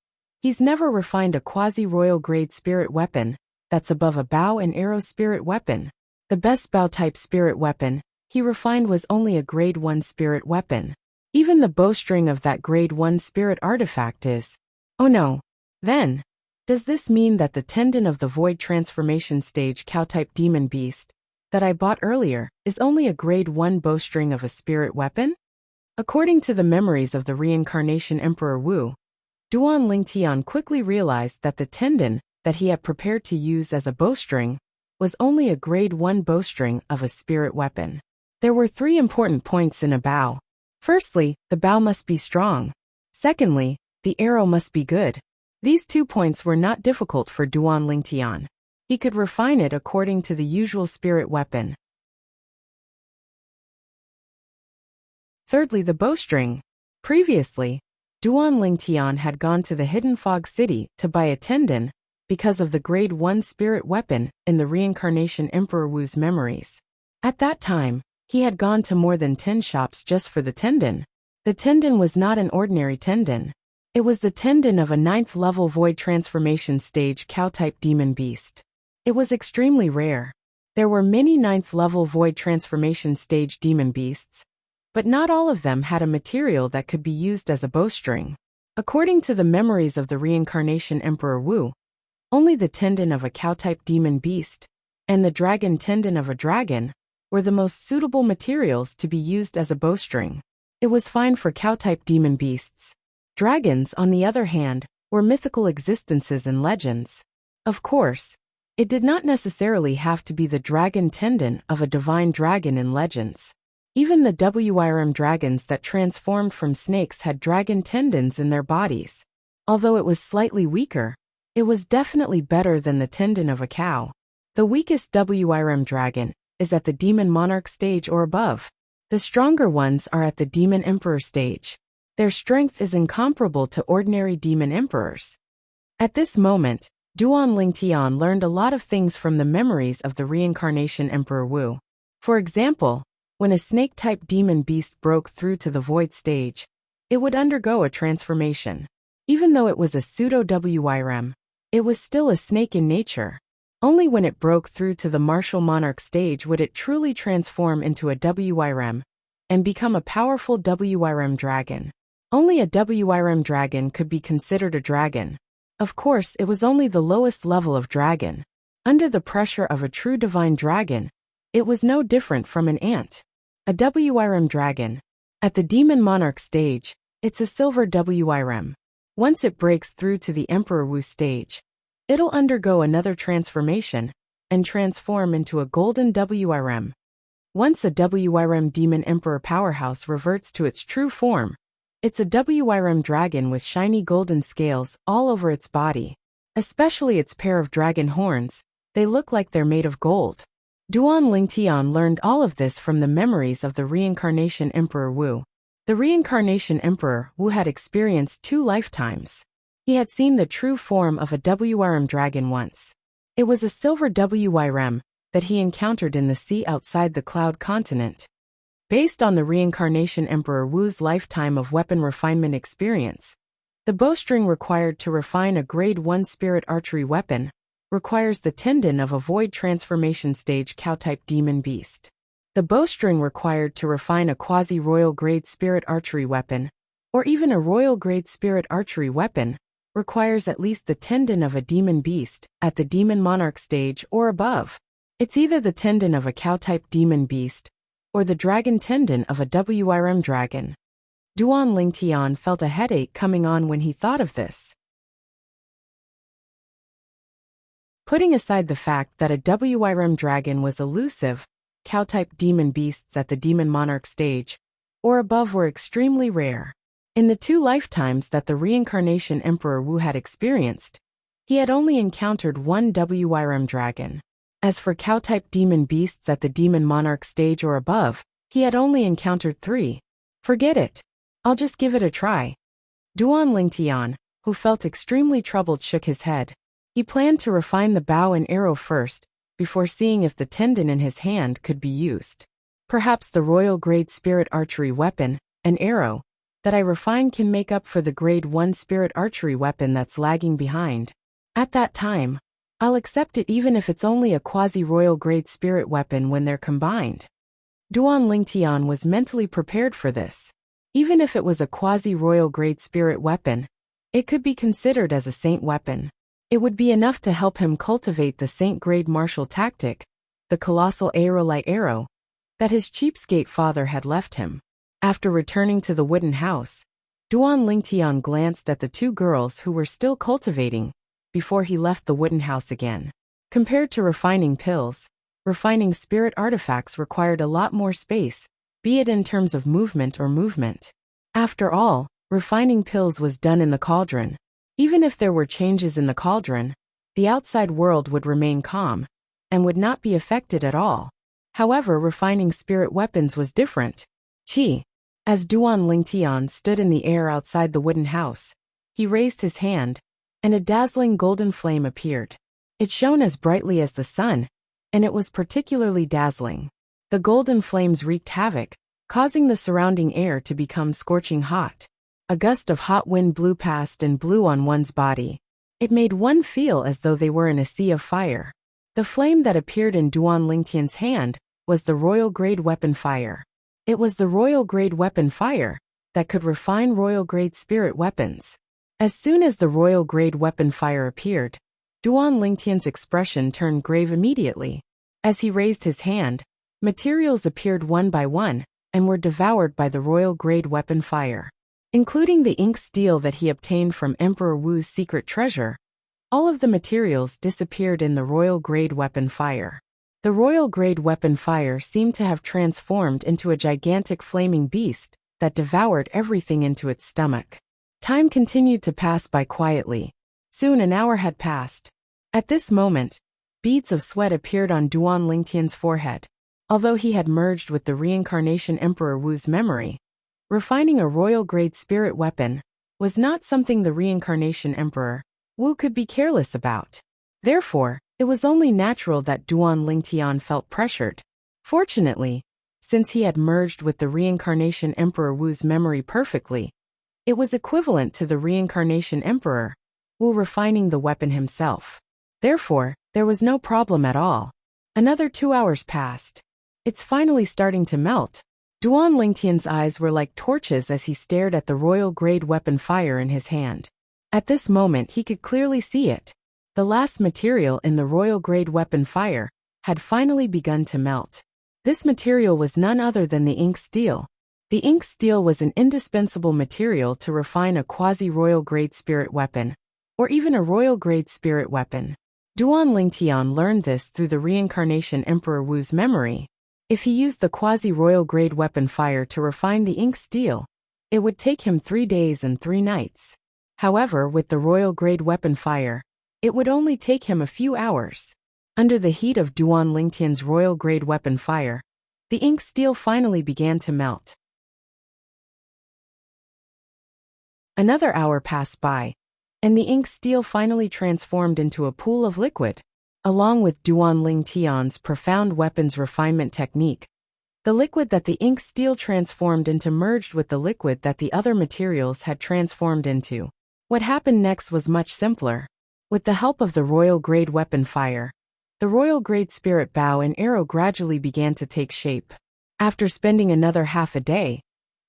Speaker 1: he's never refined a quasi-royal grade spirit weapon that's above a bow and arrow spirit weapon. The best bow-type spirit weapon he refined was only a grade 1 spirit weapon. Even the bowstring of that grade 1 spirit artifact is. Oh no. Then, does this mean that the tendon of the void transformation stage cow-type demon beast that I bought earlier is only a grade 1 bowstring of a spirit weapon? According to the memories of the reincarnation Emperor Wu, Duan Lingtian quickly realized that the tendon that he had prepared to use as a bowstring was only a grade 1 bowstring of a spirit weapon. There were 3 important points in a bow. Firstly, the bow must be strong. Secondly, the arrow must be good. These 2 points were not difficult for Duan Lingtian. He could refine it according to the usual spirit weapon. Thirdly, the bowstring. Previously, Duan Lingtian had gone to the Hidden Fog City to buy a tendon because of the grade 1 spirit weapon in the reincarnation Emperor Wu's memories. At that time, he had gone to more than 10 shops just for the tendon. The tendon was not an ordinary tendon. It was the tendon of a 9th level void transformation stage cow-type demon beast. It was extremely rare. There were many 9th level void transformation stage demon beasts, but not all of them had a material that could be used as a bowstring. According to the memories of the reincarnation Emperor Wu, only the tendon of a cow-type demon beast and the dragon tendon of a dragon were the most suitable materials to be used as a bowstring. It was fine for cow-type demon beasts. Dragons, on the other hand, were mythical existences in legends. Of course, it did not necessarily have to be the dragon tendon of a divine dragon in legends. Even the WIRM dragons that transformed from snakes had dragon tendons in their bodies. Although it was slightly weaker, it was definitely better than the tendon of a cow. The weakest WIRM dragon is at the demon monarch stage or above. The stronger ones are at the Demon Emperor stage. Their strength is incomparable to ordinary Demon Emperors. At this moment, Duan Lingtian learned a lot of things from the memories of the reincarnation Emperor Wu. For example, when a snake-type demon beast broke through to the void stage, it would undergo a transformation. Even though it was a pseudo-WYRM, it was still a snake in nature. Only when it broke through to the martial monarch stage would it truly transform into a WYRM and become a powerful WYRM dragon. Only a WYRM dragon could be considered a dragon. Of course, it was only the lowest level of dragon. Under the pressure of a true divine dragon, it was no different from an ant. A WYRM dragon. At the demon monarch stage, it's a silver WYRM. Once it breaks through to the Emperor Wu stage, it'll undergo another transformation and transform into a golden WYRM. Once a WYRM Demon Emperor powerhouse reverts to its true form, it's a WYRM dragon with shiny golden scales all over its body. Especially its pair of dragon horns, they look like they're made of gold. Duan Lingtian learned all of this from the memories of the reincarnation Emperor Wu. The reincarnation Emperor Wu had experienced 2 lifetimes. He had seen the true form of a WYRM dragon once. It was a silver WYRM that he encountered in the sea outside the Cloud Continent. Based on the reincarnation Emperor Wu's lifetime of weapon refinement experience, the bowstring required to refine a Grade 1 spirit archery weapon requires the tendon of a void transformation stage cow-type demon beast. The bowstring required to refine a quasi-royal grade spirit archery weapon, or even a royal grade spirit archery weapon, requires at least the tendon of a demon beast at the demon monarch stage or above. It's either the tendon of a cow-type demon beast or the dragon tendon of a WYRM dragon. Duan Lingtian felt a headache coming on when he thought of this. Putting aside the fact that a WYRM dragon was elusive, cow-type demon beasts at the demon monarch stage or above were extremely rare. In the 2 lifetimes that the reincarnation Emperor Wu had experienced, he had only encountered 1 WYRM dragon. As for cow-type demon beasts at the demon monarch stage or above, he had only encountered 3. Forget it. I'll just give it a try. Duan Lingtian, who felt extremely troubled, shook his head. He planned to refine the bow and arrow first, before seeing if the tendon in his hand could be used. Perhaps the royal grade spirit archery weapon, an arrow, that I refine can make up for the Grade 1 spirit archery weapon that's lagging behind. At that time, I'll accept it even if it's only a quasi-royal grade spirit weapon when they're combined. Duan Lingtian was mentally prepared for this. Even if it was a quasi-royal grade spirit weapon, it could be considered as a saint weapon. It would be enough to help him cultivate the saint grade martial tactic, the colossal aerolite arrow, that his cheapskate father had left him. After returning to the wooden house, Duan Lingtian glanced at the 2 girls who were still cultivating before he left the wooden house again. Compared to refining pills, refining spirit artifacts required a lot more space, be it in terms of movement or movement. After all, refining pills was done in the cauldron. Even if there were changes in the cauldron, the outside world would remain calm and would not be affected at all. However, refining spirit weapons was different. Qi. As Duan Lingtian stood in the air outside the wooden house, he raised his hand, and a dazzling golden flame appeared. It shone as brightly as the sun, and it was particularly dazzling. The golden flames wreaked havoc, causing the surrounding air to become scorching hot. A gust of hot wind blew past and blew on one's body. It made one feel as though they were in a sea of fire. The flame that appeared in Duan Lingtian's hand was the royal grade weapon fire. It was the royal grade weapon fire that could refine royal grade spirit weapons. As soon as the royal grade weapon fire appeared, Duan Lingtian's expression turned grave immediately. As he raised his hand, materials appeared one by one and were devoured by the royal grade weapon fire. Including the ink steel that he obtained from Emperor Wu's secret treasure, all of the materials disappeared in the royal grade weapon fire. The royal grade weapon fire seemed to have transformed into a gigantic flaming beast that devoured everything into its stomach. Time continued to pass by quietly. Soon an hour had passed. At this moment, beads of sweat appeared on Duan Lingtian's forehead. Although he had merged with the reincarnation Emperor Wu's memory, refining a royal-grade spirit weapon was not something the reincarnation Emperor Wu could be careless about. Therefore, it was only natural that Duan Lingtian felt pressured. Fortunately, since he had merged with the reincarnation Emperor Wu's memory perfectly, it was equivalent to the reincarnation Emperor Wu refining the weapon himself. Therefore, there was no problem at all. Another 2 hours passed. It's finally starting to melt. Duan Lingtian's eyes were like torches as he stared at the royal-grade weapon fire in his hand. At this moment he could clearly see it. The last material in the royal-grade weapon fire had finally begun to melt. This material was none other than the ink steel. The ink steel was an indispensable material to refine a quasi-royal-grade spirit weapon, or even a royal-grade spirit weapon. Duan Lingtian learned this through the reincarnation Emperor Wu's memory. If he used the quasi-royal-grade weapon fire to refine the ink steel, it would take him 3 days and 3 nights. However, with the royal-grade weapon fire, it would only take him a few hours. Under the heat of Duan Lingtian's royal-grade weapon fire, the ink steel finally began to melt. Another hour passed by, and the ink steel finally transformed into a pool of liquid. Along with Duan Lingtian's profound weapons refinement technique, the liquid that the ink steel transformed into merged with the liquid that the other materials had transformed into. What happened next was much simpler. With the help of the royal-grade weapon fire, the royal-grade spirit bow and arrow gradually began to take shape. After spending another half a day,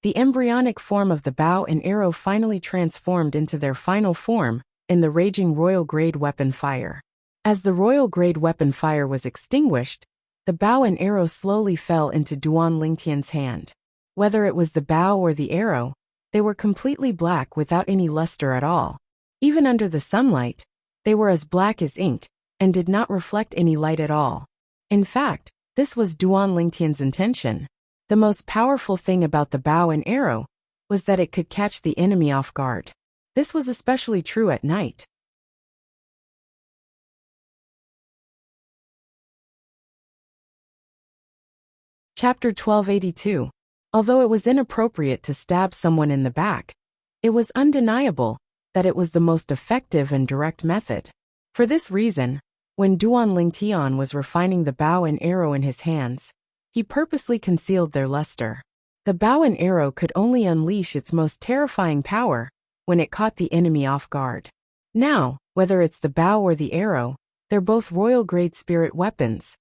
Speaker 1: the embryonic form of the bow and arrow finally transformed into their final form in the raging royal-grade weapon fire. As the royal-grade weapon fire was extinguished, the bow and arrow slowly fell into Duan Lingtian's hand. Whether it was the bow or the arrow, they were completely black without any luster at all. Even under the sunlight, they were as black as ink and did not reflect any light at all. In fact, this was Duan Lingtian's intention. The most powerful thing about the bow and arrow was that it could catch the enemy off guard. This was especially true at night. Chapter 1282. Although it was inappropriate to stab someone in the back, it was undeniable that it was the most effective and direct method. For this reason, when Duan Lingtian was refining the bow and arrow in his hands, he purposely concealed their luster. The bow and arrow could only unleash its most terrifying power when it caught the enemy off guard. Now, whether it's the bow or the arrow, they're both royal-grade spirit weapons.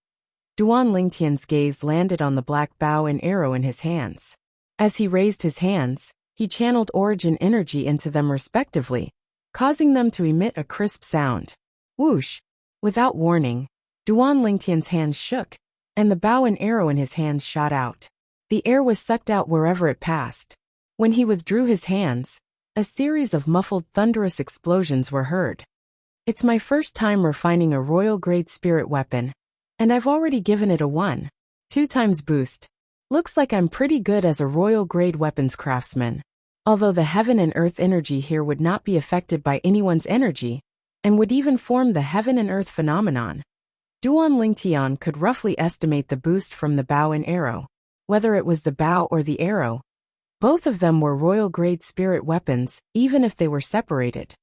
Speaker 1: Duan Lingtian's gaze landed on the black bow and arrow in his hands. As he raised his hands, he channeled origin energy into them respectively, causing them to emit a crisp sound. Whoosh! Without warning, Duan Lingtian's hands shook, and the bow and arrow in his hands shot out. The air was sucked out wherever it passed. When he withdrew his hands, a series of muffled thunderous explosions were heard. It's my first time refining a royal-grade spirit weapon, and I've already given it a 1.2 times boost. Looks like I'm pretty good as a royal-grade weapons craftsman. Although the heaven and earth energy here would not be affected by anyone's energy, and would even form the heaven and earth phenomenon, Duan Lingtian could roughly estimate the boost from the bow and arrow. Whether it was the bow or the arrow, both of them were royal-grade spirit weapons, even if they were separated.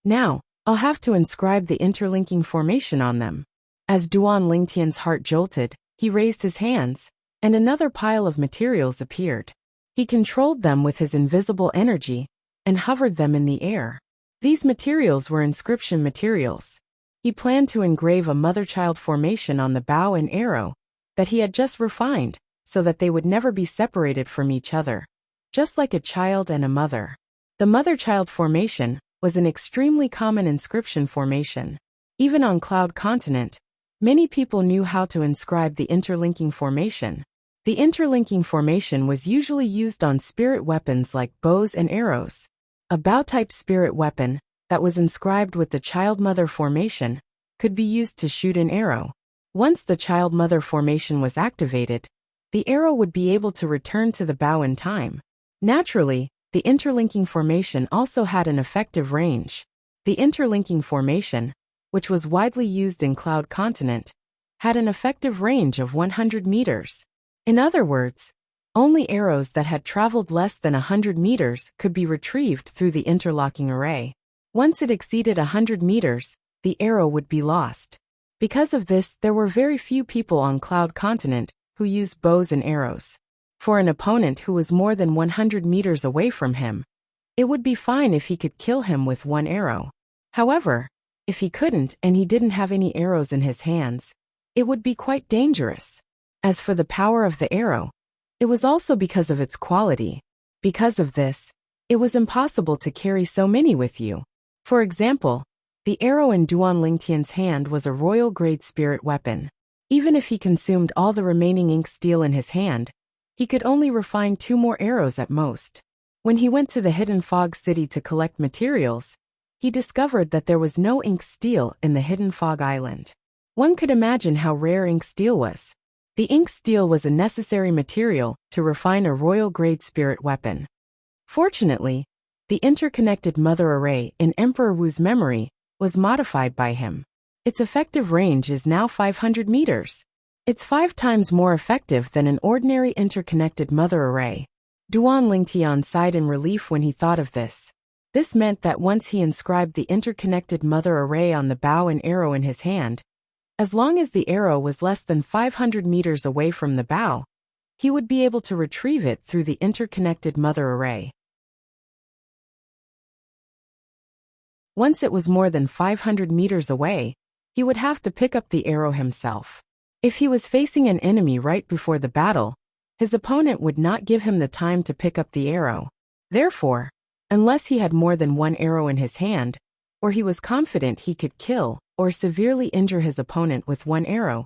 Speaker 1: Now, I'll have to inscribe the interlinking formation on them. As Duan Lingtian's heart jolted, he raised his hands, and another pile of materials appeared. He controlled them with his invisible energy, and hovered them in the air. These materials were inscription materials. He planned to engrave a mother-child formation on the bow and arrow that he had just refined, so that they would never be separated from each other, just like a child and a mother. The mother-child formation was an extremely common inscription formation. Even on Cloud Continent, many people knew how to inscribe the interlinking formation. The interlinking formation was usually used on spirit weapons like bows and arrows. A bow-type spirit weapon that was inscribed with the child-mother formation could be used to shoot an arrow. Once the child-mother formation was activated, the arrow would be able to return to the bow in time. Naturally, the interlinking formation also had an effective range. The interlinking formation, which was widely used in Cloud Continent, had an effective range of 100 meters. In other words, only arrows that had traveled less than 100 meters could be retrieved through the interlocking array. Once it exceeded 100 meters, the arrow would be lost. Because of this, there were very few people on Cloud Continent who used bows and arrows. For an opponent who was more than 100 meters away from him, it would be fine if he could kill him with one arrow. However, if he couldn't and he didn't have any arrows in his hands, it would be quite dangerous. As for the power of the arrow, it was also because of its quality. Because of this, it was impossible to carry so many with you. For example, the arrow in Duan Lingtian's hand was a royal-grade spirit weapon. Even if he consumed all the remaining ink steel in his hand, he could only refine 2 more arrows at most. When he went to the Hidden Fog City to collect materials, he discovered that there was no ink steel in the Hidden Fog Island. One could imagine how rare ink steel was. The ink steel was a necessary material to refine a royal-grade spirit weapon. Fortunately, the interconnected mother array in Emperor Wu's memory was modified by him. Its effective range is now 500 meters. It's 5 times more effective than an ordinary interconnected mother array. Duan Lingtian sighed in relief when he thought of this. This meant that once he inscribed the interconnected mother array on the bow and arrow in his hand, as long as the arrow was less than 500 meters away from the bow, he would be able to retrieve it through the interconnected mother array. Once it was more than 500 meters away, he would have to pick up the arrow himself. If he was facing an enemy right before the battle, his opponent would not give him the time to pick up the arrow. Therefore, unless he had more than one arrow in his hand, or he was confident he could kill or severely injure his opponent with one arrow,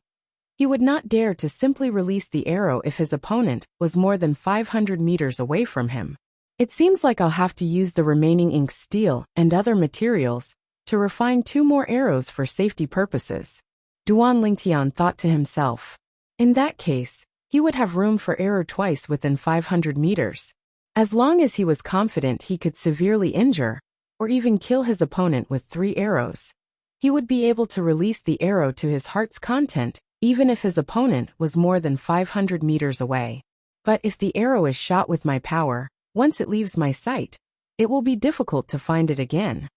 Speaker 1: he would not dare to simply release the arrow if his opponent was more than 500 meters away from him. It seems like I'll have to use the remaining ink steel and other materials to refine 2 more arrows for safety purposes. Duan Lingtian thought to himself. In that case, he would have room for error twice within 500 meters. As long as he was confident he could severely injure or even kill his opponent with 3 arrows, he would be able to release the arrow to his heart's content even if his opponent was more than 500 meters away. But if the arrow is shot with my power, once it leaves my sight, it will be difficult to find it again.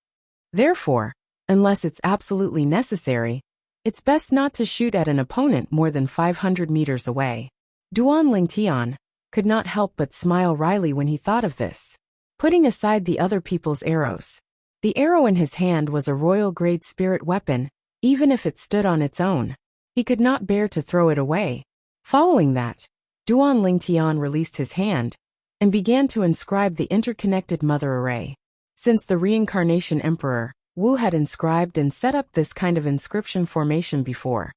Speaker 1: Therefore, unless it's absolutely necessary, it's best not to shoot at an opponent more than 500 meters away. Duan Lingtian could not help but smile wryly when he thought of this. Putting aside the other people's arrows, the arrow in his hand was a royal-grade spirit weapon, even if it stood on its own. He could not bear to throw it away. Following that, Duan Lingtian released his hand and began to inscribe the interconnected mother array. Since the reincarnation emperor, Wu had inscribed and set up this kind of inscription formation before,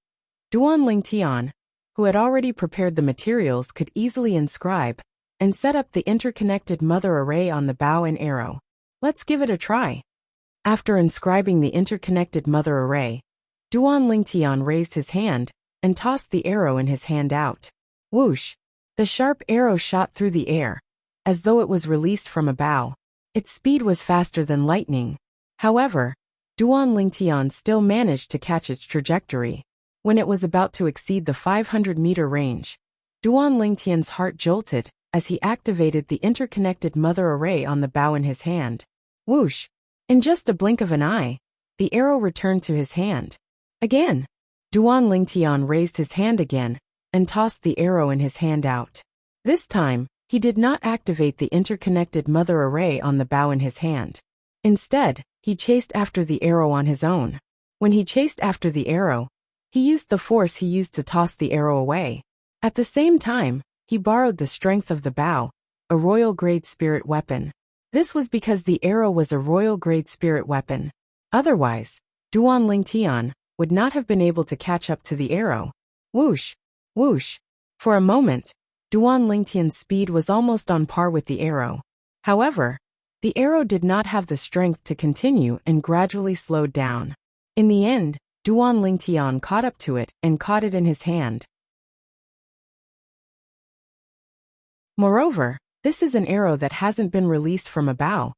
Speaker 1: Duan Lingtian, who had already prepared the materials, could easily inscribe and set up the interconnected mother array on the bow and arrow. Let's give it a try. After inscribing the interconnected mother array, Duan Lingtian raised his hand and tossed the arrow in his hand out. Whoosh! The sharp arrow shot through the air, as though it was released from a bow. Its speed was faster than lightning. However, Duan Lingtian still managed to catch its trajectory. When it was about to exceed the 500-meter range, Duan Lingtian's heart jolted as he activated the interconnected mother array on the bow in his hand. Whoosh! In just a blink of an eye, the arrow returned to his hand. Again, Duan Lingtian raised his hand again and tossed the arrow in his hand out. This time, he did not activate the interconnected mother array on the bow in his hand. Instead, he chased after the arrow on his own. When he chased after the arrow, he used the force he used to toss the arrow away. At the same time, he borrowed the strength of the bow, a royal-grade spirit weapon. This was because the arrow was a royal-grade spirit weapon. Otherwise, Duan Lingtian would not have been able to catch up to the arrow. Whoosh! Whoosh! For a moment, Duan Lingtian's speed was almost on par with the arrow. However, the arrow did not have the strength to continue and gradually slowed down. In the end, Duan Lingtian caught up to it and caught it in his hand. Moreover, this is an arrow that hasn't been released from a bow.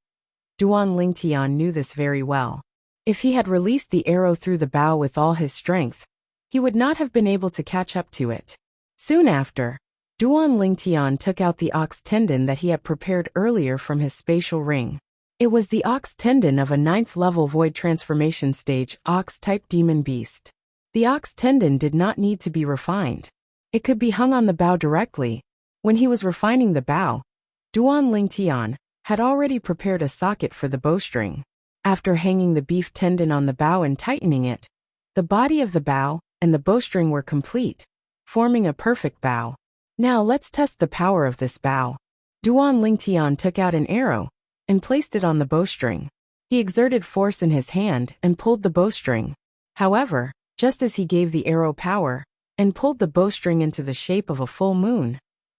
Speaker 1: Duan Lingtian knew this very well. If he had released the arrow through the bow with all his strength, he would not have been able to catch up to it. Soon after, Duan Lingtian took out the ox tendon that he had prepared earlier from his spatial ring. It was the ox tendon of a 9th-level void transformation stage ox-type demon beast. The ox tendon did not need to be refined. It could be hung on the bow directly. When he was refining the bow, Duan Lingtian had already prepared a socket for the bowstring. After hanging the beef tendon on the bow and tightening it, the body of the bow and the bowstring were complete, forming a perfect bow. Now let's test the power of this bow. Duan Lingtian took out an arrow and placed it on the bowstring. He exerted force in his hand and pulled the bowstring. However, just as he gave the arrow power and pulled the bowstring into the shape of a full moon,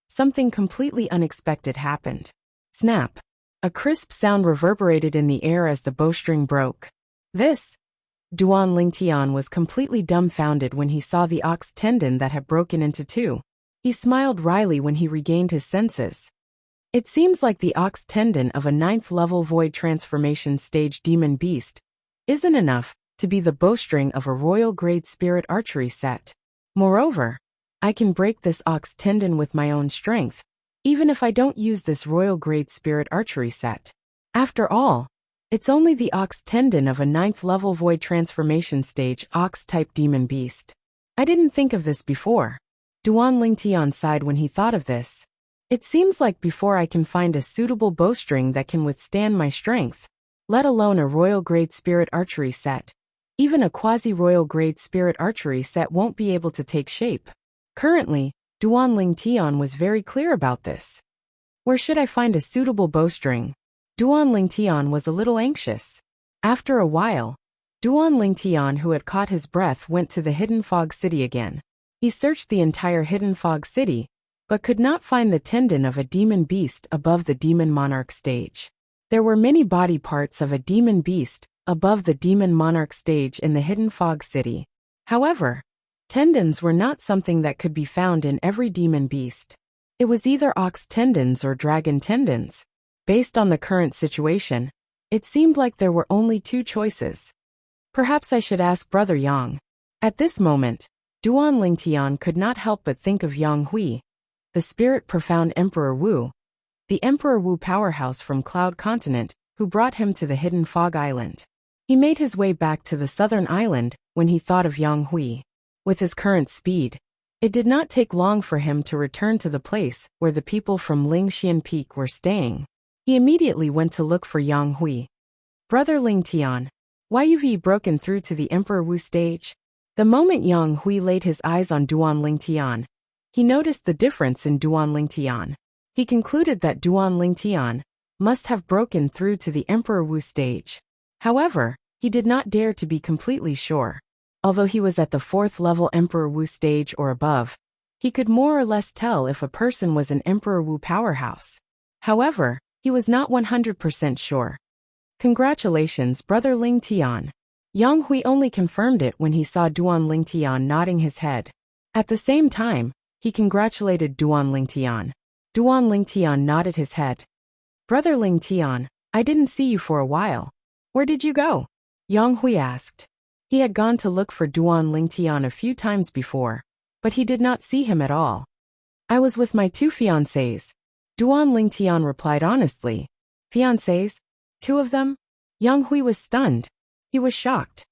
Speaker 1: something completely unexpected happened. Snap! A crisp sound reverberated in the air as the bowstring broke. Duan Lingtian was completely dumbfounded when he saw the ox tendon that had broken into two. He smiled wryly when he regained his senses. It seems like the ox tendon of a 9th-level void transformation stage demon beast isn't enough to be the bowstring of a royal-grade spirit archery set. Moreover, I can break this ox tendon with my own strength, even if I don't use this royal-grade spirit archery set. After all, it's only the ox tendon of a 9th-level void transformation stage ox-type demon beast. I didn't think of this before. Duan Lingtian sighed when he thought of this. It seems like before I can find a suitable bowstring that can withstand my strength, let alone a royal-grade spirit archery set, even a quasi-royal-grade spirit archery set won't be able to take shape. Currently, Duan Lingtian was very clear about this. Where should I find a suitable bowstring? Duan Lingtian was a little anxious. After a while, Duan Lingtian, who had caught his breath, went to the Hidden Fog City again. He searched the entire Hidden Fog City, but could not find the tendon of a demon beast above the demon monarch stage. There were many body parts of a demon beast above the demon monarch stage in the Hidden Fog City. However, tendons were not something that could be found in every demon beast. It was either ox tendons or dragon tendons. Based on the current situation, it seemed like there were only two choices. Perhaps I should ask Brother Yang. At this moment, Duan Lingtian could not help but think of Yang Hui, the spirit-profound Emperor Wu, the Emperor Wu powerhouse from Cloud Continent, who brought him to the Hidden Fog Island. He made his way back to the southern island when he thought of Yang Hui. With his current speed, it did not take long for him to return to the place where the people from Lingxian Peak were staying. He immediately went to look for Yang Hui. Brother Lingtian, why have you broken through to the Emperor Wu stage? The moment Yang Hui laid his eyes on Duan Lingtian, he noticed the difference in Duan Lingtian. He concluded that Duan Lingtian must have broken through to the Emperor Wu stage. However, he did not dare to be completely sure. Although he was at the 4th-level Emperor Wu stage or above, he could more or less tell if a person was an Emperor Wu powerhouse. However, he was not 100% sure. Congratulations, Brother Lingtian. Yang Hui only confirmed it when he saw Duan Lingtian nodding his head. At the same time, he congratulated Duan Lingtian. Duan Lingtian nodded his head. Brother Lingtian, I didn't see you for a while. Where did you go? Yang Hui asked. He had gone to look for Duan Lingtian a few times before, but he did not see him at all. I was with my 2 fiancés. Duan Lingtian replied honestly. Fiancés? 2 of them? Yang Hui was stunned. He was shocked.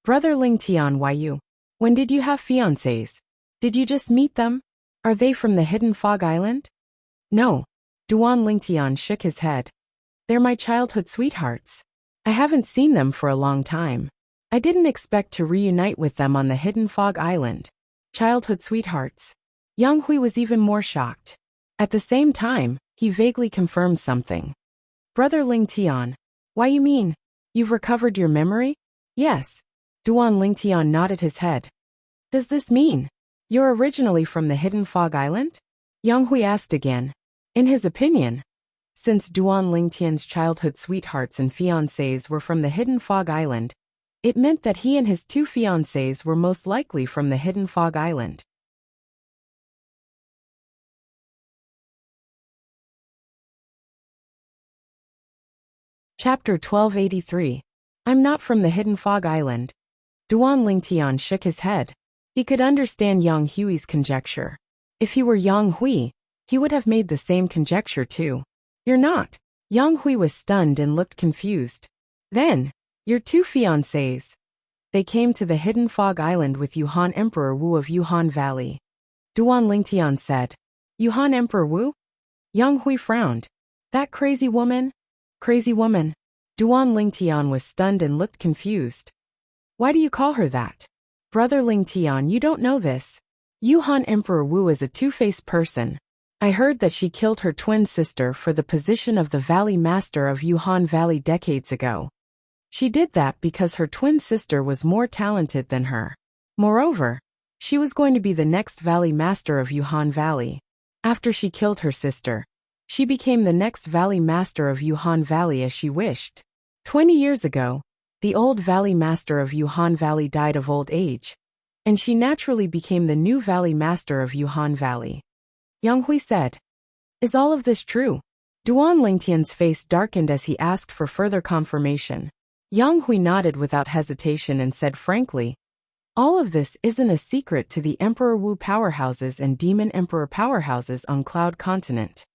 Speaker 1: Brother Lingtian, why you? When did you have fiancés? Did you just meet them? Are they from the Hidden Fog Island? No. Duan Lingtian shook his head. They're my childhood sweethearts. I haven't seen them for a long time. I didn't expect to reunite with them on the Hidden Fog Island. Childhood sweethearts. Yang Hui was even more shocked. At the same time, he vaguely confirmed something. Brother Lingtian, why you mean? You've recovered your memory? Yes. Duan Lingtian nodded his head. Does this mean you're originally from the Hidden Fog Island? Yang Hui asked again. In his opinion, since Duan Lingtian's childhood sweethearts and fiancés were from the Hidden Fog Island, it meant that he and his 2 fiancés were most likely from the Hidden Fog Island. Chapter 1283. I'm not from the Hidden Fog Island. Duan Lingtian shook his head. He could understand Yang Hui's conjecture. If he were Yang Hui, he would have made the same conjecture too. You're not. Yang Hui was stunned and looked confused. Then, your two fiancés. They came to the Hidden Fog Island with Yuhan Emperor Wu of Yuhan Valley. Duan Lingtian said. Yuhan Emperor Wu? Yang Hui frowned. That crazy woman? Crazy woman. Duan Lingtian was stunned and looked confused. Why do you call her that? Brother Lingtian, you don't know this. Yuhan Emperor Wu is a two-faced person. I heard that she killed her twin sister for the position of the Valley Master of Yuhan Valley decades ago. She did that because her twin sister was more talented than her. Moreover, she was going to be the next Valley Master of Yuhan Valley. After she killed her sister, she became the next Valley Master of Yuhan Valley as she wished. 20 years ago, the old Valley Master of Yuhan Valley died of old age, and she naturally became the new Valley Master of Yuhan Valley. Yang Hui said. Is all of this true? Duan Lingtian's face darkened as he asked for further confirmation. Yang Hui nodded without hesitation and said frankly, all of this isn't a secret to the Emperor Wu powerhouses and Demon Emperor powerhouses on Cloud Continent.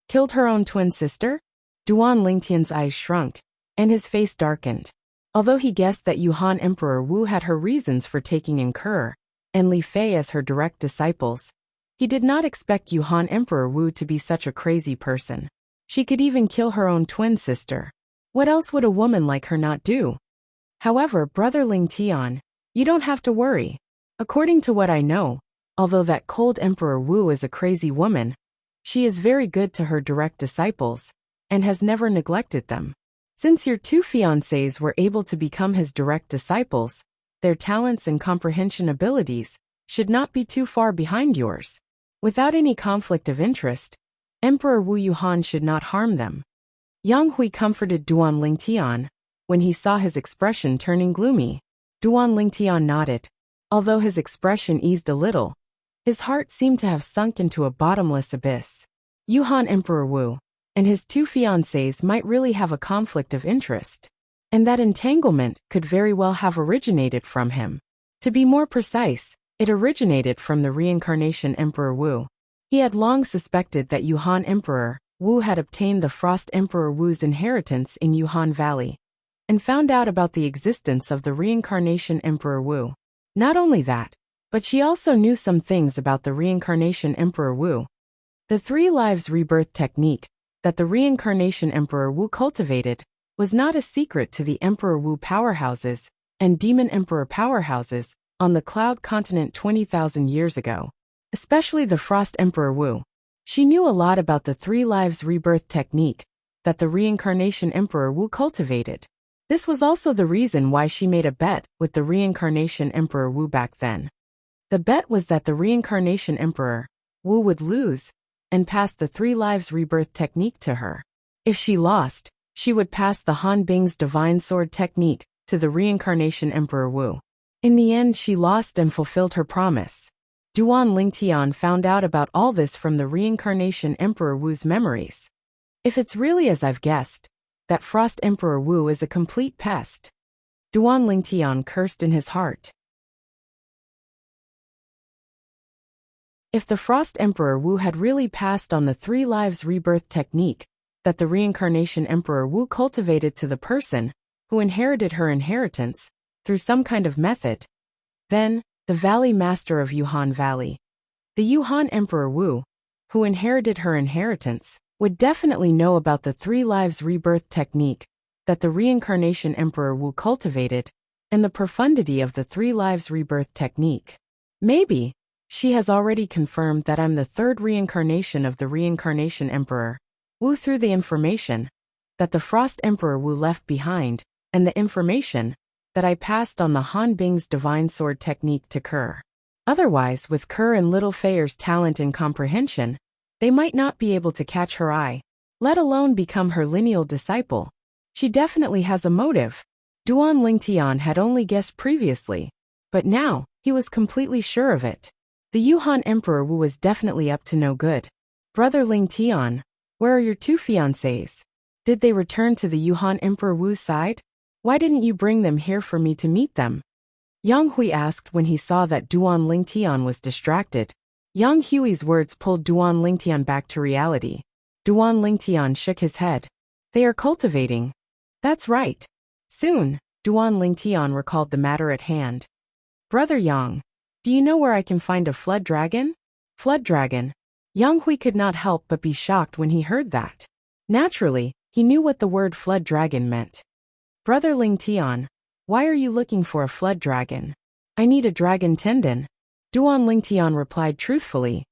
Speaker 1: Killed her own twin sister? Duan Lingtian's eyes shrunk, and his face darkened. Although he guessed that Yuhan Emperor Wu had her reasons for taking in Ke and Li Fei as her direct disciples, he did not expect Yuhan Emperor Wu to be such a crazy person. She could even kill her own twin sister. What else would a woman like her not do? However, Brother Lingtian, you don't have to worry. According to what I know, although that cold Emperor Wu is a crazy woman, she is very good to her direct disciples, and has never neglected them. Since your two fiancés were able to become his direct disciples, their talents and comprehension abilities should not be too far behind yours. Without any conflict of interest, Emperor Wu Yuhan should not harm them. Yang Hui comforted Duan Lingtian when he saw his expression turning gloomy. Duan Lingtian nodded. Although his expression eased a little, his heart seemed to have sunk into a bottomless abyss. Yuhan Emperor Wu and his two fiancés might really have a conflict of interest, and that entanglement could very well have originated from him. To be more precise, it originated from the reincarnation Emperor Wu. He had long suspected that Yuhan Emperor Wu had obtained the Frost Emperor Wu's inheritance in Yuhan Valley, and found out about the existence of the reincarnation Emperor Wu. Not only that, but she also knew some things about the reincarnation Emperor Wu. The 3 lives rebirth technique that the reincarnation Emperor Wu cultivated was not a secret to the Emperor Wu powerhouses and Demon Emperor powerhouses on the Cloud Continent 20,000 years ago, especially the Frost Emperor Wu. She knew a lot about the 3 lives rebirth technique that the reincarnation Emperor Wu cultivated. This was also the reason why she made a bet with the reincarnation Emperor Wu back then. The bet was that the reincarnation Emperor Wu would lose and pass the 3 lives rebirth technique to her. If she lost, she would pass the Han Bing's divine sword technique to the reincarnation Emperor Wu. In the end, she lost and fulfilled her promise. Duan Lingtian found out about all this from the reincarnation Emperor Wu's memories. If it's really as I've guessed, that Frost Emperor Wu is a complete pest. Duan Lingtian cursed in his heart. If the Frost Emperor Wu had really passed on the 3 lives rebirth technique that the reincarnation Emperor Wu cultivated to the person who inherited her inheritance through some kind of method, then the Valley Master of Yuhan Valley, the Yuhan Emperor Wu, who inherited her inheritance, would definitely know about the 3 lives rebirth technique that the reincarnation Emperor Wu cultivated and the profundity of the 3 lives rebirth technique. Maybe she has already confirmed that I'm the 3rd reincarnation of the reincarnation Emperor Wu through the information that the Frost Emperor Wu left behind and the information that I passed on the Han Bing's divine sword technique to Ke. Otherwise, with Ke and Little Feier's talent and comprehension, they might not be able to catch her eye, let alone become her lineal disciple. She definitely has a motive. Duan Lingtian had only guessed previously, but now he was completely sure of it. The Yuhan Emperor Wu was definitely up to no good. Brother Lingtian, where are your 2 fiancés? Did they return to the Yuhan Emperor Wu's side? Why didn't you bring them here for me to meet them? Yang Hui asked when he saw that Duan Lingtian was distracted. Yang Hui's words pulled Duan Lingtian back to reality. Duan Lingtian shook his head. They are cultivating. That's right. Soon, Duan Lingtian recalled the matter at hand. Brother Yang, do you know where I can find a flood dragon? Flood dragon. Yang Hui could not help but be shocked when he heard that. Naturally, he knew what the word flood dragon meant. Brother Lingtian, why are you looking for a flood dragon? I need a dragon tendon. Duan Lingtian replied truthfully.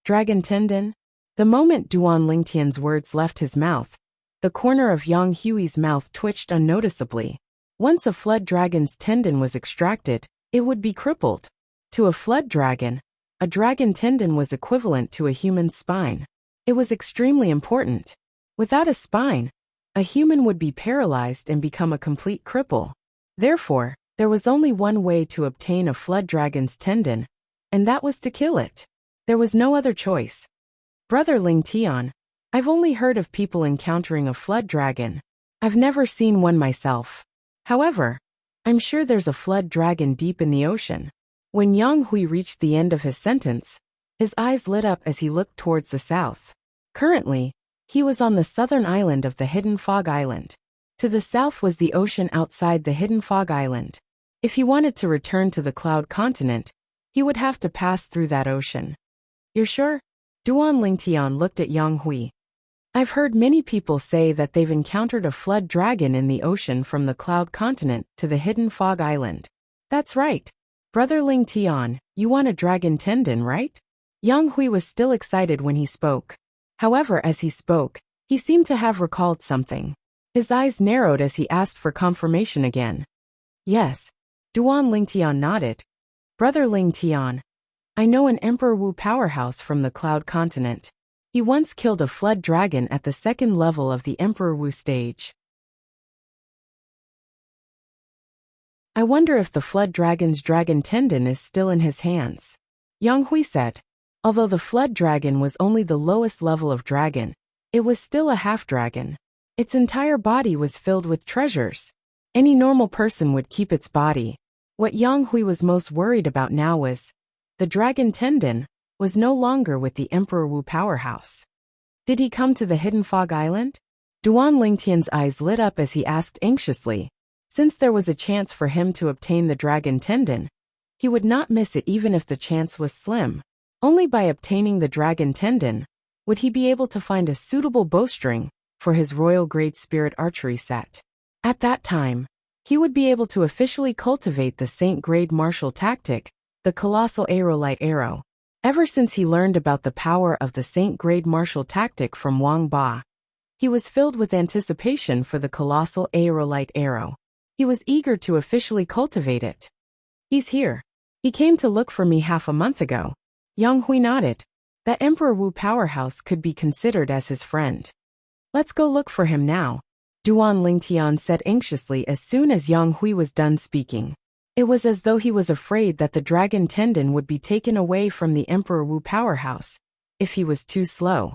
Speaker 1: Dragon tendon? The moment Duan Lingtian's words left his mouth, the corner of Yang Hui's mouth twitched unnoticeably. Once a flood dragon's tendon was extracted, it would be crippled. To a flood dragon, a dragon tendon was equivalent to a human's spine. It was extremely important. Without a spine, a human would be paralyzed and become a complete cripple. Therefore, there was only one way to obtain a flood dragon's tendon, and that was to kill it. There was no other choice. Brother Lingtian, I've only heard of people encountering a flood dragon. I've never seen one myself. However, I'm sure there's a flood dragon deep in the ocean. When Yang Hui reached the end of his sentence, his eyes lit up as he looked towards the south. Currently, he was on the southern island of the Hidden Fog Island. To the south was the ocean outside the Hidden Fog Island. If he wanted to return to the Cloud Continent, he would have to pass through that ocean. You're sure? Duan Lingtian looked at Yang Hui. I've heard many people say that they've encountered a flood dragon in the ocean from the Cloud Continent to the Hidden Fog Island. That's right. Brother Lingtian, you want a dragon tendon, right? Yang Hui was still excited when he spoke. However, as he spoke, he seemed to have recalled something. His eyes narrowed as he asked for confirmation again. Yes. Duan Lingtian nodded. Brother Lingtian, I know an Emperor Wu powerhouse from the Cloud Continent. He once killed a flood dragon at the second level of the Emperor Wu stage. I wonder if the flood dragon's dragon tendon is still in his hands. Yang Hui said. Although the flood dragon was only the lowest level of dragon, it was still a half-dragon. Its entire body was filled with treasures. Any normal person would keep its body. What Yang Hui was most worried about now was, the dragon tendon was no longer with the Emperor Wu powerhouse. Did he come to the Hidden Fog Island? Duan Lingtian's eyes lit up as he asked anxiously. Since there was a chance for him to obtain the dragon tendon, he would not miss it even if the chance was slim. Only by obtaining the dragon tendon would he be able to find a suitable bowstring for his royal grade spirit archery set. At that time, he would be able to officially cultivate the Saint grade martial tactic, the colossal aerolite arrow. Ever since he learned about the power of the Saint grade martial tactic from Wang Ba, he was filled with anticipation for the colossal aerolite arrow. He was eager to officially cultivate it. He's here. He came to look for me half a month ago. Yang Hui nodded. That Emperor Wu powerhouse could be considered as his friend. Let's go look for him now, Duan Lingtian said anxiously as soon as Yang Hui was done speaking. It was as though he was afraid that the dragon tendon would be taken away from the Emperor Wu powerhouse if he was too slow.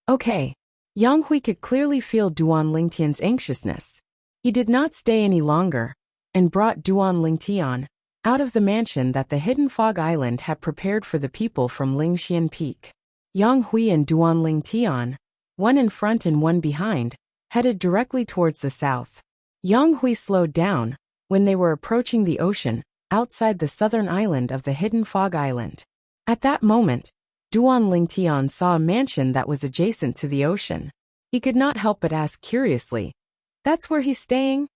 Speaker 1: Okay. Yang Hui could clearly feel Duan Lingtian's anxiousness. He did not stay any longer and brought Duan Lingtian out of the mansion that the Hidden Fog Island had prepared for the people from Lingxian Peak. Yang Hui and Duan Lingtian, one in front and one behind, headed directly towards the south. Yang Hui slowed down when they were approaching the ocean outside the southern island of the Hidden Fog Island. At that moment, Duan Lingtian saw a mansion that was adjacent to the ocean. He could not help but ask curiously, "That's where he's staying?"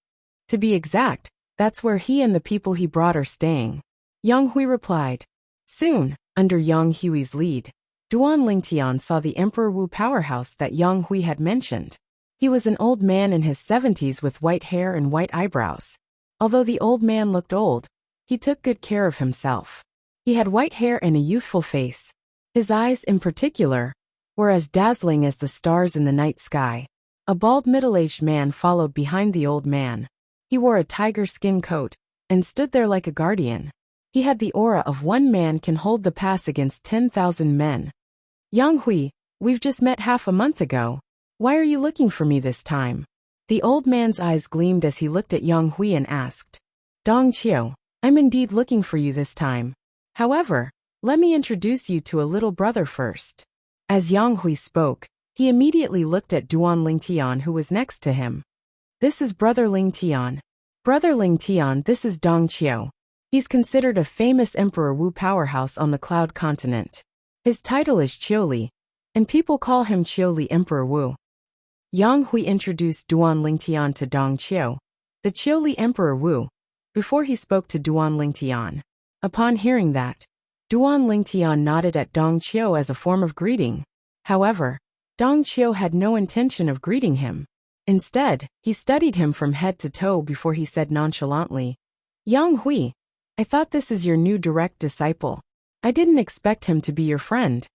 Speaker 1: To be exact, that's where he and the people he brought are staying. Yang Hui replied. Soon, under Yang Hui's lead, Duan Lingtian saw the Emperor Wu powerhouse that Yang Hui had mentioned. He was an old man in his 70s with white hair and white eyebrows. Although the old man looked old, he took good care of himself. He had white hair and a youthful face. His eyes, in particular, were as dazzling as the stars in the night sky. A bald middle-aged man followed behind the old man. He wore a tiger skin coat and stood there like a guardian. He had the aura of one man can hold the pass against 10,000 men. Yang Hui, we've just met half a month ago. Why are you looking for me this time? The old man's eyes gleamed as he looked at Yang Hui and asked, Dong Qiu, I'm indeed looking for you this time. However, let me introduce you to a little brother first. As Yang Hui spoke, he immediately looked at Duan Lingtian who was next to him. This is Brother Lingtian. Brother Lingtian, this is Dong Qiu. He's considered a famous Emperor Wu powerhouse on the Cloud Continent. His title is Qiuli, and people call him Qiuli Emperor Wu. Yang Hui introduced Duan Lingtian to Dong Qiu, the Qiuli Emperor Wu, before he spoke to Duan Lingtian. Upon hearing that, Duan Lingtian nodded at Dong Qiu as a form of greeting. However, Dong Qiu had no intention of greeting him. Instead, he studied him from head to toe before he said nonchalantly, Yang Hui, I thought this is your new direct disciple. I didn't expect him to be your friend.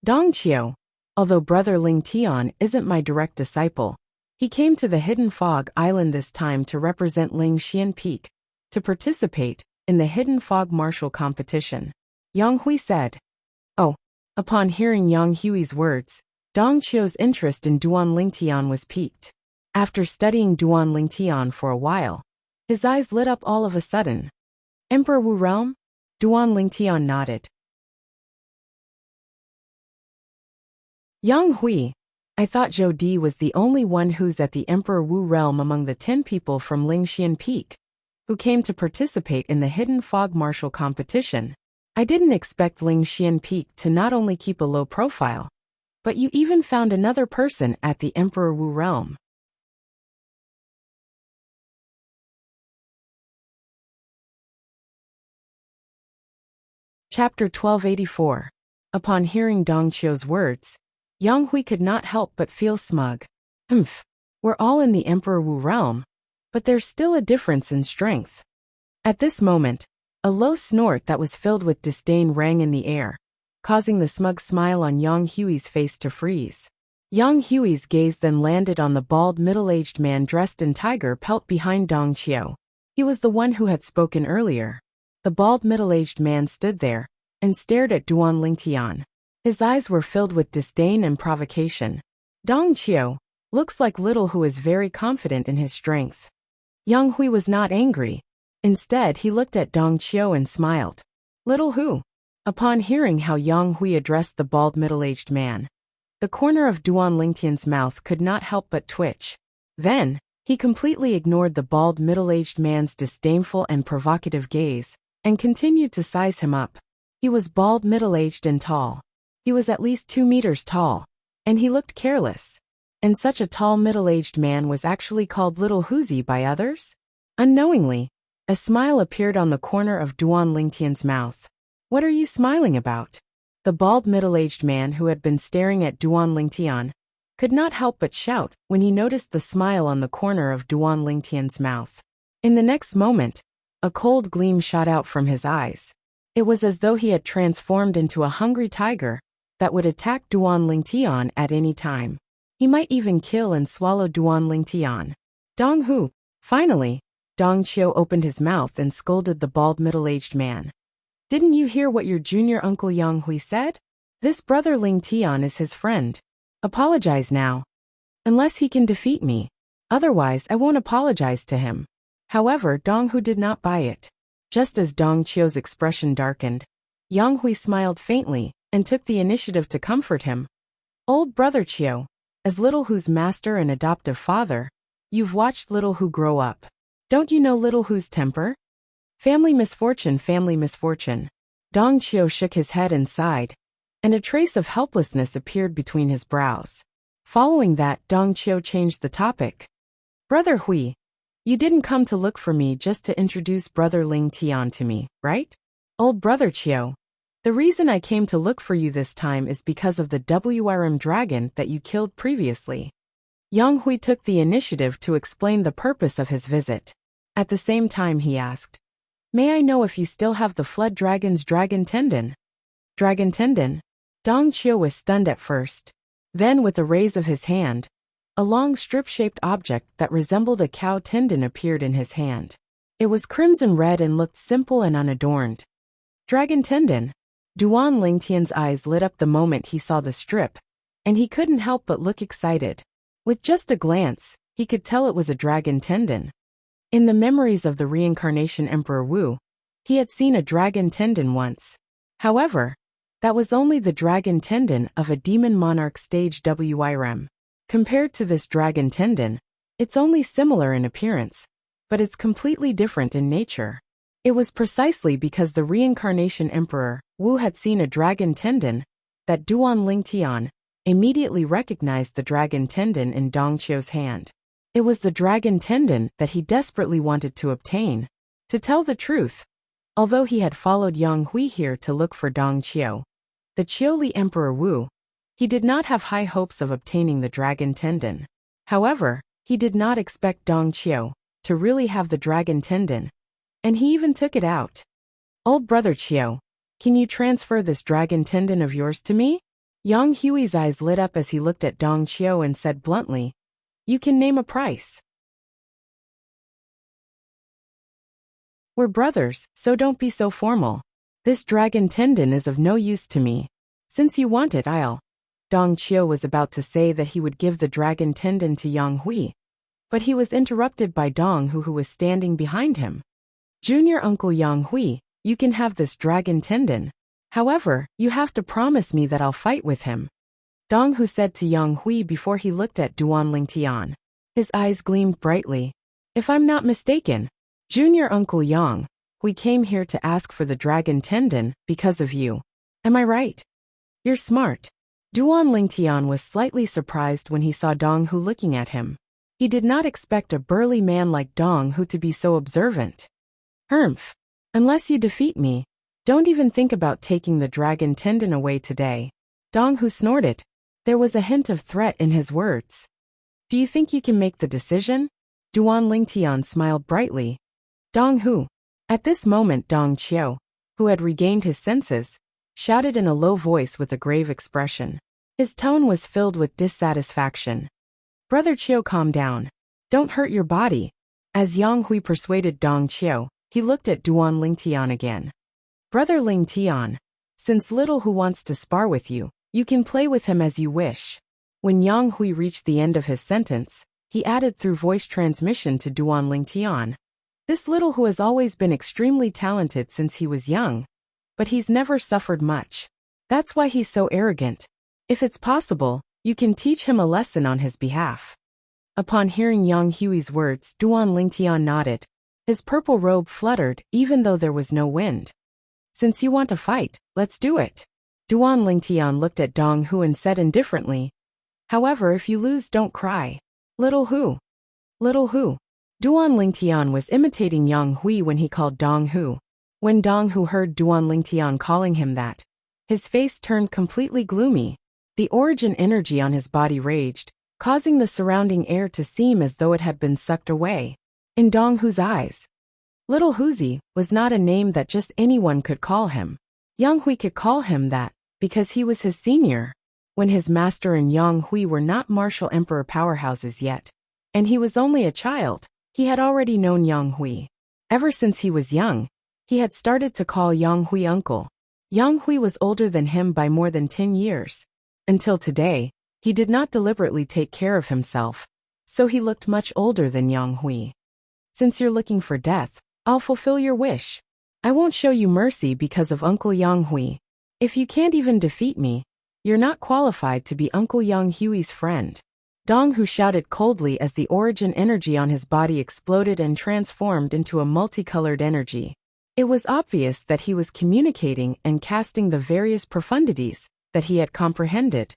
Speaker 1: Dong Qiu, although Brother Lingtian isn't my direct disciple, he came to the Hidden Fog Island this time to represent Lingxian Peak, to participate in the Hidden Fog Martial Competition. Yang Hui said. Oh. Upon hearing Yang Hui's words, Dong Qiu's interest in Duan Lingtian was piqued. After studying Duan Lingtian for a while, his eyes lit up all of a sudden. Emperor Wu realm? Duan Lingtian nodded. Yang Hui, I thought Zhou Di was the only one who's at the Emperor Wu realm among the 10 people from Lingxian Peak, who came to participate in the Hidden Fog Martial Competition. I didn't expect Lingxian Peak to not only keep a low profile, but you even found another person at the Emperor Wu realm. Chapter 1284. Upon hearing Dong Qiu's words, Yang Hui could not help but feel smug. We're all in the Emperor Wu realm, but there's still a difference in strength. At this moment, a low snort that was filled with disdain rang in the air, causing the smug smile on Yang Hui's face to freeze. Yang Hui's gaze then landed on the bald middle-aged man dressed in tiger pelt behind Dong Qiu. He was the one who had spoken earlier. The bald middle-aged man stood there and stared at Duan Lingtian. His eyes were filled with disdain and provocation. Dong Qiu looks like Little Who is very confident in his strength. Yang Hui was not angry. Instead, he looked at Dong Qiu and smiled. Little Who. Upon hearing how Yang Hui addressed the bald middle-aged man, the corner of Duan Lingtian's mouth could not help but twitch. Then, he completely ignored the bald middle-aged man's disdainful and provocative gaze, and continued to size him up. He was bald middle-aged and tall. He was at least 2 meters tall, and he looked careless. And such a tall middle-aged man was actually called Little Huzi by others? Unknowingly, a smile appeared on the corner of Duan Lingtian's mouth. What are you smiling about? The bald middle-aged man who had been staring at Duan Lingtian could not help but shout when he noticed the smile on the corner of Duan Lingtian's mouth. In the next moment, a cold gleam shot out from his eyes. It was as though he had transformed into a hungry tiger that would attack Duan Lingtian at any time. He might even kill and swallow Duan Lingtian. Dong Hu. Finally, Dong Qiu opened his mouth and scolded the bald middle-aged man. Didn't you hear what your junior uncle Yang Hui said? This brother Lingtian is his friend. Apologize now. Unless he can defeat me. Otherwise, I won't apologize to him. However, Dong Hu did not buy it. Just as Dong Qiu's expression darkened, Yang Hui smiled faintly and took the initiative to comfort him. Old brother Qiu, as Little Hu's master and adoptive father, you've watched Little Hu grow up. Don't you know Little Hu's temper? Family misfortune, family misfortune. Dong Qiu shook his head and sighed, and a trace of helplessness appeared between his brows. Following that, Dong Qiu changed the topic. Brother Hui, you didn't come to look for me just to introduce Brother Lingtian to me, right? Old brother Qiu, the reason I came to look for you this time is because of the WRM dragon that you killed previously. Yang Hui took the initiative to explain the purpose of his visit. At the same time he asked, May I know if you still have the Flood Dragon's dragon tendon? Dragon tendon? Dong Qiu was stunned at first. Then with a raise of his hand, a long strip-shaped object that resembled a cow tendon appeared in his hand. It was crimson red and looked simple and unadorned. Dragon tendon. Duan Lingtian's eyes lit up the moment he saw the strip, and he couldn't help but look excited. With just a glance, he could tell it was a dragon tendon. In the memories of the reincarnation Emperor Wu, he had seen a dragon tendon once. However, that was only the dragon tendon of a demon monarch stage WIRM. Compared to this dragon tendon, it's only similar in appearance, but it's completely different in nature. It was precisely because the reincarnation Emperor Wu had seen a dragon tendon that Duan Lingtian immediately recognized the dragon tendon in Dong Qiu's hand. It was the dragon tendon that he desperately wanted to obtain. To tell the truth, although he had followed Yang Hui here to look for Dong Qiu, the Qiuli Emperor Wu, he did not have high hopes of obtaining the dragon tendon. However, he did not expect Dong Qiu to really have the dragon tendon, and he even took it out. "Old brother Qiu, can you transfer this dragon tendon of yours to me?" Yang Hui's eyes lit up as he looked at Dong Qiu and said bluntly, "You can name a price." "We're brothers, so don't be so formal. This dragon tendon is of no use to me. Since you want it, I'll..." Dong Qiu was about to say that he would give the dragon tendon to Yang Hui, but he was interrupted by Dong Hu, who was standing behind him. "Junior Uncle Yang Hui, you can have this dragon tendon. However, you have to promise me that I'll fight with him," Dong Hu said to Yang Hui before he looked at Duan Lingtian. His eyes gleamed brightly. "If I'm not mistaken, Junior Uncle Yang, we came here to ask for the dragon tendon because of you. Am I right?" "You're smart." Duan Lingtian was slightly surprised when he saw Dong Hu looking at him. He did not expect a burly man like Dong Hu to be so observant. "Humph. Unless you defeat me, don't even think about taking the dragon tendon away today." Dong Hu snorted. There was a hint of threat in his words. "Do you think you can make the decision?" Duan Lingtian smiled brightly. "Dong Hu." At this moment Dong Qiu, who had regained his senses, shouted in a low voice with a grave expression. His tone was filled with dissatisfaction. "Brother Qiu, calm down. Don't hurt your body." As Yang Hui persuaded Dong Qiu, he looked at Duan Lingtian again. "Brother Lingtian, since Little Hu wants to spar with you, you can play with him as you wish." When Yang Hui reached the end of his sentence, he added through voice transmission to Duan Lingtian. "This Little Hu has always been extremely talented since he was young, but he's never suffered much. That's why he's so arrogant. If it's possible, you can teach him a lesson on his behalf." Upon hearing Yang Hui's words, Duan Lingtian nodded. His purple robe fluttered even though there was no wind. "Since you want to fight, let's do it." Duan Lingtian looked at Dong Hu and said indifferently, "However, if you lose, don't cry. Little Hu. Little Hu." Duan Lingtian was imitating Yang Hui when he called Dong Hu. When Dong Hu heard Duan Lingtian calling him that, his face turned completely gloomy. The origin energy on his body raged, causing the surrounding air to seem as though it had been sucked away. In Dong Hu's eyes, Little Huzi was not a name that just anyone could call him. Yang Hui could call him that because he was his senior. When his master and Yang Hui were not martial emperor powerhouses yet, and he was only a child, he had already known Yang Hui. Ever since he was young, he had started to call Yang Hui uncle. Yang Hui was older than him by more than 10 years. Until today, he did not deliberately take care of himself, so he looked much older than Yang Hui. "Since you're looking for death, I'll fulfill your wish. I won't show you mercy because of Uncle Yang Hui. If you can't even defeat me, you're not qualified to be Uncle Yang Hui's friend." Dong Hu shouted coldly as the origin energy on his body exploded and transformed into a multicolored energy. It was obvious that he was communicating and casting the various profundities that he had comprehended.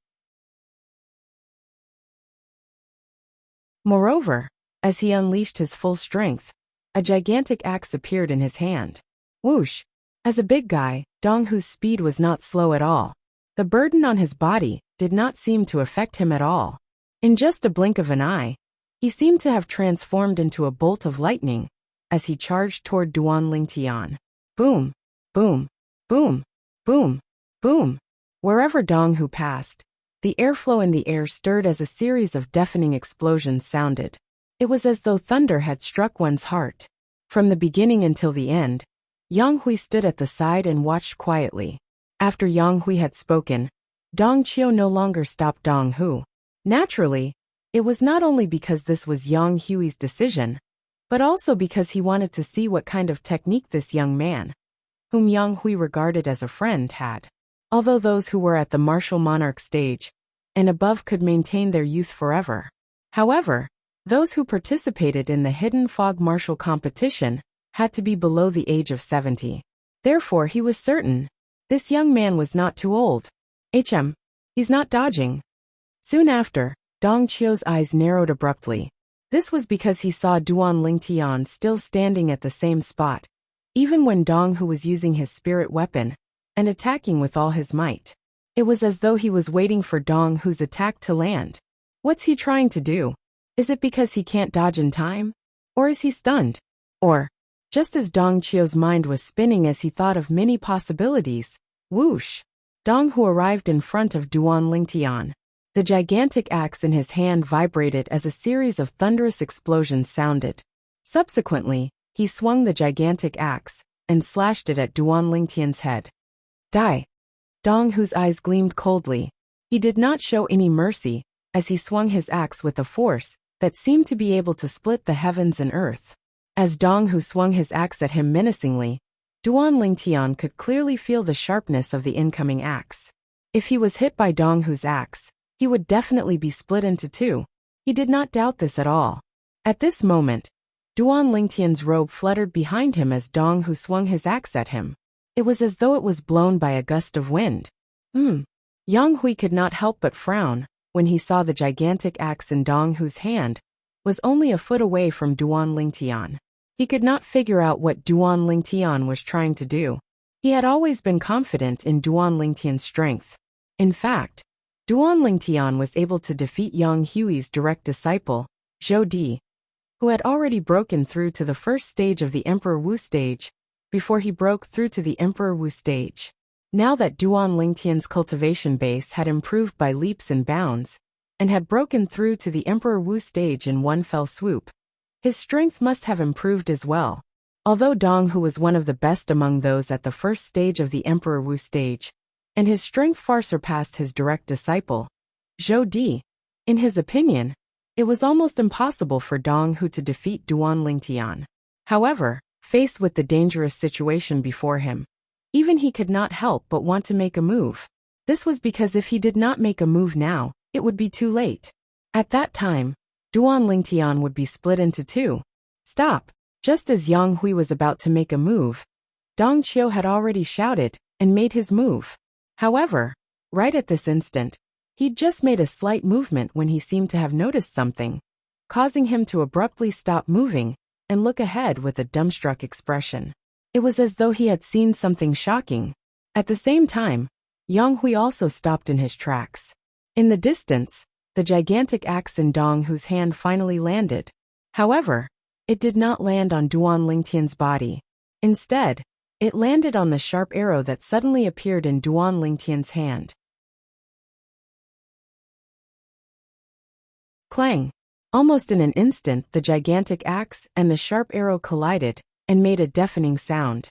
Speaker 1: Moreover, as he unleashed his full strength, a gigantic axe appeared in his hand. Whoosh! As a big guy, Dong Hu's speed was not slow at all. The burden on his body did not seem to affect him at all. In just a blink of an eye, he seemed to have transformed into a bolt of lightning as he charged toward Duan Lingtian. Boom! Boom! Boom! Boom! Boom! Wherever Dong Hu passed, the airflow in the air stirred as a series of deafening explosions sounded. It was as though thunder had struck one's heart. From the beginning until the end, Yang Hui stood at the side and watched quietly. After Yang Hui had spoken, Dong Qiu no longer stopped Dong Hu. Naturally, It was not only because this was Yang Hui's decision, but also because he wanted to see what kind of technique this young man, whom Yang Hui regarded as a friend, had. Although those who were at the martial monarch stage and above could maintain their youth forever. However, those who participated in the Hidden Fog martial competition had to be below the age of 70. Therefore, he was certain this young man was not too old. He's not dodging. Soon after, Dong Qiu's eyes narrowed abruptly. This was because he saw Duan Lingtian still standing at the same spot, even when Dong Hu was using his spirit weapon and attacking with all his might. It was as though he was waiting for Dong Hu's attack to land. What's he trying to do? Is it because he can't dodge in time? Or is he stunned? Or, just as Dong Qiu's mind was spinning as he thought of many possibilities, whoosh! Dong Hu arrived in front of Duan Lingtian. The gigantic axe in his hand vibrated as a series of thunderous explosions sounded. Subsequently, he swung the gigantic axe and slashed it at Duan Lingtian's head. Die! Dong Hu's eyes gleamed coldly. He did not show any mercy as he swung his axe with a force that seemed to be able to split the heavens and earth. As Dong Hu swung his axe at him menacingly, Duan Lingtian could clearly feel the sharpness of the incoming axe. If he was hit by Dong Hu's axe, he would definitely be split into two. He did not doubt this at all. At this moment, Duan Lingtian's robe fluttered behind him as Dong Hu swung his axe at him. It was as though it was blown by a gust of wind. Yang Hui could not help but frown when he saw the gigantic axe in Dong Hu's hand was only a foot away from Duan Lingtian. He could not figure out what Duan Lingtian was trying to do. He had always been confident in Duan Lingtian's strength. In fact, Duan Lingtian was able to defeat Yang Hui's direct disciple, Zhou Di, who had already broken through to the first stage of the Emperor Wu stage, before he broke through to the Emperor Wu stage. Now that Duan Lingtian's cultivation base had improved by leaps and bounds, and had broken through to the Emperor Wu stage in one fell swoop, his strength must have improved as well. Although Dong Hu was one of the best among those at the first stage of the Emperor Wu stage, and his strength far surpassed his direct disciple, Zhou Di, in his opinion, it was almost impossible for Dong Hu to defeat Duan Lingtian. However, faced with the dangerous situation before him, even he could not help but want to make a move. This was because if he did not make a move now, it would be too late. At that time, Duan Lingtian would be split into two. Stop! Just as Yang Hui was about to make a move, Dong Qiu had already shouted and made his move. However, right at this instant, he'd just made a slight movement when he seemed to have noticed something, causing him to abruptly stop moving and look ahead with a dumbstruck expression. It was as though he had seen something shocking. At the same time, Yang Hui also stopped in his tracks. In the distance, the gigantic axe in Dong Hu's hand finally landed. However, it did not land on Duan Lingtian's body. Instead, it landed on the sharp arrow that suddenly appeared in Duan Lingtian's hand. Clang! Almost in an instant, the gigantic axe and the sharp arrow collided and made a deafening sound.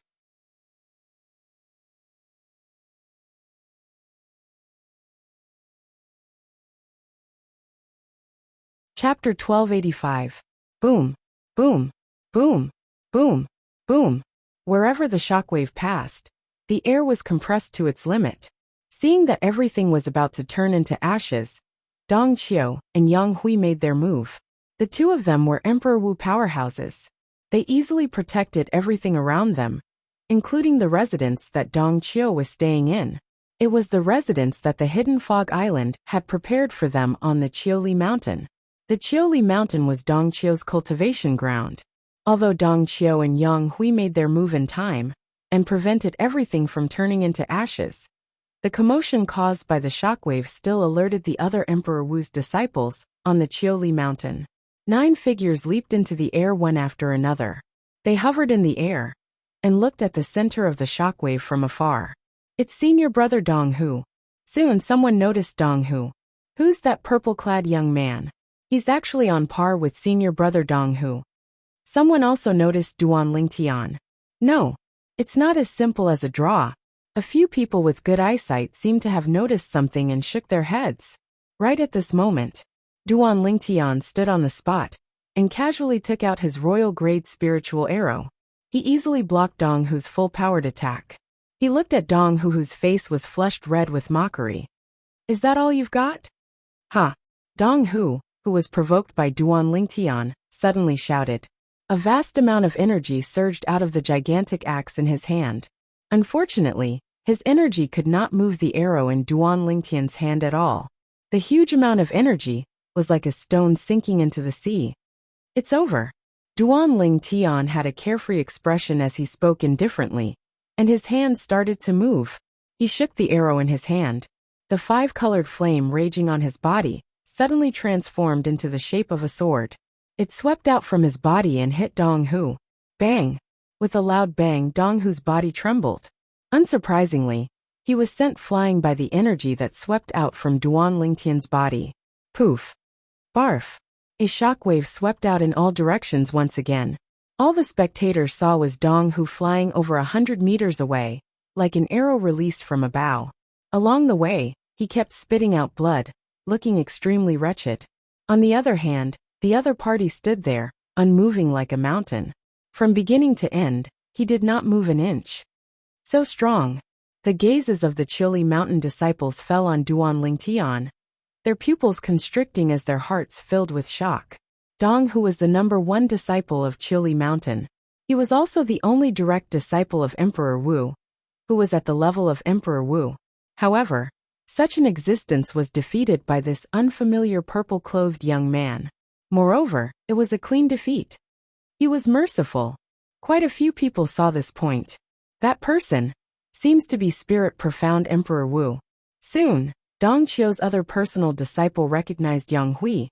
Speaker 1: Chapter 1285. Boom, boom, boom, boom, boom. Wherever the shockwave passed, the air was compressed to its limit. Seeing that everything was about to turn into ashes, Dong Qiu and Yang Hui made their move. The two of them were Emperor Wu powerhouses. They easily protected everything around them, including the residence that Dong Qiu was staying in. It was the residence that the Hidden Fog Island had prepared for them on the Qiuli Mountain. The Qiuli Mountain was Dong Qiu's cultivation ground. Although Dong Qiu and Yang Hui made their move in time and prevented everything from turning into ashes, the commotion caused by the shockwave still alerted the other Emperor Wu's disciples on the Qiuli Mountain. 9 figures leaped into the air one after another. They hovered in the air and looked at the center of the shockwave from afar. It's senior brother Dong Hu. Soon someone noticed Dong Hu. Who's that purple-clad young man? He's actually on par with senior brother Dong Hu. Someone also noticed Duan Lingtian. No, it's not as simple as a draw. A few people with good eyesight seemed to have noticed something and shook their heads. Right at this moment, Duan Lingtian stood on the spot and casually took out his royal-grade spiritual arrow. He easily blocked Dong Hu's full-powered attack. He looked at Dong Hu, whose face was flushed red with mockery. "Is that all you've got?" "Ha!" Dong Hu, who was provoked by Duan Lingtian, suddenly shouted. A vast amount of energy surged out of the gigantic axe in his hand. Unfortunately, his energy could not move the arrow in Duan Lingtian's hand at all. The huge amount of energy was like a stone sinking into the sea. "It's over." Duan Lingtian had a carefree expression as he spoke indifferently, and his hand started to move. He shook the arrow in his hand. The five-colored flame raging on his body suddenly transformed into the shape of a sword. It swept out from his body and hit Dong Hu. Bang! With a loud bang, Dong Hu's body trembled. Unsurprisingly, he was sent flying by the energy that swept out from Duan Lingtian's body. Poof! Barf! A shockwave swept out in all directions once again. All the spectators saw was Dong Hu flying over 100 meters away, like an arrow released from a bow. Along the way, he kept spitting out blood, looking extremely wretched. On the other hand, the other party stood there, unmoving like a mountain. From beginning to end, he did not move an inch. So strong. The gazes of the Chili Mountain disciples fell on Duan Lingtian, their pupils constricting as their hearts filled with shock. Dong Hu was the #1 disciple of Chili Mountain. He was also the only direct disciple of Emperor Wu, who was at the level of Emperor Wu. However, such an existence was defeated by this unfamiliar purple-clothed young man. Moreover, it was a clean defeat. He was merciful. Quite a few people saw this point. That person seems to be Spirit Profound Emperor Wu. Soon, Dong Qiu's other personal disciple recognized Yang Hui,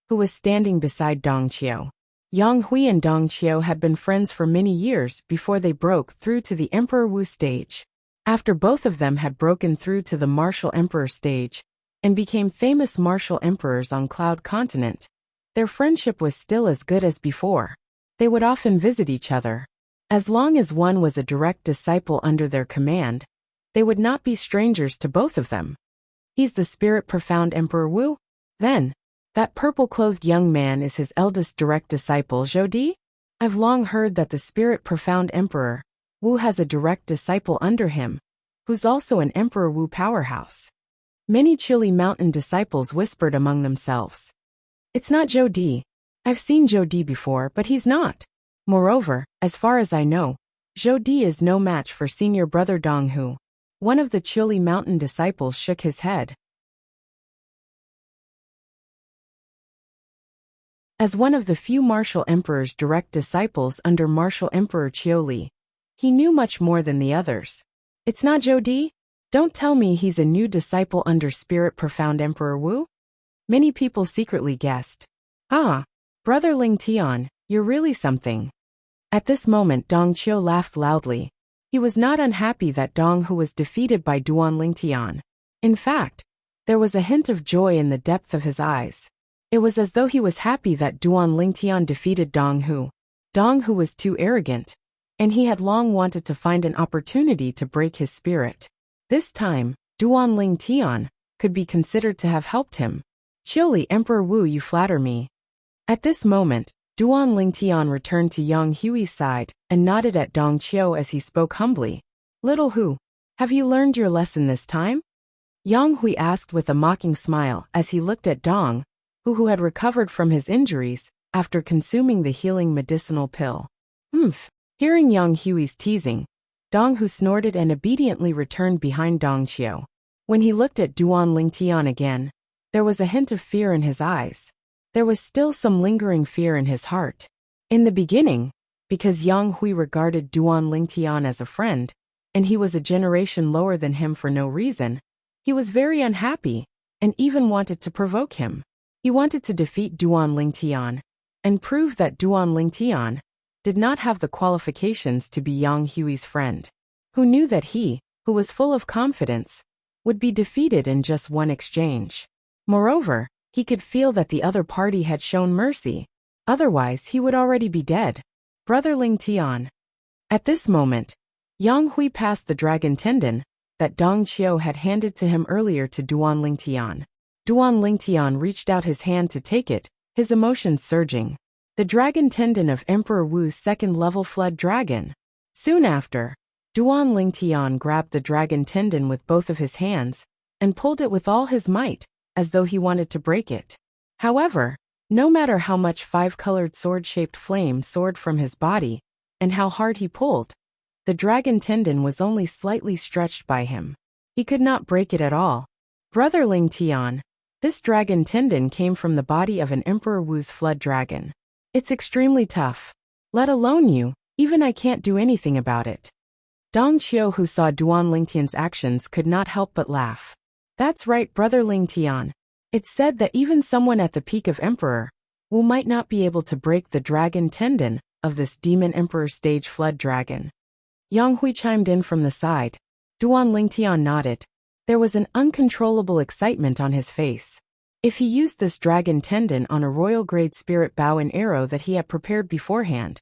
Speaker 1: who was standing beside Dong Qiu. Yang Hui and Dong Qiu had been friends for many years before they broke through to the Emperor Wu stage. After both of them had broken through to the Martial Emperor stage and became famous martial emperors on Cloud Continent, their friendship was still as good as before. They would often visit each other. As long as one was a direct disciple under their command, they would not be strangers to both of them. "He's the Spirit Profound Emperor Wu? Then, that purple-clothed young man is his eldest direct disciple, Zhou Di? I've long heard that the Spirit Profound Emperor Wu has a direct disciple under him, who's also an Emperor Wu powerhouse." Many Chili Mountain disciples whispered among themselves. "It's not Zhou Di. I've seen Zhou Di before, but he's not. Moreover, as far as I know, Zhou Di is no match for senior brother Dong Hu." One of the Chili Mountain disciples shook his head. As one of the few Martial Emperor's direct disciples under Martial Emperor Qiuli, he knew much more than the others. "It's not Zhou Di? Don't tell me he's a new disciple under Spirit Profound Emperor Wu?" Many people secretly guessed. "Ah, Brother Lingtian, you're really something." At this moment Dong Qiu laughed loudly. He was not unhappy that Dong Hu was defeated by Duan Lingtian. In fact, there was a hint of joy in the depth of his eyes. It was as though he was happy that Duan Lingtian defeated Dong Hu. Dong Hu was too arrogant, and he had long wanted to find an opportunity to break his spirit. This time, Duan Lingtian could be considered to have helped him. "Surely, Emperor Wu, you flatter me." At this moment, Duan Lingtian returned to Yang Hui's side and nodded at Dong Qiu as he spoke humbly. "Little Hu, have you learned your lesson this time?" Yang Hui asked with a mocking smile as he looked at Dong, who had recovered from his injuries after consuming the healing medicinal pill. "Umph." Hearing Yang Hui's teasing, Dong Hu snorted and obediently returned behind Dong Qiu. When he looked at Duan Lingtian again, there was a hint of fear in his eyes. There was still some lingering fear in his heart. In the beginning, because Yang Hui regarded Duan Lingtian as a friend, and he was a generation lower than him for no reason, he was very unhappy, and even wanted to provoke him. He wanted to defeat Duan Lingtian, and prove that Duan Lingtian did not have the qualifications to be Yang Hui's friend. Who knew that he, who was full of confidence, would be defeated in just one exchange. Moreover, he could feel that the other party had shown mercy. Otherwise, he would already be dead. Brother Lingtian. At this moment, Yang Hui passed the dragon tendon that Dong Qiu had handed to him earlier to Duan Lingtian. Duan Lingtian reached out his hand to take it, his emotions surging. The dragon tendon of Emperor Wu's second-level flood dragon. Soon after, Duan Lingtian grabbed the dragon tendon with both of his hands and pulled it with all his might, as though he wanted to break it. However, no matter how much five-colored sword-shaped flame soared from his body and how hard he pulled, the dragon tendon was only slightly stretched by him. He could not break it at all. Brother Lingtian, this dragon tendon came from the body of an Emperor Wu's flood dragon. It's extremely tough. Let alone you, even I can't do anything about it. Dong Qiu, who saw Duan Lingtian's actions, could not help but laugh. That's right, Brother Lingtian. It's said that even someone at the peak of Emperor Wu might not be able to break the dragon tendon of this demon Emperor stage flood dragon. Yang Hui chimed in from the side. Duan Lingtian nodded. There was an uncontrollable excitement on his face. If he used this dragon tendon on a royal grade spirit bow and arrow that he had prepared beforehand,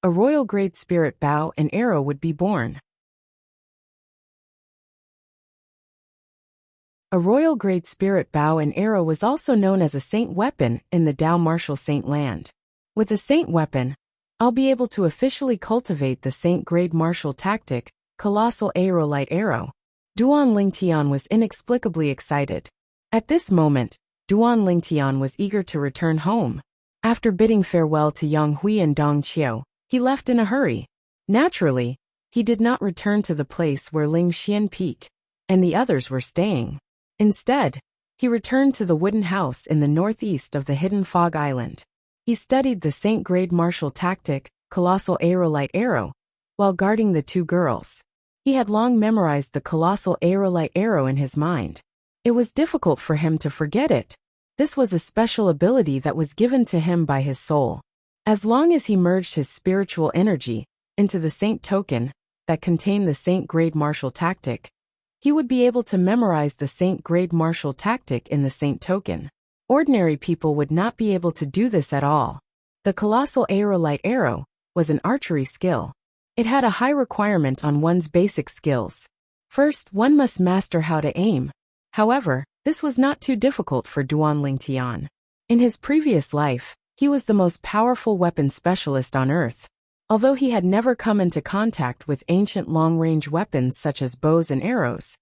Speaker 1: a royal grade spirit bow and arrow would be born. A royal grade spirit bow and arrow was also known as a saint weapon in the Dao martial saint land. With a saint weapon, I'll be able to officially cultivate the saint grade martial tactic, colossal aerolite arrow. Duan Lingtian was inexplicably excited. At this moment, Duan Lingtian was eager to return home. After bidding farewell to Yang Hui and Dong Qiu, he left in a hurry. Naturally, he did not return to the place where Ling Xian Peak and the others were staying. Instead, he returned to the wooden house in the northeast of the hidden fog island. He studied the saint grade martial tactic, colossal aerolite arrow, while guarding the two girls. He had long memorized the colossal aerolite arrow in his mind. It was difficult for him to forget it. This was a special ability that was given to him by his soul. As long as he merged his spiritual energy into the saint token that contained the saint grade martial tactic, he would be able to memorize the saint grade martial tactic in the saint token. Ordinary people would not be able to do this at all. The colossal aerolite arrow was an archery skill. It had a high requirement on one's basic skills. First, one must master how to aim. However, this was not too difficult for Duan Lingtian. In his previous life, he was the most powerful weapon specialist on Earth. Although he had never come into contact with ancient long-range weapons such as bows and arrows,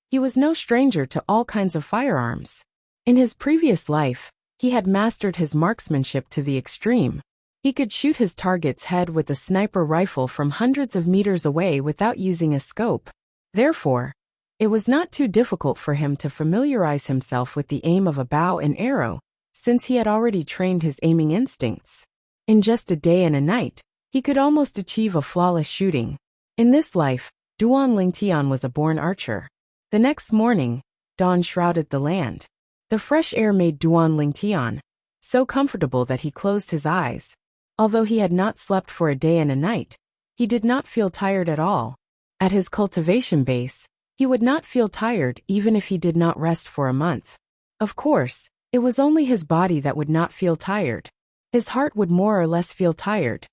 Speaker 1: he was no stranger to all kinds of firearms. In his previous life, he had mastered his marksmanship to the extreme. He could shoot his target's head with a sniper rifle from hundreds of meters away without using a scope. Therefore, it was not too difficult for him to familiarize himself with the aim of a bow and arrow, since he had already trained his aiming instincts. In just a day and a night, he could almost achieve a flawless shooting. In this life, Duan Lingtian was a born archer. The next morning, dawn shrouded the land. The fresh air made Duan Lingtian so comfortable that he closed his eyes. Although he had not slept for a day and a night, he did not feel tired at all. At his cultivation base, he would not feel tired even if he did not rest for a month. Of course, it was only his body that would not feel tired. His heart would more or less feel tired.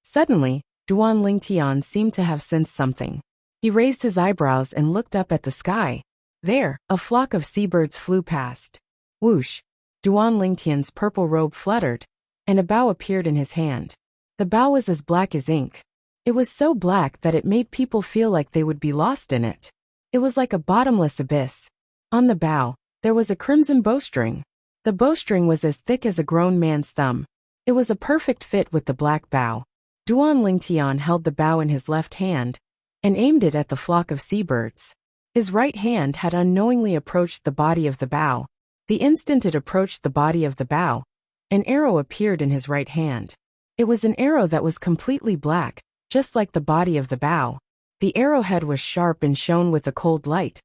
Speaker 1: Suddenly, Duan Lingtian seemed to have sensed something. He raised his eyebrows and looked up at the sky. There, a flock of seabirds flew past. Whoosh! Duan Lingtian's purple robe fluttered, and a bow appeared in his hand. The bow was as black as ink. It was so black that it made people feel like they would be lost in it. It was like a bottomless abyss. On the bow, there was a crimson bowstring. The bowstring was as thick as a grown man's thumb. It was a perfect fit with the black bow. Duan Lingtian held the bow in his left hand and aimed it at the flock of seabirds. His right hand had unknowingly approached the body of the bow. The instant it approached the body of the bow, an arrow appeared in his right hand. It was an arrow that was completely black, just like the body of the bow. The arrowhead was sharp and shone with a cold light,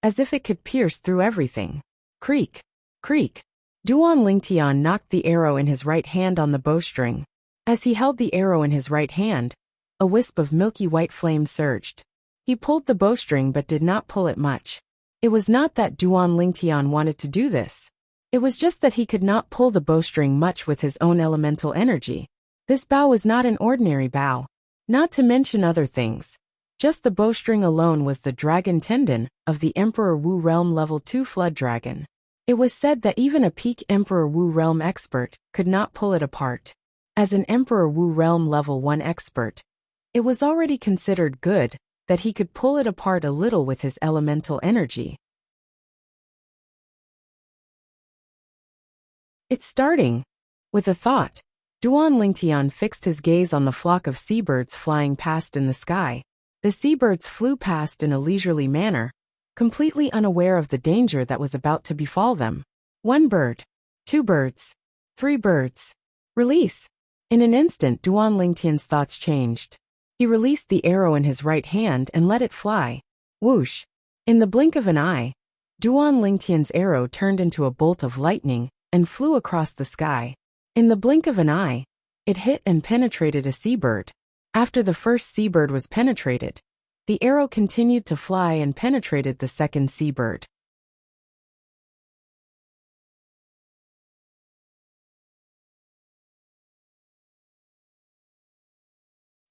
Speaker 1: as if it could pierce through everything. Creak! Creak! Duan Lingtian knocked the arrow in his right hand on the bowstring. As he held the arrow in his right hand, a wisp of milky white flame surged. He pulled the bowstring but did not pull it much. It was not that Duan Lingtian wanted to do this. It was just that he could not pull the bowstring much with his own elemental energy. This bow was not an ordinary bow. Not to mention other things. Just the bowstring alone was the dragon tendon of the Emperor Wu Realm Level 2 Flood Dragon. It was said that even a peak Emperor Wu Realm expert could not pull it apart. As an Emperor Wu Realm Level 1 expert, it was already considered good that he could pull it apart a little with his elemental energy. It's starting. With a thought, Duan Lingtian fixed his gaze on the flock of seabirds flying past in the sky. The seabirds flew past in a leisurely manner, completely unaware of the danger that was about to befall them. 1 bird. 2 birds. 3 birds. Release. In an instant, Duan Lingtian's thoughts changed. He released the arrow in his right hand and let it fly. Whoosh. In the blink of an eye, Duan Lingtian's arrow turned into a bolt of lightning and flew across the sky. In the blink of an eye, it hit and penetrated a seabird. After the first seabird was penetrated, the arrow continued to fly and penetrated the second seabird.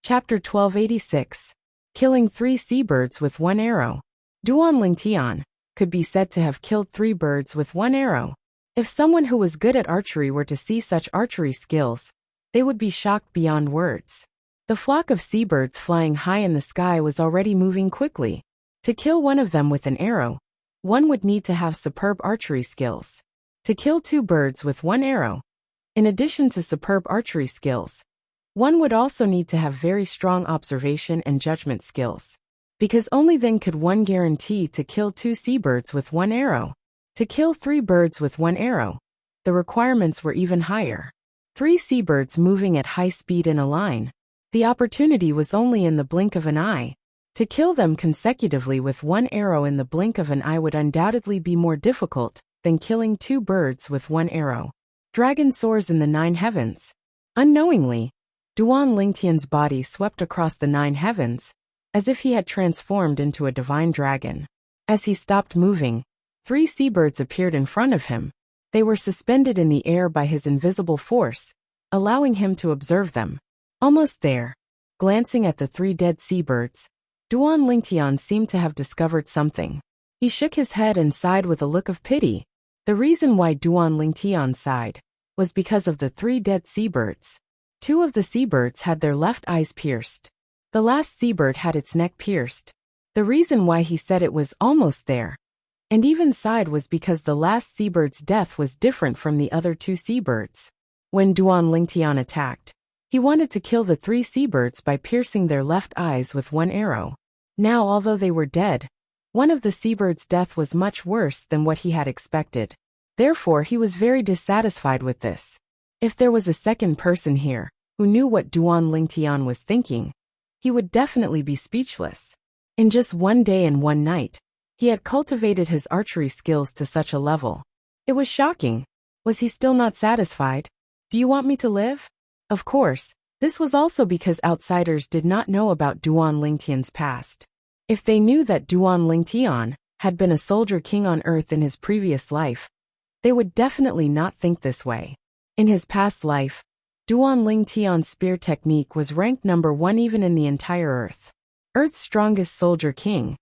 Speaker 1: Chapter 1286. Killing 3 seabirds with 1 arrow. Duan Lingtian could be said to have killed 3 birds with 1 arrow. If someone who was good at archery were to see such archery skills, they would be shocked beyond words. The flock of seabirds flying high in the sky was already moving quickly. To kill one of them with an arrow, one would need to have superb archery skills. To kill 2 birds with 1 arrow, in addition to superb archery skills, one would also need to have very strong observation and judgment skills. Because only then could one guarantee to kill 2 seabirds with 1 arrow. To kill 3 birds with 1 arrow, the requirements were even higher. 3 seabirds moving at high speed in a line. The opportunity was only in the blink of an eye. To kill them consecutively with 1 arrow in the blink of an eye would undoubtedly be more difficult than killing 2 birds with 1 arrow. Dragon soars in the 9 heavens. Unknowingly, Duan Lingtian's body swept across the 9 heavens, as if he had transformed into a divine dragon. As he stopped moving, 3 seabirds appeared in front of him. They were suspended in the air by his invisible force, allowing him to observe them. Almost there, glancing at the 3 dead seabirds, Duan Lingtian seemed to have discovered something. He shook his head and sighed with a look of pity. The reason why Duan Lingtian sighed was because of the 3 dead seabirds. 2 of the seabirds had their left eyes pierced. The last seabird had its neck pierced. The reason why he said it was almost there, and even sighed, was because the last seabird's death was different from the other 2 seabirds. When Duan Lingtian attacked, he wanted to kill the 3 seabirds by piercing their left eyes with 1 arrow. Now, although they were dead, one of the seabirds' death was much worse than what he had expected. Therefore, he was very dissatisfied with this. If there was a second person here who knew what Duan Lingtian was thinking, he would definitely be speechless. In just 1 day and 1 night, he had cultivated his archery skills to such a level. It was shocking. Was he still not satisfied? Do you want me to live? Of course, this was also because outsiders did not know about Duan Lingtian's past. If they knew that Duan Lingtian had been a soldier king on Earth in his previous life, they would definitely not think this way. In his past life, Duan Lingtian's spear technique was ranked number 1 even in the entire Earth. Earth's strongest soldier king.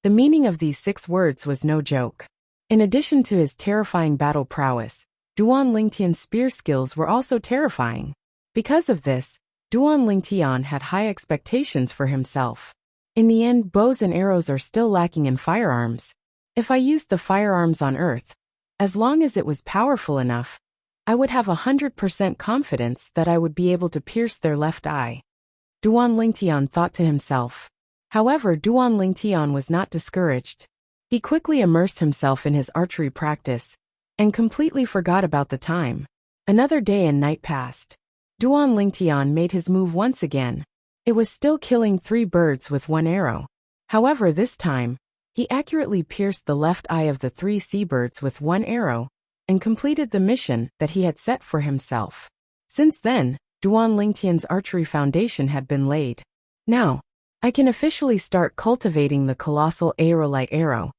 Speaker 1: The meaning of these 6 words was no joke. In addition to his terrifying battle prowess, Duan Lingtian's spear skills were also terrifying. Because of this, Duan Lingtian had high expectations for himself. In the end, bows and arrows are still lacking in firearms. If I used the firearms on Earth, as long as it was powerful enough, I would have 100% confidence that I would be able to pierce their left eye. Duan Lingtian thought to himself. However, Duan Lingtian was not discouraged. He quickly immersed himself in his archery practice and completely forgot about the time. Another day and night passed. Duan Lingtian made his move once again. It was still killing 3 birds with 1 arrow. However, this time, he accurately pierced the left eye of the 3 seabirds with 1 arrow and completed the mission that he had set for himself. Since then, Duan Lingtian's archery foundation had been laid. Now, I can officially start cultivating the colossal aerolite arrow.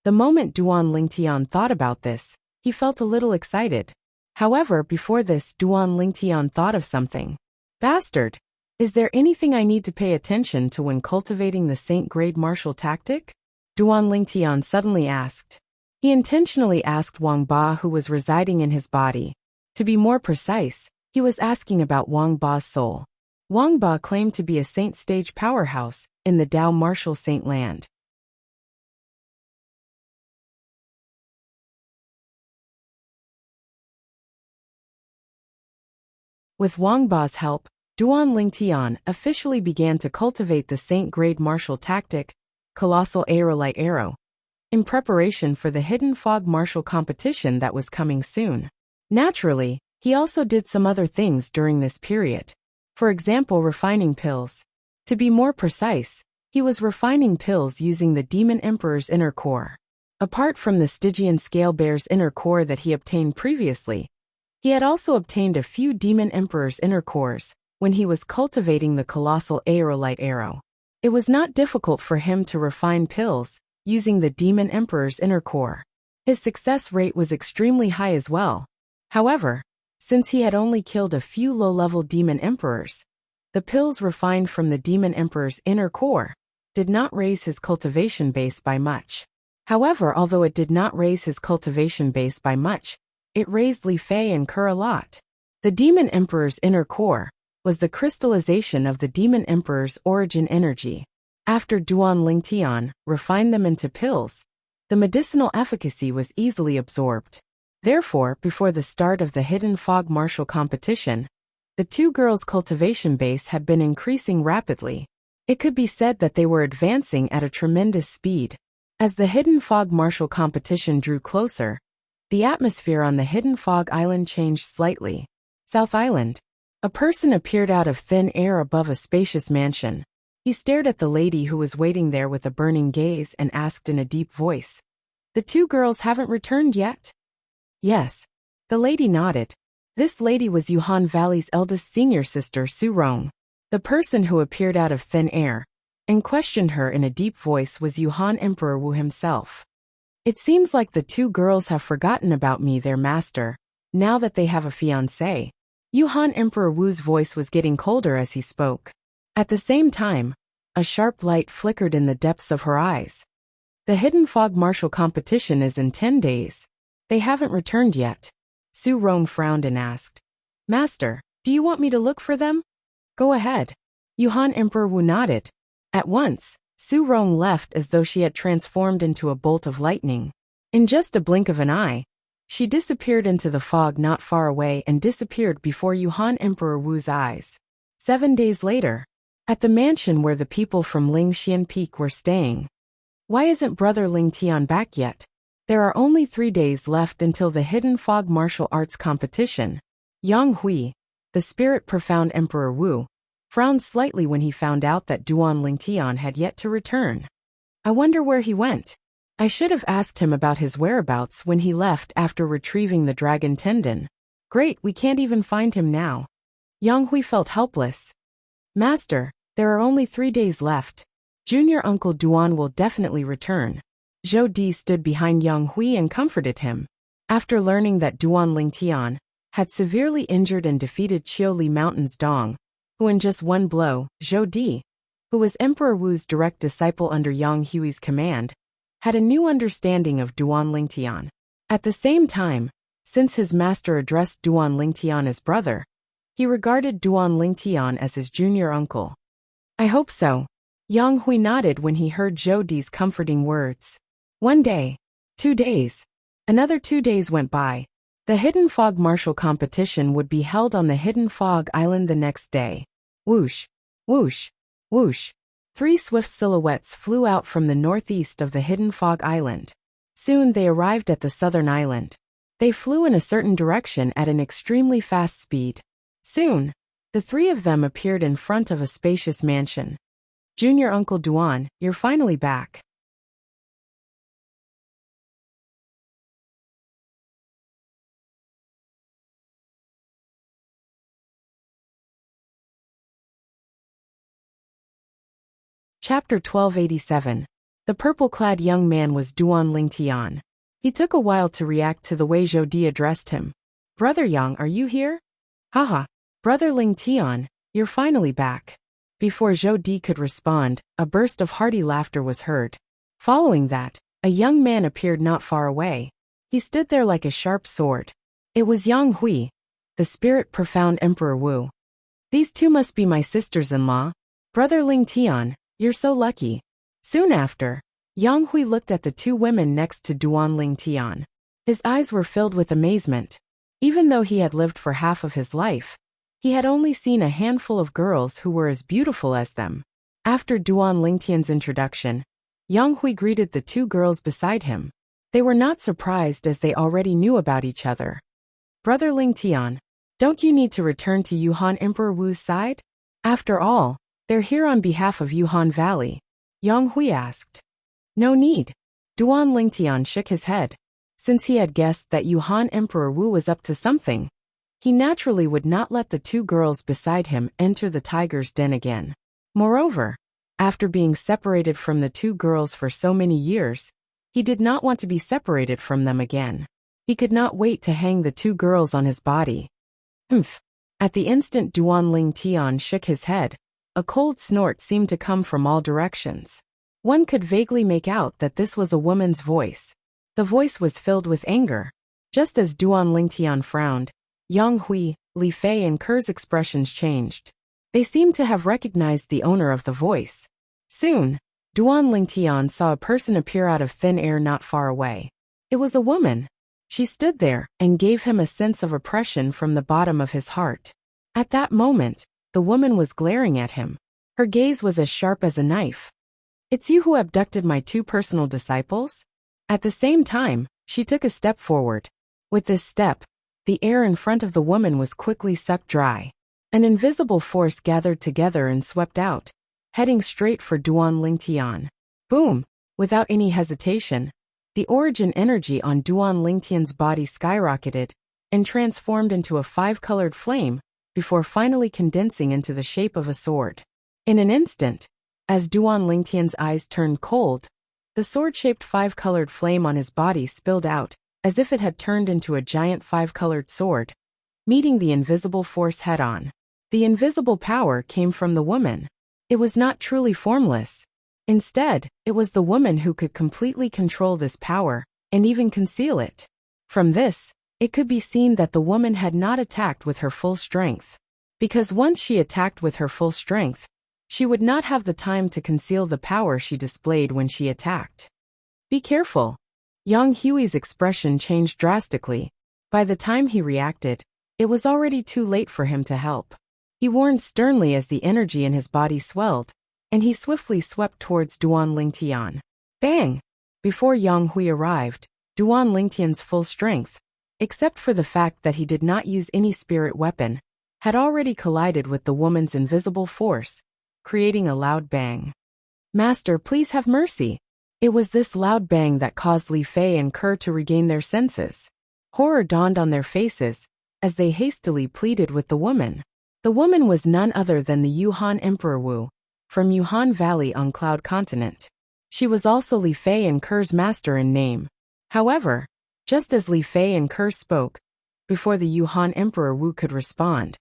Speaker 1: The moment Duan Lingtian thought about this, he felt a little excited. However, before this, Duan Lingtian thought of something. Bastard! Is there anything I need to pay attention to when cultivating the Saint Grade martial tactic? Duan Lingtian suddenly asked. He intentionally asked Wang Ba who was residing in his body. To be more precise, he was asking about Wang Ba's soul. Wang Ba claimed to be a saint stage powerhouse in the Dao martial saint land. With Wang Ba's help, Duan Lingtian officially began to cultivate the saint-grade martial tactic, Colossal Aerolite Arrow, in preparation for the Hidden Fog martial competition that was coming soon. Naturally, he also did some other things during this period. For example, refining pills. To be more precise, he was refining pills using the Demon Emperor's inner core. Apart from the Stygian Scale Bear's inner core that he obtained previously, he had also obtained a few Demon Emperor's inner cores when he was cultivating the Colossal Aerolite Arrow. It was not difficult for him to refine pills using the Demon Emperor's inner core. His success rate was extremely high as well. However, since he had only killed a few low-level Demon Emperors, the pills refined from the Demon Emperor's inner core did not raise his cultivation base by much. However, although it did not raise his cultivation base by much, it raised Li Fei and Kerr a lot. The Demon Emperor's inner core was the crystallization of the Demon Emperor's origin energy. After Duan Lingtian refined them into pills, the medicinal efficacy was easily absorbed. Therefore, before the start of the Hidden Fog martial competition, the two girls' cultivation base had been increasing rapidly. It could be said that they were advancing at a tremendous speed. As the Hidden Fog martial competition drew closer, the atmosphere on the Hidden Fog Island changed slightly. South Island. A person appeared out of thin air above a spacious mansion. He stared at the lady who was waiting there with a burning gaze and asked in a deep voice, "The two girls haven't returned yet?" "Yes." The lady nodded. This lady was Yuhan Valley's eldest senior sister, Soaring. The person who appeared out of thin air and questioned her in a deep voice was Yuhan Emperor Wu himself. "It seems like the two girls have forgotten about me, their master, now that they have a fiancé." Yuhan Emperor Wu's voice was getting colder as he spoke. At the same time, a sharp light flickered in the depths of her eyes. "The Hidden Fog martial competition is in 10 days. They haven't returned yet." Su Rong frowned and asked, "Master, do you want me to look for them?" "Go ahead." Yuhan Emperor Wu nodded. At once, Su Rong left as though she had transformed into a bolt of lightning. In just a blink of an eye, she disappeared into the fog not far away and disappeared before Yuhan Emperor Wu's eyes. 7 days later, at the mansion where the people from Lingxian Peak were staying. "Why isn't Brother Lingtian back yet? There are only 3 days left until the Hidden Fog martial arts competition." Yang Hui, the spirit-profound Emperor Wu, frowned slightly when he found out that Duan Lingtian had yet to return. "I wonder where he went. I should have asked him about his whereabouts when he left after retrieving the dragon tendon. Great, we can't even find him now." Yang Hui felt helpless. "Master, there are only 3 days left. Junior Uncle Duan will definitely return." Zhou Di stood behind Yang Hui and comforted him. After learning that Duan Lingtian had severely injured and defeated Qiuli Mountain's Dong, who in just one blow, Zhou Di, who was Emperor Wu's direct disciple under Yang Hui's command, had a new understanding of Duan Lingtian. At the same time, since his master addressed Duan Lingtian as brother, he regarded Duan Lingtian as his junior uncle. "I hope so." Yang Hui nodded when he heard Zhou Di's comforting words. 1 day, 2 days. Another 2 days went by. The Hidden Fog martial competition would be held on the Hidden Fog Island the next day. Whoosh, whoosh, whoosh. 3 swift silhouettes flew out from the northeast of the Hidden Fog Island. Soon they arrived at the southern island. They flew in a certain direction at an extremely fast speed. Soon, the 3 of them appeared in front of a spacious mansion. "Junior Uncle Duan, you're finally back." Chapter 1287. The purple-clad young man was Duan Lingtian. He took a while to react to the way Zhou Di addressed him. "Brother Yang, are you here?" "Haha, Brother Lingtian, you're finally back." Before Zhou Di could respond, a burst of hearty laughter was heard. Following that, a young man appeared not far away. He stood there like a sharp sword. It was Yang Hui, the spirit-profound Emperor Wu. These two must be my sisters-in-law. Brother Ling Tian, you're so lucky. Soon after, Yang Hui looked at the two women next to Duan Ling Tian. His eyes were filled with amazement. Even though he had lived for half of his life, he had only seen a handful of girls who were as beautiful as them. After Duan Lingtian's introduction, Yang Hui greeted the two girls beside him. They were not surprised as they already knew about each other. Brother Ling Tian, don't you need to return to Yuhan Emperor Wu's side? After all, they're here on behalf of Yuhan Valley. Yang Hui asked. No need. Duan Lingtian shook his head. Since he had guessed that Yuhan Emperor Wu was up to something, he naturally would not let the two girls beside him enter the tiger's den again. Moreover, after being separated from the two girls for so many years, he did not want to be separated from them again. He could not wait to hang the two girls on his body. Humph. At the instant Duan Ling Tian shook his head, a cold snort seemed to come from all directions. One could vaguely make out that this was a woman's voice. The voice was filled with anger. Just as Duan Ling Tian frowned, Yang Hui, Li Fei and Ker's expressions changed. They seemed to have recognized the owner of the voice. Soon, Duan Ling Tian saw a person appear out of thin air not far away. It was a woman. She stood there and gave him a sense of oppression from the bottom of his heart. At that moment, the woman was glaring at him. Her gaze was as sharp as a knife. It's you who abducted my two personal disciples? At the same time, she took a step forward. With this step, the air in front of the woman was quickly sucked dry. An invisible force gathered together and swept out, heading straight for Duan Ling Tian. Boom! Without any hesitation, the origin energy on Duan Ling Tian's body skyrocketed and transformed into a five-colored flame before finally condensing into the shape of a sword. In an instant, as Duan Ling Tian's eyes turned cold, the sword-shaped five-colored flame on his body spilled out, as if it had turned into a giant five-colored sword, meeting the invisible force head-on. The invisible power came from the woman. It was not truly formless. Instead, it was the woman who could completely control this power, and even conceal it. From this, it could be seen that the woman had not attacked with her full strength. Because once she attacked with her full strength, she would not have the time to conceal the power she displayed when she attacked. Be careful. Yang Hui's expression changed drastically. By the time he reacted, it was already too late for him to help. He warned sternly as the energy in his body swelled, and he swiftly swept towards Duan Ling Tian. Bang! Before Yang Hui arrived, Duan Ling Tian's full strength, except for the fact that he did not use any spirit weapon, had already collided with the woman's invisible force, creating a loud bang. Master, please have mercy. It was this loud bang that caused Li Fei and Ker to regain their senses. Horror dawned on their faces as they hastily pleaded with the woman. The woman was none other than the Yuhan Emperor Wu, from Yuhan Valley on Cloud Continent. She was also Li Fei and Ker's master in name. However, just as Li Fei and Ker spoke, before the Yuhan Emperor Wu could respond,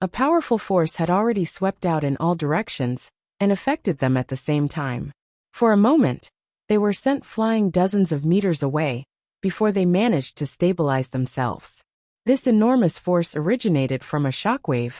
Speaker 1: a powerful force had already swept out in all directions and affected them at the same time. For a moment, they were sent flying dozens of meters away before they managed to stabilize themselves. This enormous force originated from a shockwave.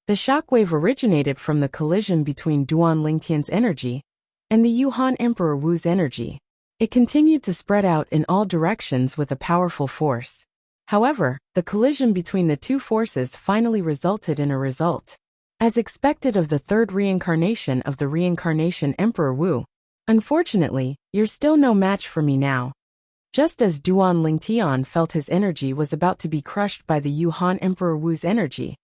Speaker 1: The shockwave originated from the collision between Duan Lingtian's energy and the Yuhan Emperor Wu's energy. It continued to spread out in all directions with a powerful force. However, the collision between the two forces finally resulted in a result. As expected of the third reincarnation of the reincarnation Emperor Wu, unfortunately, you're still no match for me now. Just as Duan Lingtian felt his energy was about to be crushed by the Yuhan Emperor Wu's energy,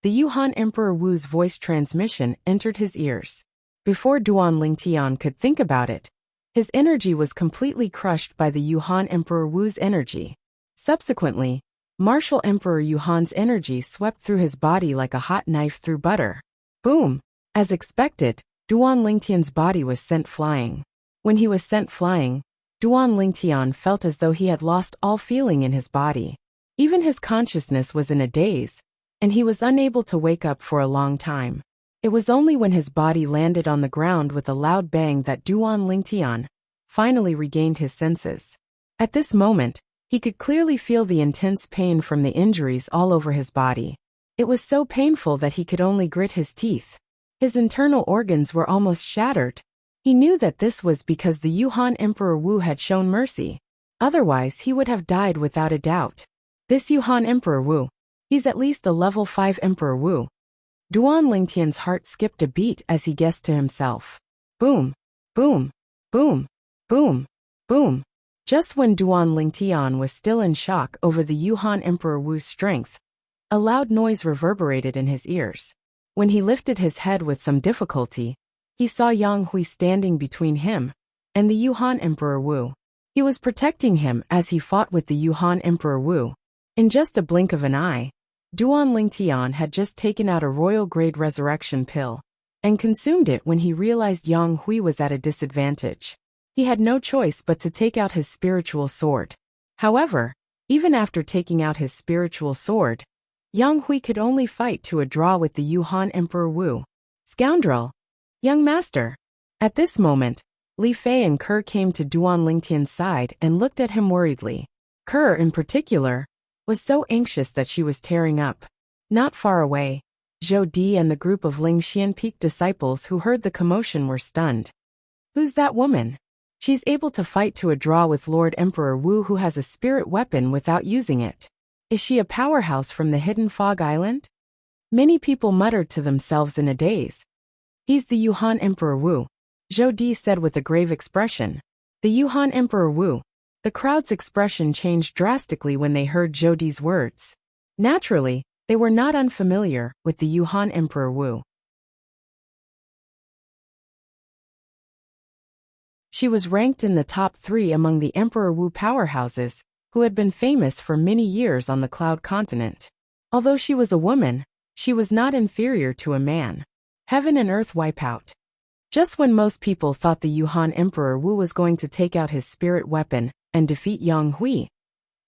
Speaker 1: the Yuhan Emperor Wu's voice transmission entered his ears. Before Duan Lingtian could think about it, his energy was completely crushed by the Yuhan Emperor Wu's energy. Subsequently, Martial Emperor Yuhan's energy swept through his body like a hot knife through butter. Boom! As expected, Duan Lingtian's body was sent flying. When he was sent flying, Duan Lingtian felt as though he had lost all feeling in his body. Even his consciousness was in a daze, and he was unable to wake up for a long time. It was only when his body landed on the ground with a loud bang that Duan Lingtian finally regained his senses. At this moment, he could clearly feel the intense pain from the injuries all over his body. It was so painful that he could only grit his teeth. His internal organs were almost shattered. He knew that this was because the Yuhan Emperor Wu had shown mercy. Otherwise, he would have died without a doubt. This Yuhan Emperor Wu, he's at least a level 5 Emperor Wu. Duan Lingtian's heart skipped a beat as he guessed to himself. Boom, boom, boom, boom, boom. Just when Duan Lingtian was still in shock over the Yuhan Emperor Wu's strength, a loud noise reverberated in his ears. When he lifted his head with some difficulty, he saw Yang Hui standing between him and the Yuhan Emperor Wu. He was protecting him as he fought with the Yuhan Emperor Wu. In just a blink of an eye, Duan Lingtian had just taken out a royal-grade resurrection pill and consumed it when he realized Yang Hui was at a disadvantage. He had no choice but to take out his spiritual sword. However, even after taking out his spiritual sword, Yang Hui could only fight to a draw with the Yuhan Emperor Wu. Scoundrel! Young master! At this moment, Li Fei and Ke came to Duan Lingtian's side and looked at him worriedly. Ke, in particular, was so anxious that she was tearing up. Not far away, Zhou Di and the group of Ling Xian Peak disciples who heard the commotion were stunned. Who's that woman? She's able to fight to a draw with Lord Emperor Wu, who has a spirit weapon without using it. Is she a powerhouse from the Hidden Fog Island? Many people muttered to themselves in a daze. He's the Yuhan Emperor Wu, Zhou Di said with a grave expression. The Yuhan Emperor Wu. The crowd's expression changed drastically when they heard Zhou Di's words. Naturally, they were not unfamiliar with the Yuhan Emperor Wu. She was ranked in the top 3 among the Emperor Wu powerhouses, who had been famous for many years on the Cloud Continent. Although she was a woman, she was not inferior to a man. Heaven and earth wipe out. Just when most people thought the Yuhan Emperor Wu was going to take out his spirit weapon and defeat Yang Hui,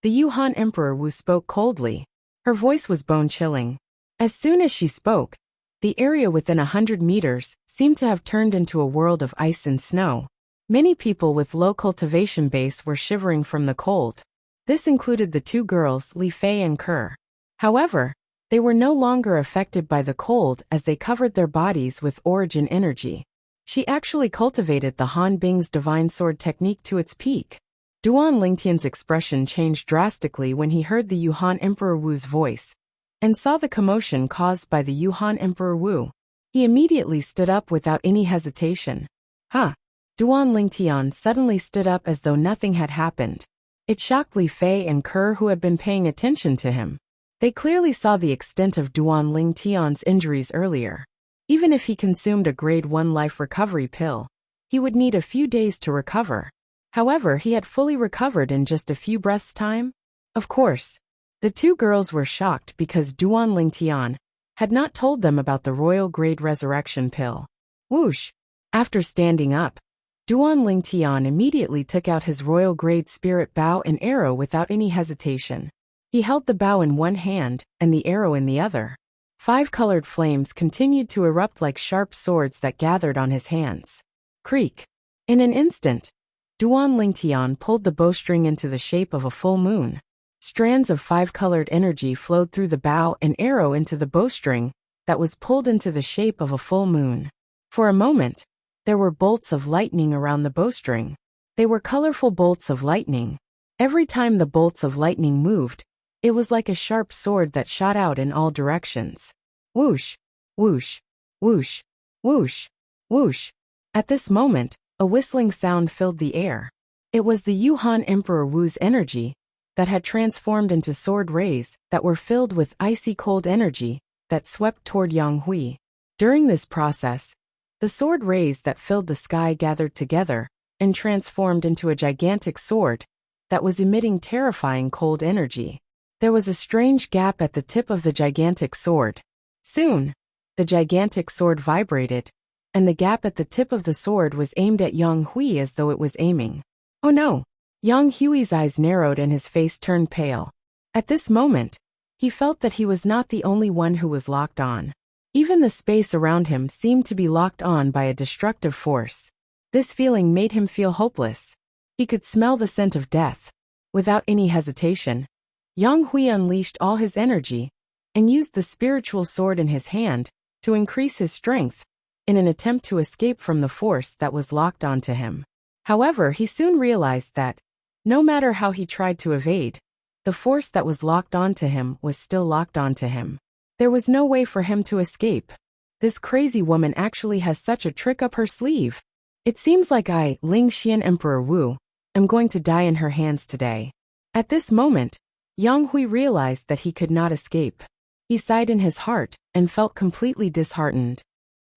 Speaker 1: the Yuhan Emperor Wu spoke coldly. Her voice was bone-chilling. As soon as she spoke, the area within 100 meters seemed to have turned into a world of ice and snow. Many people with low cultivation base were shivering from the cold. This included the 2 girls, Li Fei and Ke. However, they were no longer affected by the cold as they covered their bodies with origin energy. She actually cultivated the Han Bing's divine sword technique to its peak. Duan Lingtian's expression changed drastically when he heard the Yuhan Emperor Wu's voice and saw the commotion caused by the Yuhan Emperor Wu. He immediately stood up without any hesitation. Huh! Duan Lingtian suddenly stood up as though nothing had happened. It shocked Li Fei and Ke, who had been paying attention to him. They clearly saw the extent of Duan Lingtian's injuries earlier. Even if he consumed a grade 1 life recovery pill, he would need a few days to recover. However, he had fully recovered in just a few breaths' time. Of course, the 2 girls were shocked because Duan Lingtian had not told them about the royal grade resurrection pill. Whoosh! After standing up, Duan Lingtian immediately took out his royal grade spirit bow and arrow without any hesitation. He held the bow in one hand and the arrow in the other. 5 colored flames continued to erupt like sharp swords that gathered on his hands. Creak! In an instant, Duan Lingtian pulled the bowstring into the shape of a full moon. Strands of 5-colored energy flowed through the bow and arrow into the bowstring that was pulled into the shape of a full moon. For a moment, there were bolts of lightning around the bowstring. They were colorful bolts of lightning. Every time the bolts of lightning moved, it was like a sharp sword that shot out in all directions. Whoosh! Whoosh! Whoosh! Whoosh! Whoosh! At this moment, a whistling sound filled the air. It was the Yuhan Emperor Wu's energy that had transformed into sword rays that were filled with icy cold energy that swept toward Yang Hui. During this process, the sword rays that filled the sky gathered together and transformed into a gigantic sword that was emitting terrifying cold energy. There was a strange gap at the tip of the gigantic sword. Soon, the gigantic sword vibrated, and the gap at the tip of the sword was aimed at Yang Hui as though it was aiming. Oh no! Yang Hui's eyes narrowed and his face turned pale. At this moment, he felt that he was not the only one who was locked on. Even the space around him seemed to be locked on by a destructive force. This feeling made him feel hopeless. He could smell the scent of death. Without any hesitation, Yang Hui unleashed all his energy and used the spiritual sword in his hand to increase his strength in an attempt to escape from the force that was locked onto him. However, he soon realized that, no matter how he tried to evade, the force that was locked onto him was still locked onto him. There was no way for him to escape. This crazy woman actually has such a trick up her sleeve. It seems like I, Ling Xian Emperor Wu, am going to die in her hands today. At this moment, Yang Hui realized that he could not escape. He sighed in his heart and felt completely disheartened.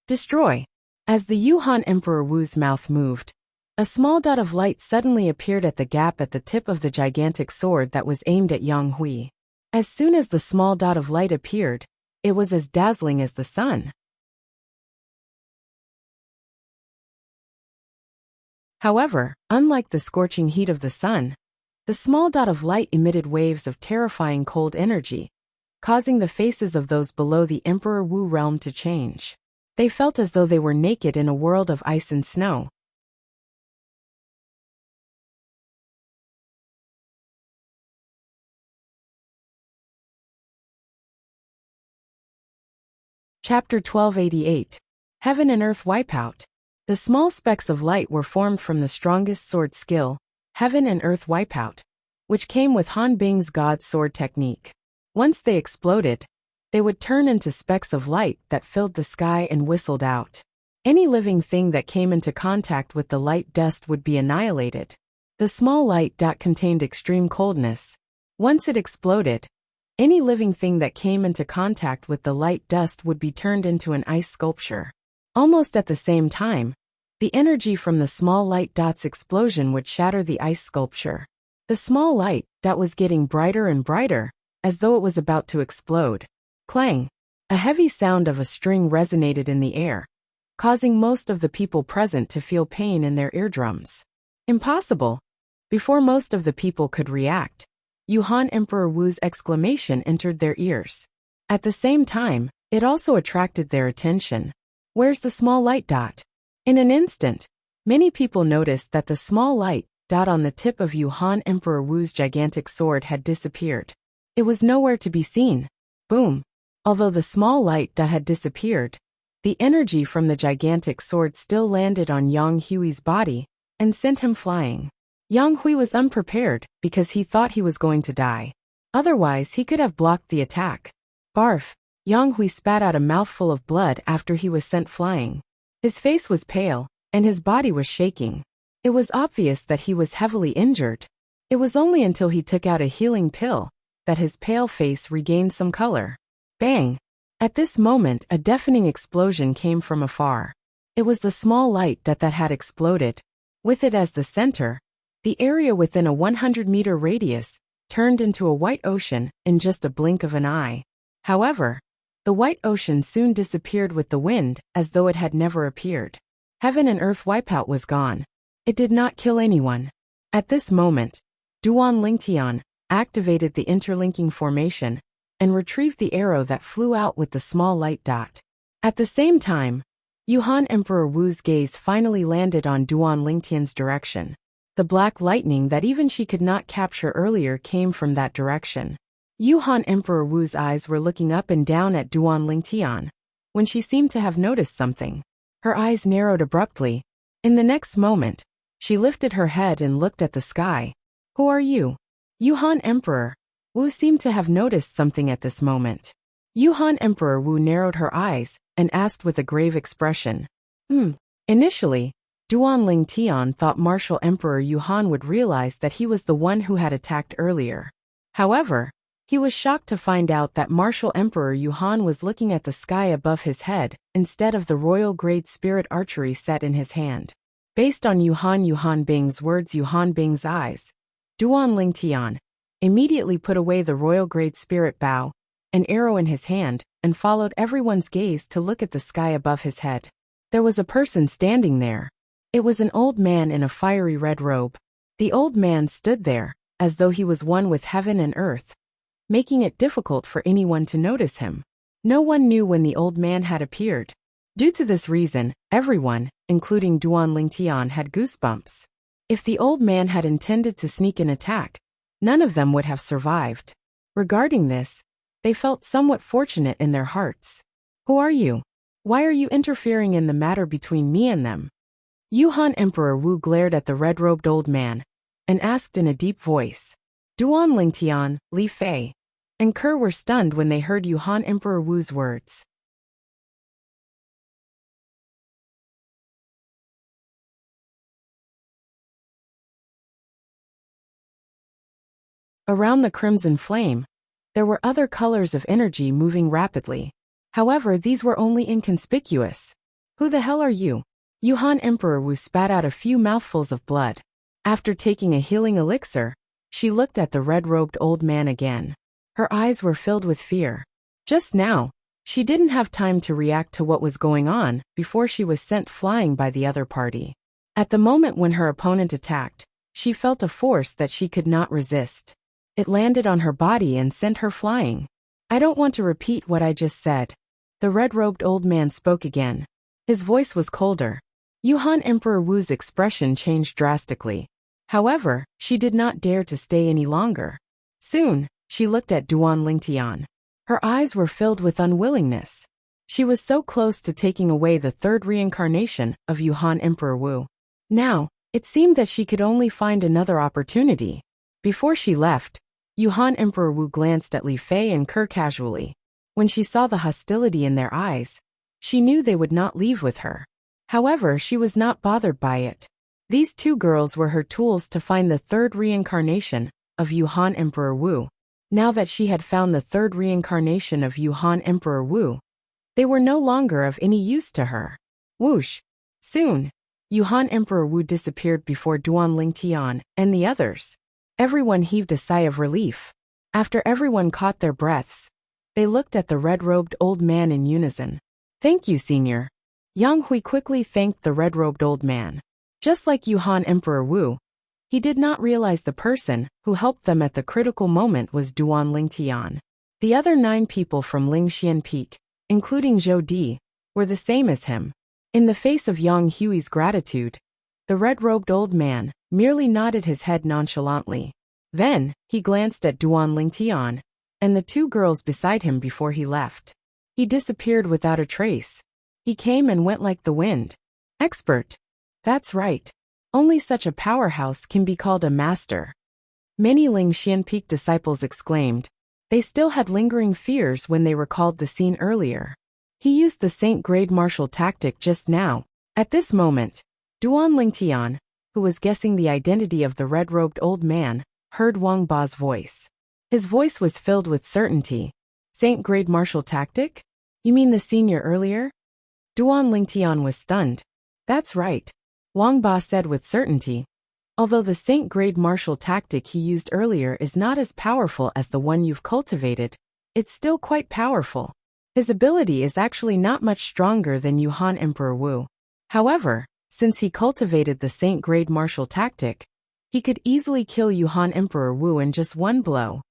Speaker 1: Destroy. As the Yuhan Emperor Wu's mouth moved, a small dot of light suddenly appeared at the gap at the tip of the gigantic sword that was aimed at Yang Hui. As soon as the small dot of light appeared, it was as dazzling as the sun. However, unlike the scorching heat of the sun, the small dot of light emitted waves of terrifying cold energy, causing the faces of those below the Emperor Wu realm to change. They felt as though they were naked in a world of ice and snow. Chapter 1288. Heaven and Earth Wipeout. The small specks of light were formed from the strongest sword skill, Heaven and Earth Wipeout, which came with Han Bing's God Sword technique. Once they exploded, they would turn into specks of light that filled the sky and whistled out. Any living thing that came into contact with the light dust would be annihilated. The small light dot contained extreme coldness. Once it exploded, any living thing that came into contact with the light dust would be turned into an ice sculpture. Almost at the same time, the energy from the small light dot's explosion would shatter the ice sculpture. The small light dot was getting brighter and brighter, as though it was about to explode. Clang! A heavy sound of a string resonated in the air, causing most of the people present to feel pain in their eardrums. Impossible! Before most of the people could react, Yuhan Emperor Wu's exclamation entered their ears. At the same time, it also attracted their attention. Where's the small light dot? In an instant, many people noticed that the small light dot on the tip of Yuhan Emperor Wu's gigantic sword had disappeared. It was nowhere to be seen. Boom! Although the small light dot had disappeared, the energy from the gigantic sword still landed on Yang Hui's body and sent him flying. Yang Hui was unprepared because he thought he was going to die. Otherwise, he could have blocked the attack. Barf! Yang Hui spat out a mouthful of blood after he was sent flying. His face was pale, and his body was shaking. It was obvious that he was heavily injured. It was only until he took out a healing pill that his pale face regained some color. Bang! At this moment, a deafening explosion came from afar. It was the small light dot that had exploded. With it as the center, the area within a 100-meter radius turned into a white ocean in just a blink of an eye. However, the white ocean soon disappeared with the wind as though it had never appeared. Heaven and Earth Wipeout was gone. It did not kill anyone. At this moment, Duan Lingtian activated the interlinking formation and retrieved the arrow that flew out with the small light dot. At the same time, Yuhan Emperor Wu's gaze finally landed on Duan Lingtian's direction. The black lightning that even she could not capture earlier came from that direction. Yuhan Emperor Wu's eyes were looking up and down at Duan Lingtian, when she seemed to have noticed something. Her eyes narrowed abruptly. In the next moment, she lifted her head and looked at the sky. Who are you? Yuhan Emperor Wu seemed to have noticed something at this moment. Yuhan Emperor Wu narrowed her eyes and asked with a grave expression. Initially, Duan Lingtian thought Martial Emperor Yuhan would realize that he was the one who had attacked earlier. However, he was shocked to find out that Martial Emperor Yuhan was looking at the sky above his head instead of the royal grade spirit archery set in his hand. Based on Yuhan Bing's words, Yuhan Bing's eyes, Duan Lingtian immediately put away the royal grade spirit bow, an arrow in his hand, and followed everyone's gaze to look at the sky above his head. There was a person standing there. It was an old man in a fiery red robe. The old man stood there, as though he was one with heaven and earth, making it difficult for anyone to notice him. No one knew when the old man had appeared. Due to this reason, everyone, including Duan Lingtian, had goosebumps. If the old man had intended to sneak an attack, none of them would have survived. Regarding this, they felt somewhat fortunate in their hearts. Who are you? Why are you interfering in the matter between me and them? Yuhan Emperor Wu glared at the red-robed old man and asked in a deep voice. Duan Lingtian, Li Fei, and Ke were stunned when they heard Yuhan Emperor Wu's words. Around the crimson flame, there were other colors of energy moving rapidly. However, these were only inconspicuous. Who the hell are you? Yuhan Emperor Wu spat out a few mouthfuls of blood. After taking a healing elixir, she looked at the red-robed old man again. Her eyes were filled with fear. Just now, she didn't have time to react to what was going on before she was sent flying by the other party. At the moment when her opponent attacked, she felt a force that she could not resist. It landed on her body and sent her flying. I don't want to repeat what I just said. The red-robed old man spoke again. His voice was colder. Yuhan Emperor Wu's expression changed drastically. However, she did not dare to stay any longer. Soon, she looked at Duan Lingtian. Her eyes were filled with unwillingness. She was so close to taking away the third reincarnation of Yuhan Emperor Wu. Now, it seemed that she could only find another opportunity. Before she left, Yuhan Emperor Wu glanced at Li Fei and Ke casually. When she saw the hostility in their eyes, she knew they would not leave with her. However, she was not bothered by it. These two girls were her tools to find the third reincarnation of Yuhan Emperor Wu. Now that she had found the third reincarnation of Yuhan Emperor Wu, they were no longer of any use to her. Whoosh! Soon, Yuhan Emperor Wu disappeared before Duan Lingtian and the others. Everyone heaved a sigh of relief. After everyone caught their breaths, they looked at the red-robed old man in unison. Thank you, Senior. Yang Hui quickly thanked the red-robed old man. Just like Yuhan Emperor Wu, he did not realize the person who helped them at the critical moment was Duan Lingtian. The other 9 people from Lingxian Peak, including Zhou Di, were the same as him. In the face of Yang Hui's gratitude, the red-robed old man merely nodded his head nonchalantly. Then, he glanced at Duan Lingtian and the 2 girls beside him before he left. He disappeared without a trace. He came and went like the wind. Expert. That's right. Only such a powerhouse can be called a master. Many Lingxian Peak disciples exclaimed. They still had lingering fears when they recalled the scene earlier. He used the Saint-grade martial tactic just now. At this moment, Duan Lingtian, who was guessing the identity of the red-robed old man, heard Wang Ba's voice. His voice was filled with certainty. Saint-grade martial tactic? You mean the senior earlier? Duan Lingtian was stunned. That's right. Wang Ba said with certainty. Although the Saint-grade martial tactic he used earlier is not as powerful as the one you've cultivated, it's still quite powerful. His ability is actually not much stronger than Yuhan Emperor Wu. However, since he cultivated the Saint-grade martial tactic, he could easily kill Yuhan Emperor Wu in just one blow.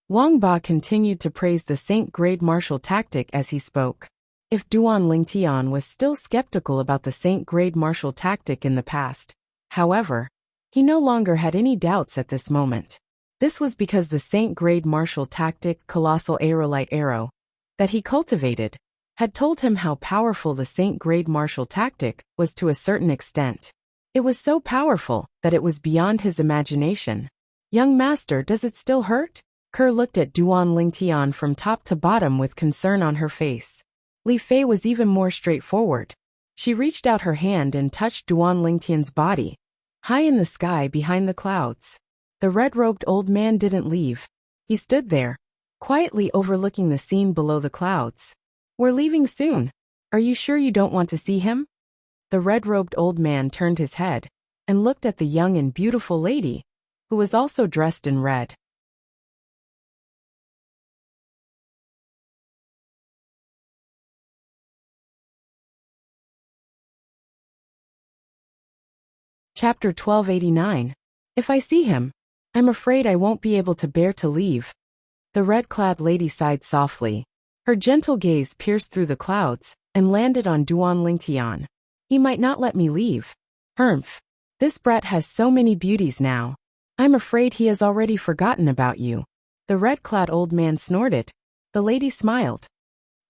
Speaker 1: Wang Ba continued to praise the Saint-grade martial tactic as he spoke. If Duan Lingtian was still skeptical about the Saint-grade martial tactic in the past, however, he no longer had any doubts at this moment. This was because the Saint-grade martial tactic, Colossal Aerolite Arrow, that he cultivated, had told him how powerful the Saint-grade martial tactic was to a certain extent. It was so powerful that it was beyond his imagination. Young master, does it still hurt? Ke looked at Duan Lingtian from top to bottom with concern on her face. Li Fei was even more straightforward. She reached out her hand and touched Duan Lingtian's body, high in the sky behind the clouds. The red-robed old man didn't leave. He stood there, quietly overlooking the scene below the clouds. We're leaving soon. Are you sure you don't want to see him? The red-robed old man turned his head and looked at the young and beautiful lady, who was also dressed in red. Chapter 1289. If I see him, I'm afraid I won't be able to bear to leave. The red-clad lady sighed softly. Her gentle gaze pierced through the clouds and landed on Duan Lingtian. He might not let me leave. Humph. This brat has so many beauties now. I'm afraid he has already forgotten about you. The red-clad old man snorted. The lady smiled.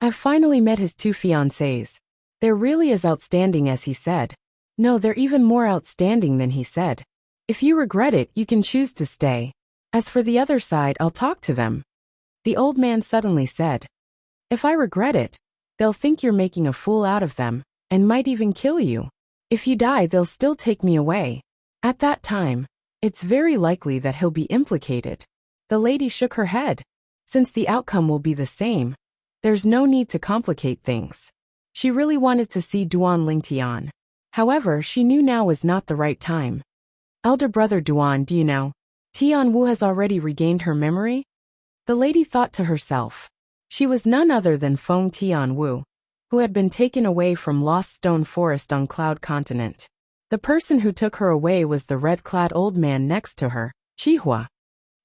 Speaker 1: I've finally met his two fiancées. They're really as outstanding as he said. No, they're even more outstanding than he said. If you regret it, you can choose to stay. As for the other side, I'll talk to them. The old man suddenly said. If I regret it, they'll think you're making a fool out of them, and might even kill you. If you die, they'll still take me away. At that time, it's very likely that he'll be implicated. The lady shook her head. Since the outcome will be the same, there's no need to complicate things. She really wanted to see Duan Lingtian. However, she knew now was not the right time. Elder brother Duan, do you know? Tian Wu has already regained her memory? The lady thought to herself. She was none other than Feng Tian Wu, who had been taken away from Lost Stone Forest on Cloud Continent. The person who took her away was the red-clad old man next to her, Chihua.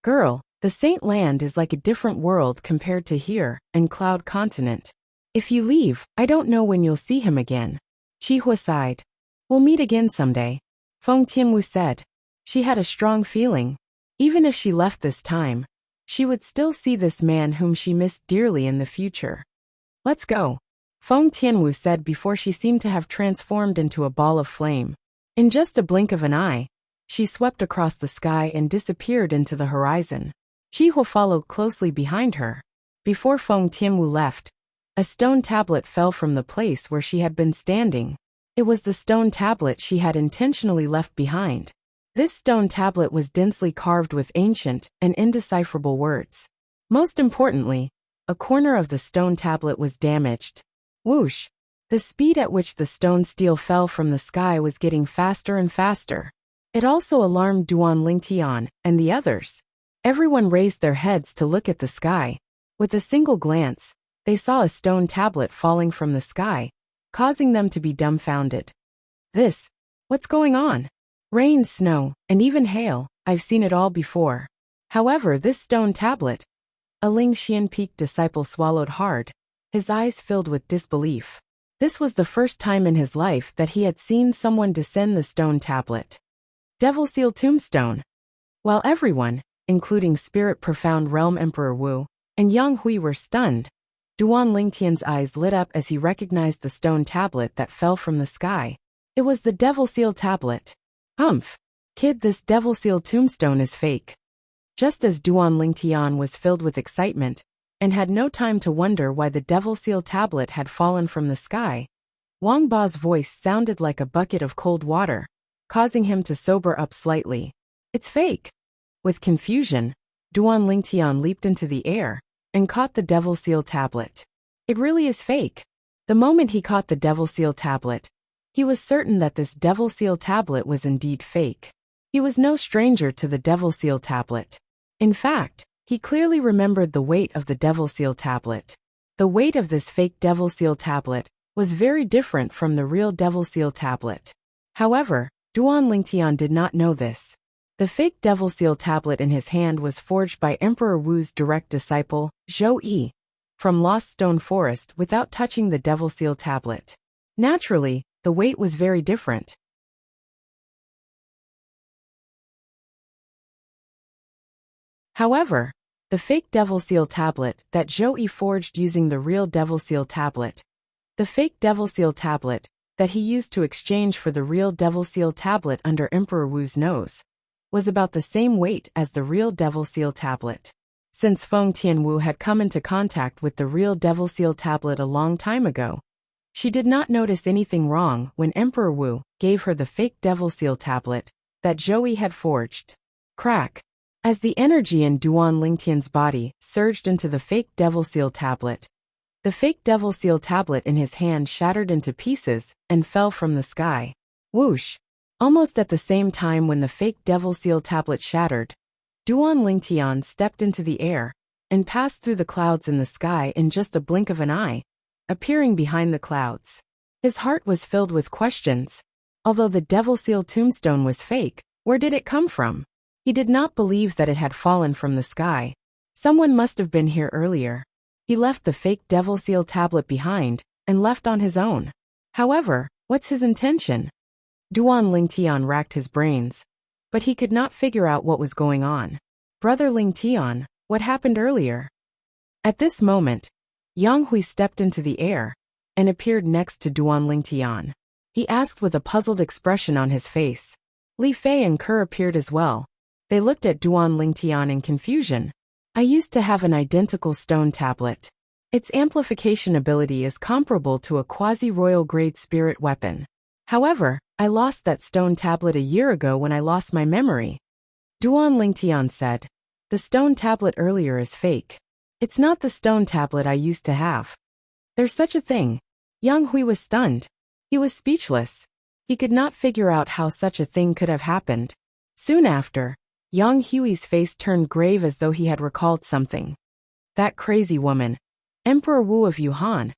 Speaker 1: Girl, the Saint Land is like a different world compared to here and Cloud Continent. If you leave, I don't know when you'll see him again. Chihua sighed. We'll meet again someday. Feng Tianwu said. She had a strong feeling. Even if she left this time, she would still see this man whom she missed dearly in the future. Let's go. Feng Tianwu said before she seemed to have transformed into a ball of flame. In just a blink of an eye, she swept across the sky and disappeared into the horizon. Chihua followed closely behind her. Before Feng Tianwu left, a stone tablet fell from the place where she had been standing. It was the stone tablet she had intentionally left behind. This stone tablet was densely carved with ancient and indecipherable words. Most importantly, a corner of the stone tablet was damaged. Whoosh! The speed at which the stone steel fell from the sky was getting faster and faster. It also alarmed Duan Lingtian and the others. Everyone raised their heads to look at the sky. With a single glance, they saw a stone tablet falling from the sky, causing them to be dumbfounded. What's going on? Rain, snow, and even hail, I've seen it all before. However, this stone tablet. A Ling Xian Peak disciple swallowed hard, his eyes filled with disbelief. This was the first time in his life that he had seen someone descend the stone tablet. Devil Seal Tombstone. While everyone, including Spirit Profound Realm Emperor Wu and Yang Hui, were stunned, Duan Lingtian's eyes lit up as he recognized the stone tablet that fell from the sky. It was the Devil Seal tablet. Humph! Kid, this Devil Seal Tombstone is fake. Just as Duan Lingtian was filled with excitement and had no time to wonder why the Devil Seal tablet had fallen from the sky, Wang Ba's voice sounded like a bucket of cold water, causing him to sober up slightly. It's fake. With confusion, Duan Lingtian leaped into the air and caught the Devil Seal tablet. It really is fake. The moment he caught the Devil Seal tablet, he was certain that this Devil Seal tablet was indeed fake. He was no stranger to the Devil Seal tablet. In fact, he clearly remembered the weight of the Devil Seal tablet. The weight of this fake Devil Seal tablet was very different from the real Devil Seal tablet. However, Duan Lingtian did not know this. The fake Devil Seal tablet in his hand was forged by Emperor Wu's direct disciple, Zhou Yi, from Lost Stone Forest without touching the Devil Seal tablet. Naturally, the weight was very different. However, the fake Devil Seal tablet that Zhou Yi forged using the real Devil Seal tablet, the fake Devil Seal tablet that he used to exchange for the real Devil Seal tablet under Emperor Wu's nose, was about the same weight as the real Devil Seal tablet. Since Feng Tianwu had come into contact with the real Devil Seal tablet a long time ago, she did not notice anything wrong when Emperor Wu gave her the fake Devil Seal tablet that Zhou Yi had forged. Crack! As the energy in Duan Lingtian's body surged into the fake Devil Seal tablet, the fake Devil Seal tablet in his hand shattered into pieces and fell from the sky. Whoosh! Almost at the same time when the fake Devil Seal tablet shattered, Duan Lingtian stepped into the air and passed through the clouds in the sky in just a blink of an eye, appearing behind the clouds. His heart was filled with questions. Although the Devil Seal tombstone was fake, where did it come from? He did not believe that it had fallen from the sky. Someone must have been here earlier. He left the fake Devil Seal tablet behind and left on his own. However, what's his intention? Duan Lingtian racked his brains, but he could not figure out what was going on. Brother Lingtian, what happened earlier? At this moment, Yang Hui stepped into the air and appeared next to Duan Lingtian. He asked with a puzzled expression on his face. Li Fei and Kerr appeared as well. They looked at Duan Lingtian in confusion. I used to have an identical stone tablet. Its amplification ability is comparable to a quasi-royal grade spirit weapon. However, I lost that stone tablet a year ago when I lost my memory. Duan Lingtian said. The stone tablet earlier is fake. It's not the stone tablet I used to have. There's such a thing. Yang Hui was stunned. He was speechless. He could not figure out how such a thing could have happened. Soon after, Yang Hui's face turned grave as though he had recalled something. That crazy woman, Emperor Wu of Yuhan,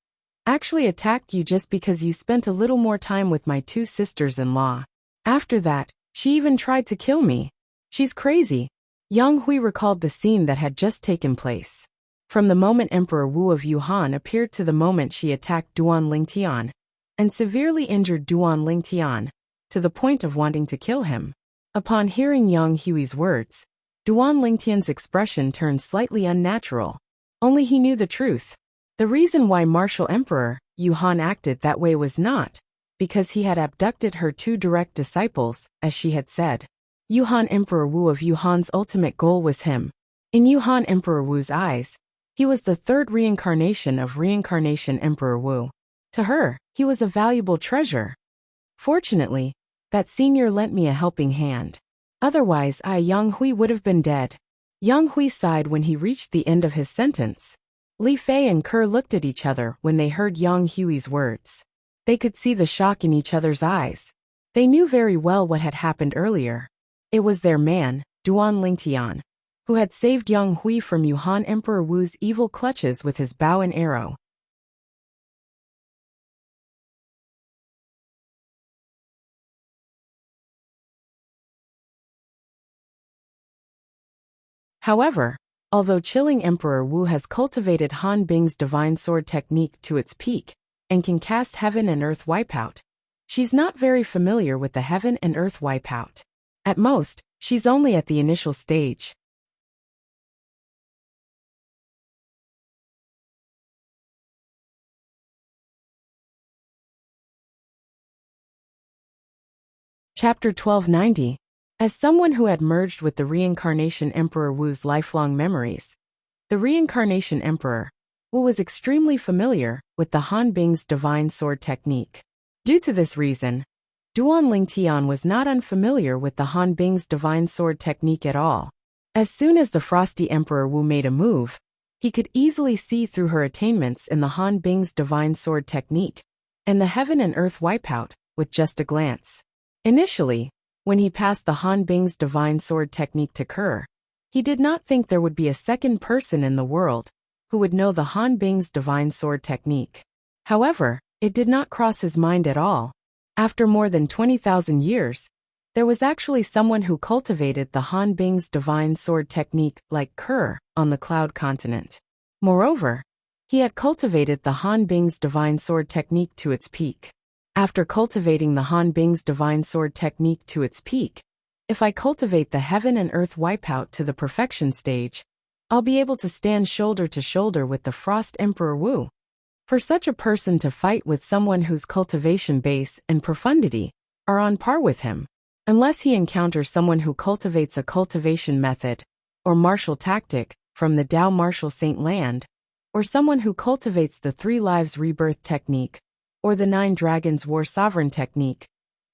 Speaker 1: actually attacked you just because you spent a little more time with my two sisters-in-law. After that, she even tried to kill me. She's crazy. Yang Hui recalled the scene that had just taken place. From the moment Emperor Wu of Yuhan appeared to the moment she attacked Duan Lingtian and severely injured Duan Lingtian to the point of wanting to kill him. Upon hearing Yang Hui's words, Duan Lingtian's expression turned slightly unnatural. Only he knew the truth. The reason why Martial Emperor Yuhan acted that way was not because he had abducted her two direct disciples, as she had said. Yuhan Emperor Wu of Yuhan's ultimate goal was him. In Yuhan Emperor Wu's eyes, he was the third reincarnation of Reincarnation Emperor Wu. To her, he was a valuable treasure. Fortunately, that senior lent me a helping hand. Otherwise Yang Hui would have been dead. Yang Hui sighed when he reached the end of his sentence. Li Fei and Kerr looked at each other when they heard Yang Hui's words. They could see the shock in each other's eyes. They knew very well what had happened earlier. It was their man, Duan Lingtian, who had saved Yang Hui from Yuhan Emperor Wu's evil clutches with his bow and arrow. However, although chilling Emperor Wu has cultivated Han Bing's divine sword technique to its peak and can cast heaven and earth wipeout, she's not very familiar with the heaven and earth wipeout. At most, she's only at the initial stage. Chapter 1290. As someone who had merged with the Reincarnation Emperor Wu's lifelong memories, the Reincarnation Emperor Wu was extremely familiar with the Han Bing's divine sword technique. Due to this reason, Duan Lingtian was not unfamiliar with the Han Bing's divine sword technique at all. As soon as the Frosty Emperor Wu made a move, he could easily see through her attainments in the Han Bing's divine sword technique and the heaven and earth wipeout with just a glance. Initially, when he passed the Han Bing's divine sword technique to Kerr, he did not think there would be a second person in the world who would know the Han Bing's divine sword technique. However, it did not cross his mind at all. After more than 20,000 years, there was actually someone who cultivated the Han Bing's divine sword technique like Kerr on the Cloud Continent. Moreover, he had cultivated the Han Bing's divine sword technique to its peak. After cultivating the Han Bing's divine sword technique to its peak, if I cultivate the heaven and earth wipeout to the perfection stage, I'll be able to stand shoulder to shoulder with the Frost Emperor Wu. For such a person to fight with someone whose cultivation base and profundity are on par with him, unless he encounters someone who cultivates a cultivation method or martial tactic from the Tao Martial Saint Land, or someone who cultivates the 3 Lives Rebirth technique, or the 9 Dragons War Sovereign technique.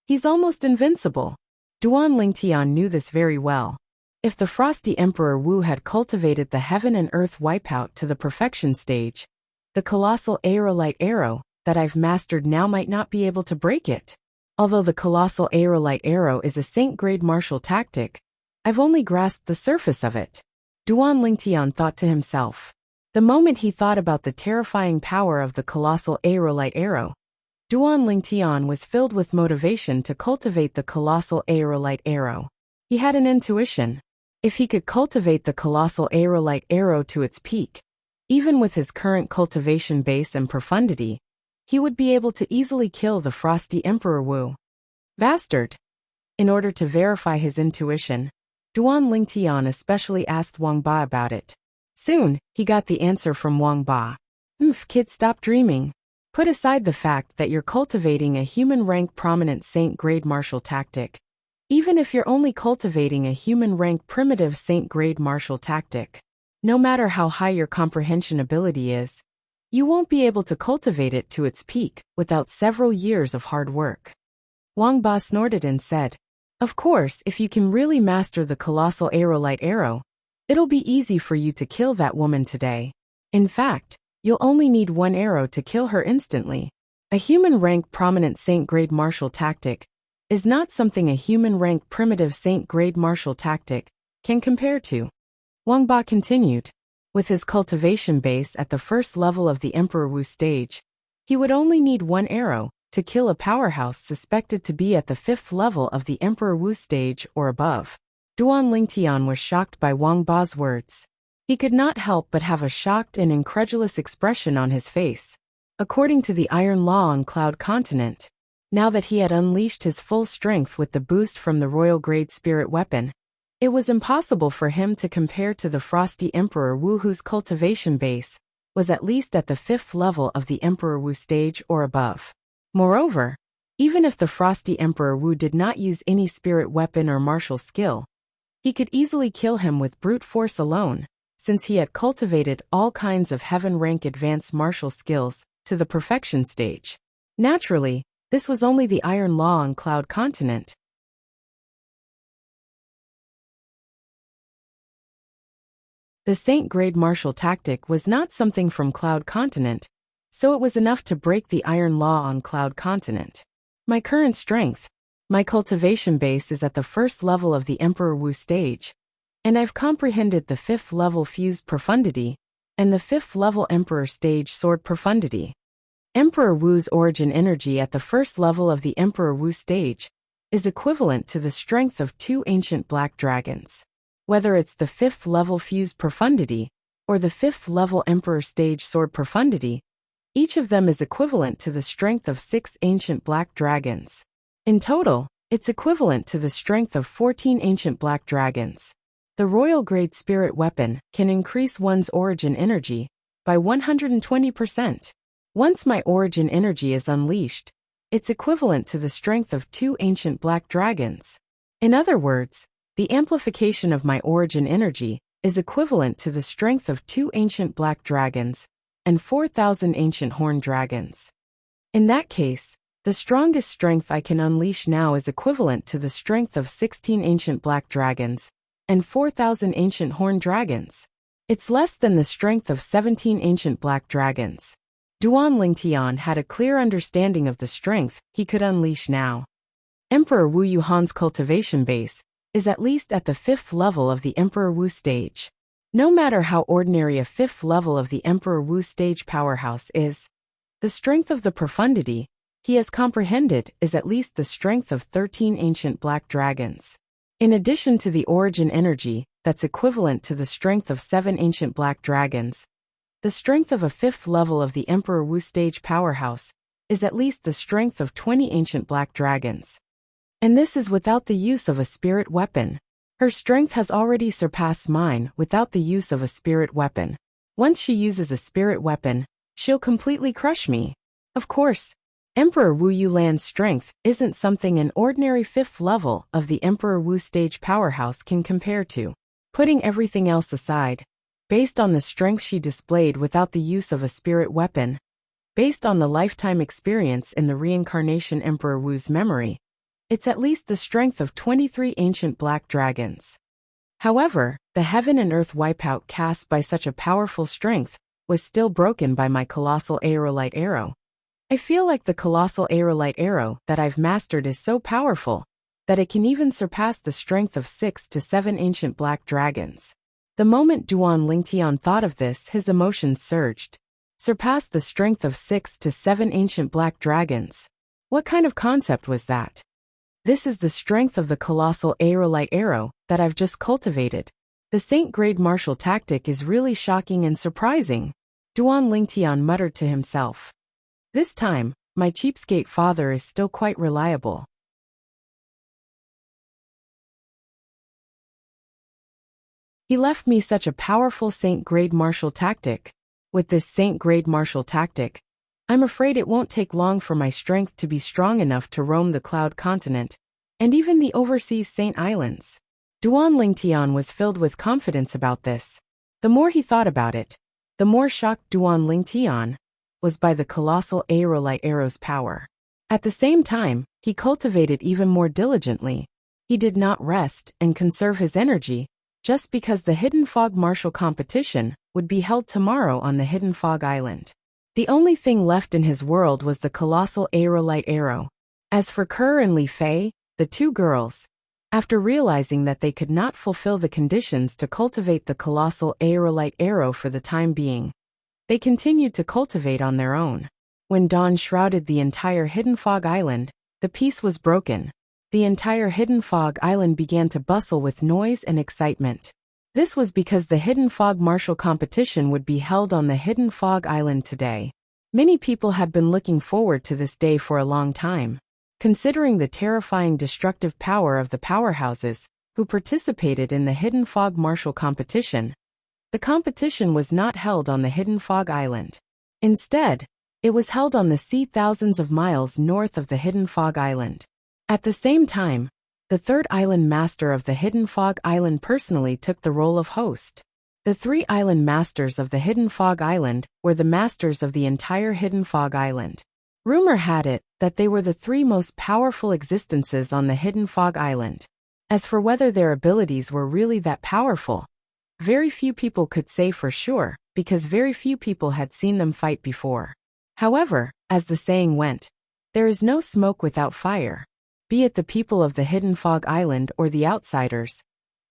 Speaker 1: He's almost invincible. Duan Lingtian knew this very well. If the Frosty Emperor Wu had cultivated the heaven and earth wipeout to the perfection stage, the colossal aerolite arrow that I've mastered now might not be able to break it. Although the colossal aerolite arrow is a saint-grade martial tactic, I've only grasped the surface of it. Duan Lingtian thought to himself. The moment he thought about the terrifying power of the colossal aerolite arrow, Duan Lingtian was filled with motivation to cultivate the colossal aerolite arrow. He had an intuition. If he could cultivate the colossal aerolite arrow to its peak, Even with his current cultivation base and profundity, he would be able to easily kill the frosty Emperor Wu. Bastard! In order to verify his intuition, Duan Lingtian especially asked Wang Ba about it. Soon, he got the answer from Wang Ba. Kid, stop dreaming. Put aside the fact that you're cultivating a human-rank prominent saint-grade martial tactic. Even if you're only cultivating a human-rank primitive saint-grade martial tactic, no matter how high your comprehension ability is, you won't be able to cultivate it to its peak without several years of hard work. Wang Ba snorted and said, "Of course, if you can really master the colossal aerolite arrow, it'll be easy for you to kill that woman today. In fact, you'll only need one arrow to kill her instantly. A human-rank prominent saint-grade martial tactic is not something a human-rank primitive saint-grade martial tactic can compare to." Wang Ba continued. With his cultivation base at the first level of the Emperor Wu stage, he would only need one arrow to kill a powerhouse suspected to be at the 5th level of the Emperor Wu stage or above. Duan Lingtian was shocked by Wang Ba's words. He could not help but have a shocked and incredulous expression on his face. According to the Iron Law on Cloud Continent, now that he had unleashed his full strength with the boost from the Royal Grade Spirit Weapon, it was impossible for him to compare to the Frosty Emperor Wu, whose cultivation base was at least at the 5th level of the Emperor Wu stage or above. Moreover, even if the Frosty Emperor Wu did not use any spirit weapon or martial skill, he could easily kill him with brute force alone, since he had cultivated all kinds of heaven-rank advanced martial skills to the perfection stage. Naturally, this was only the Iron Law on Cloud Continent. The Saint-grade martial tactic was not something from Cloud Continent, so it was enough to break the Iron Law on Cloud Continent. My current strength. My cultivation base is at the 1st level of the Emperor Wu stage, and I've comprehended the 5th level fused profundity and the 5th level Emperor stage sword profundity. Emperor Wu's origin energy at the 1st level of the Emperor Wu stage is equivalent to the strength of 2 ancient black dragons. Whether it's the 5th level fused profundity or the 5th level Emperor stage sword profundity, each of them is equivalent to the strength of 6 ancient black dragons. In total, it's equivalent to the strength of 14 ancient black dragons. The Royal Grade Spirit Weapon can increase one's origin energy by 120%. Once my origin energy is unleashed, it's equivalent to the strength of 2 ancient black dragons. In other words, the amplification of my origin energy is equivalent to the strength of 2 ancient black dragons and 4,000 ancient horned dragons. In that case, the strongest strength I can unleash now is equivalent to the strength of 16 ancient black dragons and 4,000 ancient horned dragons. It's less than the strength of 17 ancient black dragons. Duan Lingtian had a clear understanding of the strength he could unleash now. Emperor Wu Yuhan's cultivation base is at least at the 5th level of the Emperor Wu stage. No matter how ordinary a 5th level of the Emperor Wu stage powerhouse is, the strength of the profundity he has comprehended is at least the strength of 13 ancient black dragons. In addition to the origin energy that's equivalent to the strength of 7 ancient black dragons, the strength of a 5th level of the Emperor Wu stage powerhouse is at least the strength of 20 ancient black dragons. And this is without the use of a spirit weapon. Her strength has already surpassed mine without the use of a spirit weapon. Once she uses a spirit weapon, she'll completely crush me. Of course, Emperor Wu Yulan's strength isn't something an ordinary 5th level of the Emperor Wu stage powerhouse can compare to. Putting everything else aside, based on the strength she displayed without the use of a spirit weapon, based on the lifetime experience in the reincarnation Emperor Wu's memory, it's at least the strength of 23 ancient black dragons. However, the heaven and earth wipeout cast by such a powerful strength was still broken by my colossal aerolite arrow. I feel like the colossal aerolite arrow that I've mastered is so powerful that it can even surpass the strength of 6 to 7 ancient black dragons. The moment Duan Lingtian thought of this, his emotions surged. Surpass the strength of 6 to 7 ancient black dragons. What kind of concept was that? This is the strength of the colossal aerolite arrow that I've just cultivated. The Saint-grade martial tactic is really shocking and surprising. Duan Lingtian muttered to himself. This time, my cheapskate father is still quite reliable. He left me such a powerful Saint-grade martial tactic. With this Saint-grade martial tactic, I'm afraid it won't take long for my strength to be strong enough to roam the Cloud Continent, and even the overseas Saint Islands. Duan Lingtian was filled with confidence about this. The more he thought about it, the more shocked Duan Lingtian was by the colossal aerolite arrow's power. At the same time, he cultivated even more diligently. He did not rest and conserve his energy, just because the Hidden Fog martial competition would be held tomorrow on the Hidden Fog Island. The only thing left in his world was the colossal aerolite arrow. As for Kerr and Li Fei, the two girls, after realizing that they could not fulfill the conditions to cultivate the colossal aerolite arrow for the time being, they continued to cultivate on their own. When dawn shrouded the entire Hidden Fog Island, the peace was broken. The entire Hidden Fog Island began to bustle with noise and excitement. This was because the Hidden Fog martial competition would be held on the Hidden Fog Island today. Many people had been looking forward to this day for a long time. Considering the terrifying destructive power of the powerhouses who participated in the Hidden Fog martial competition, the competition was not held on the Hidden Fog Island. Instead, it was held on the sea thousands of miles north of the Hidden Fog Island. At the same time, the third island master of the Hidden Fog Island personally took the role of host. The three island masters of the Hidden Fog Island were the masters of the entire Hidden Fog Island. Rumor had it that they were the three most powerful existences on the Hidden Fog Island. As for whether their abilities were really that powerful, very few people could say for sure, because very few people had seen them fight before. However, as the saying went, there is no smoke without fire. Be it the people of the Hidden Fog Island or the outsiders,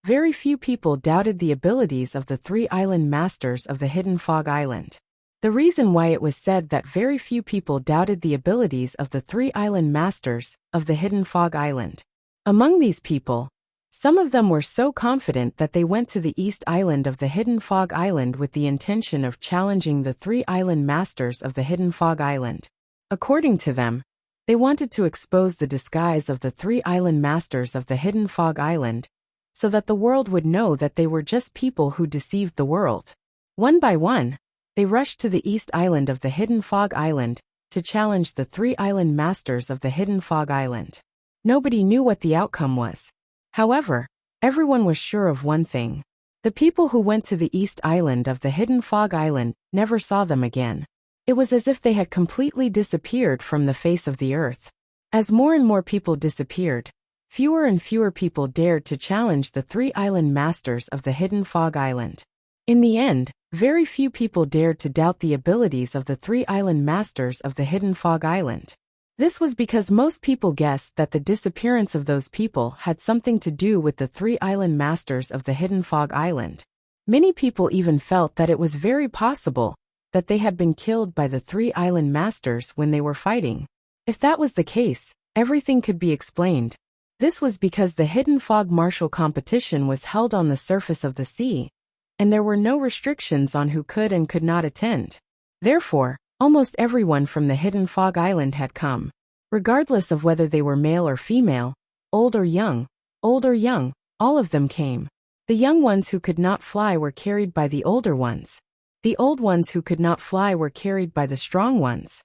Speaker 1: very few people doubted the abilities of the three island masters of the Hidden Fog Island. The reason why it was said that very few people doubted the abilities of the three island masters of the Hidden Fog Island. Among these people, some of them were so confident that they went to the East Island of the Hidden Fog Island with the intention of challenging the three island masters of the Hidden Fog Island. According to them, they wanted to expose the disguise of the three island masters of the Hidden Fog Island, so that the world would know that they were just people who deceived the world. One by one, they rushed to the East Island of the Hidden Fog Island to challenge the three island masters of the Hidden Fog Island. Nobody knew what the outcome was. However, everyone was sure of one thing. The people who went to the East Island of the Hidden Fog Island never saw them again. It was as if they had completely disappeared from the face of the earth. As more and more people disappeared, fewer and fewer people dared to challenge the three island masters of the Hidden Fog Island. In the end, very few people dared to doubt the abilities of the three island masters of the Hidden Fog Island. This was because most people guessed that the disappearance of those people had something to do with the three island masters of the Hidden Fog Island. Many people even felt that it was very possible that they had been killed by the three island masters when they were fighting. If that was the case, everything could be explained. This was because the Hidden Fog martial competition was held on the surface of the sea, and there were no restrictions on who could and could not attend. Therefore, almost everyone from the Hidden Fog Island had come. Regardless of whether they were male or female, old or young, all of them came. The young ones who could not fly were carried by the older ones. The old ones who could not fly were carried by the strong ones.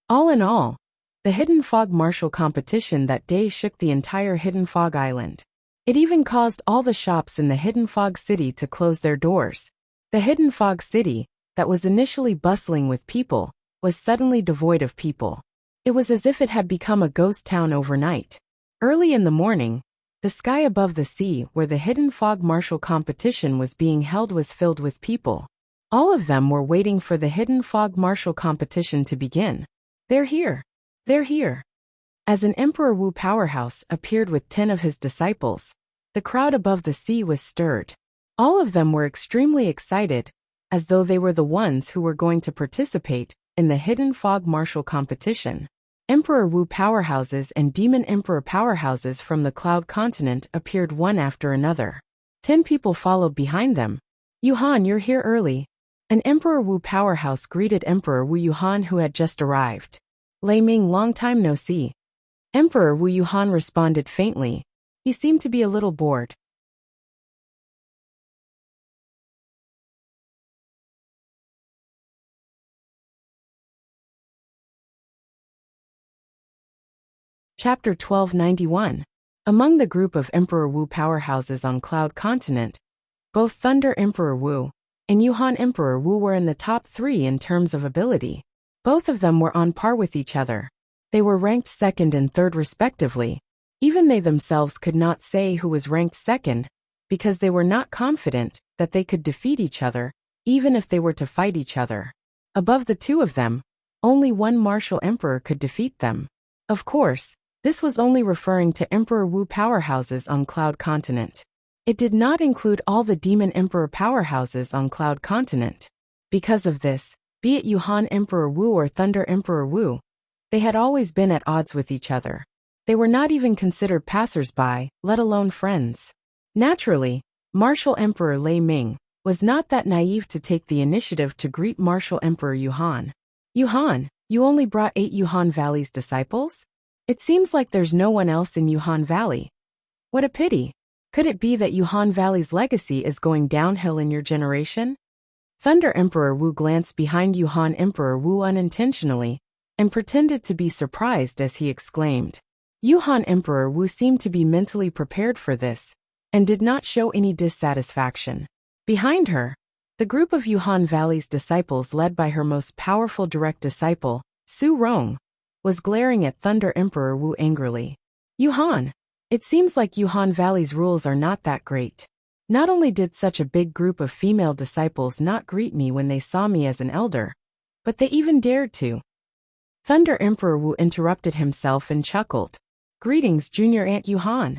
Speaker 1: All in all, the Hidden Fog martial competition that day shook the entire Hidden Fog Island. It even caused all the shops in the Hidden Fog City to close their doors. The Hidden Fog City, that was initially bustling with people, was suddenly devoid of people. It was as if it had become a ghost town overnight. Early in the morning, the sky above the sea where the Hidden Fog martial competition was being held was filled with people. All of them were waiting for the Hidden Fog martial competition to begin. They're here. They're here. As an Emperor Wu powerhouse appeared with 10 of his disciples, the crowd above the sea was stirred. All of them were extremely excited, as though they were the ones who were going to participate in the Hidden Fog martial competition. Emperor Wu powerhouses and Demon Emperor powerhouses from the Cloud Continent appeared one after another. 10 people followed behind them. Yuhan, you're here early. An Emperor Wu powerhouse greeted Emperor Wu Yuhan, who had just arrived. Lei Ming, long time no see. Emperor Wu Yuhan responded faintly. He seemed to be a little bored. Chapter 1291. Among the group of Emperor Wu powerhouses on Cloud Continent, both Thunder Emperor Wu and Yuhan Emperor Wu were in the top 3 in terms of ability. Both of them were on par with each other. They were ranked 2nd and 3rd respectively. Even they themselves could not say who was ranked 2nd, because they were not confident that they could defeat each other, even if they were to fight each other. Above the two of them, only one martial emperor could defeat them. Of course, this was only referring to Emperor Wu powerhouses on Cloud Continent. It did not include all the Demon Emperor powerhouses on Cloud Continent. Because of this, be it Yuhan Emperor Wu or Thunder Emperor Wu, they had always been at odds with each other. They were not even considered passers-by, let alone friends. Naturally, Martial Emperor Lei Ming was not that naive to take the initiative to greet Martial Emperor Yuhan. Yuhan, you only brought 8 Yuhan Valley's disciples? It seems like there's no one else in Yuhan Valley. What a pity. Could it be that Yuhan Valley's legacy is going downhill in your generation? Thunder Emperor Wu glanced behind Yuhan Emperor Wu unintentionally and pretended to be surprised as he exclaimed. Yuhan Emperor Wu seemed to be mentally prepared for this and did not show any dissatisfaction. Behind her, the group of Yuhan Valley's disciples led by her most powerful direct disciple, Su Rong, was glaring at Thunder Emperor Wu angrily. Yuhan, it seems like Yuhan Valley's rules are not that great. Not only did such a big group of female disciples not greet me when they saw me as an elder, but they even dared to. Thunder Emperor Wu interrupted himself and chuckled. Greetings, Junior Aunt Yuhan.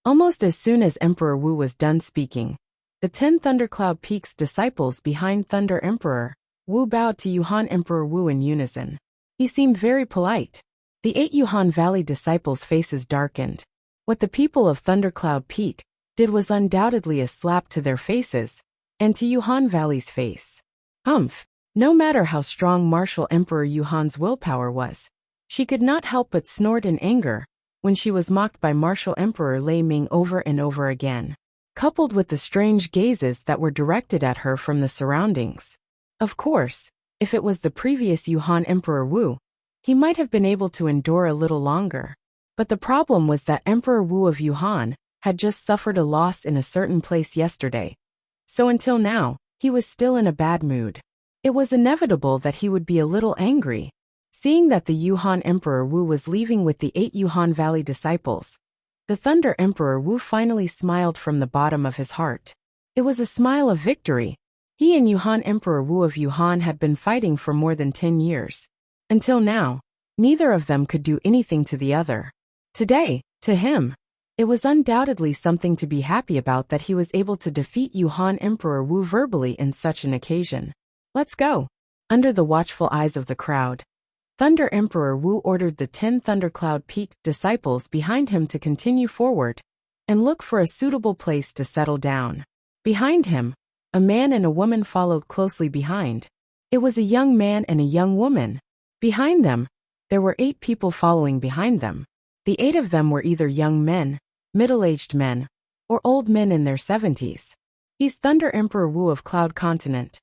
Speaker 1: Almost as soon as Emperor Wu was done speaking, the 10 Thundercloud Peak's disciples behind Thunder Emperor Wu bowed to Yuhan Emperor Wu in unison. He seemed very polite. The 8 Yuhan Valley disciples' faces darkened. What the people of Thundercloud Peak did was undoubtedly a slap to their faces, and to Yuhan Valley's face. Humph! No matter how strong Martial Emperor Yuhan's willpower was, she could not help but snort in anger when she was mocked by Martial Emperor Lei Ming over and over again, coupled with the strange gazes that were directed at her from the surroundings. Of course, if it was the previous Yuhan Emperor Wu, he might have been able to endure a little longer. But the problem was that Emperor Wu of Yuhan had just suffered a loss in a certain place yesterday. So until now, he was still in a bad mood. It was inevitable that he would be a little angry. Seeing that the Yuhan Emperor Wu was leaving with the 8 Yuhan Valley disciples, the Thunder Emperor Wu finally smiled from the bottom of his heart. It was a smile of victory. He and Yuhan Emperor Wu of Yuhan had been fighting for more than 10 years. Until now, neither of them could do anything to the other. Today, to him, it was undoubtedly something to be happy about that he was able to defeat Yuhan Emperor Wu verbally in such an occasion. Let's go. Under the watchful eyes of the crowd, Thunder Emperor Wu ordered the 10 Thundercloud Peak disciples behind him to continue forward and look for a suitable place to settle down. Behind him, a man and a woman followed closely behind. It was a young man and a young woman. Behind them, there were 8 people following behind them. The 8 of them were either young men, middle-aged men, or old men in their 70s. He's Thunder Emperor Wu of Cloud Continent.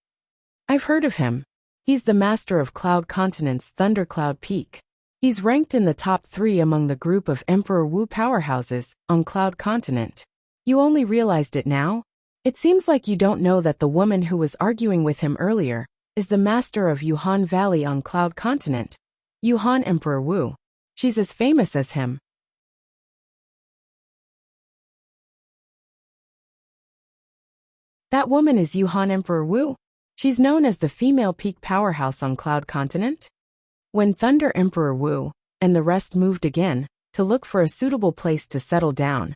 Speaker 1: I've heard of him. He's the master of Cloud Continent's Thundercloud Peak. He's ranked in the top 3 among the group of Emperor Wu powerhouses on Cloud Continent. You only realized it now? It seems like you don't know that the woman who was arguing with him earlier is the master of Yuhan Valley on Cloud Continent, Yuhan Emperor Wu. She's as famous as him. That woman is Yuhan Emperor Wu. She's known as the female peak powerhouse on Cloud Continent. When Thunder Emperor Wu and the rest moved again to look for a suitable place to settle down,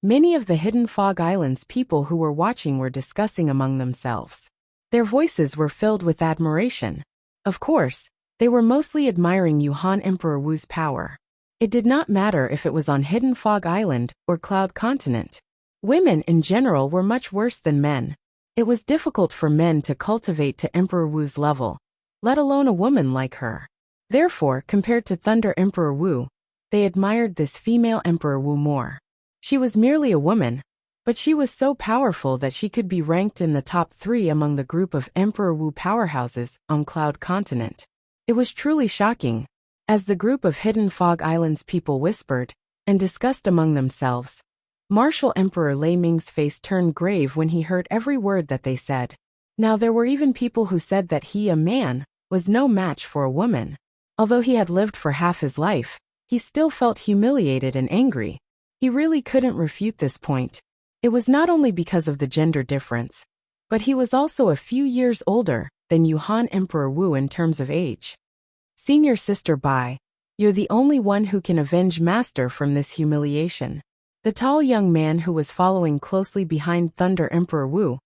Speaker 1: many of the Hidden Fog Islands people who were watching were discussing among themselves. Their voices were filled with admiration. Of course, They were mostly admiring Yuhan Emperor Wu's power. It did not matter if it was on Hidden Fog Island or Cloud Continent. Women in general were much worse than men. It was difficult for men to cultivate to Emperor Wu's level, let alone a woman like her. Therefore, compared to Thunder Emperor Wu, they admired this female Emperor Wu more. She was merely a woman, but she was so powerful that she could be ranked in the top 3 among the group of Emperor Wu powerhouses on Cloud Continent. It was truly shocking. As the group of Hidden Fog Islands people whispered and discussed among themselves, Martial Emperor Lei Ming's face turned grave when he heard every word that they said. Now there were even people who said that he, a man, was no match for a woman. Although he had lived for half his life, he still felt humiliated and angry. He really couldn't refute this point. It was not only because of the gender difference, but he was also a few years older than Yuhan Emperor Wu in terms of age. Senior Sister Bai, you're the only one who can avenge Master from this humiliation. The tall young man who was following closely behind Thunder Emperor Wu,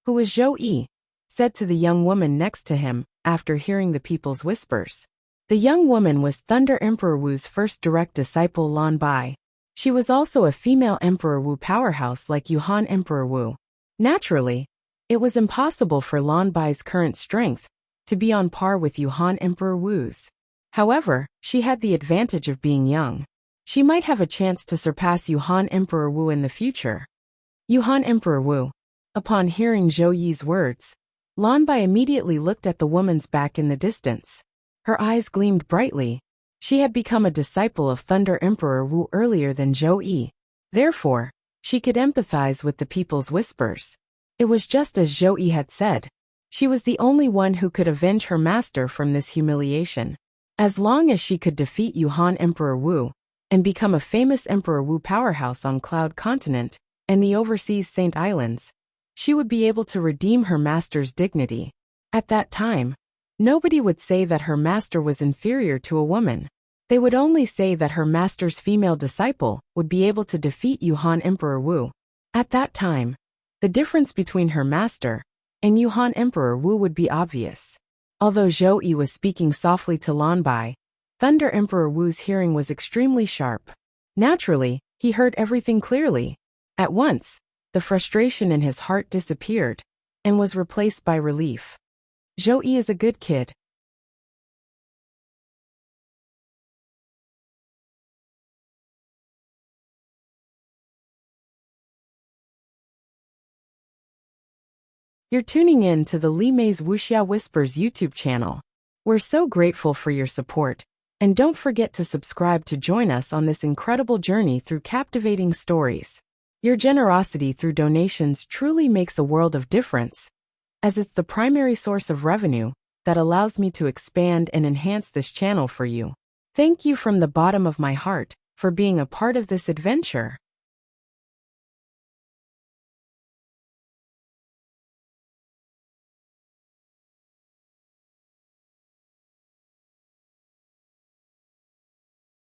Speaker 1: who was Zhou Yi, said to the young woman next to him after hearing the people's whispers. The young woman was Thunder Emperor Wu's first direct disciple Lan Bai. She was also a female Emperor Wu powerhouse like Yuhan Emperor Wu. Naturally, it was impossible for Lan Bai's current strength to be on par with Yuhan Emperor Wu's. However, she had the advantage of being young. She might have a chance to surpass Yuhan Emperor Wu in the future. Yuhan Emperor Wu. Upon hearing Zhou Yi's words, Lan Bai immediately looked at the woman's back in the distance. Her eyes gleamed brightly. She had become a disciple of Thunder Emperor Wu earlier than Zhou Yi. Therefore, she could empathize with the people's whispers. It was just as Zhou Yi had said. She was the only one who could avenge her master from this humiliation. As long as she could defeat Yuhan Emperor Wu and become a famous Emperor Wu powerhouse on Cloud Continent and the overseas Saint Islands, she would be able to redeem her master's dignity. At that time, nobody would say that her master was inferior to a woman. They would only say that her master's female disciple would be able to defeat Yuhan Emperor Wu. At that time, the difference between her master and Yuhan Emperor Wu would be obvious. Although Zhou Yi was speaking softly to Lan Bai, Thunder Emperor Wu's hearing was extremely sharp. Naturally, he heard everything clearly. At once, the frustration in his heart disappeared and was replaced by relief. Zhou Yi is a good kid. You're tuning in to the Li Mei's Wuxia Whispers YouTube channel. We're so grateful for your support, and don't forget to subscribe to join us on this incredible journey through captivating stories. Your generosity through donations truly makes a world of difference, as it's the primary source of revenue that allows me to expand and enhance this channel for you. Thank you from the bottom of my heart for being a part of this adventure.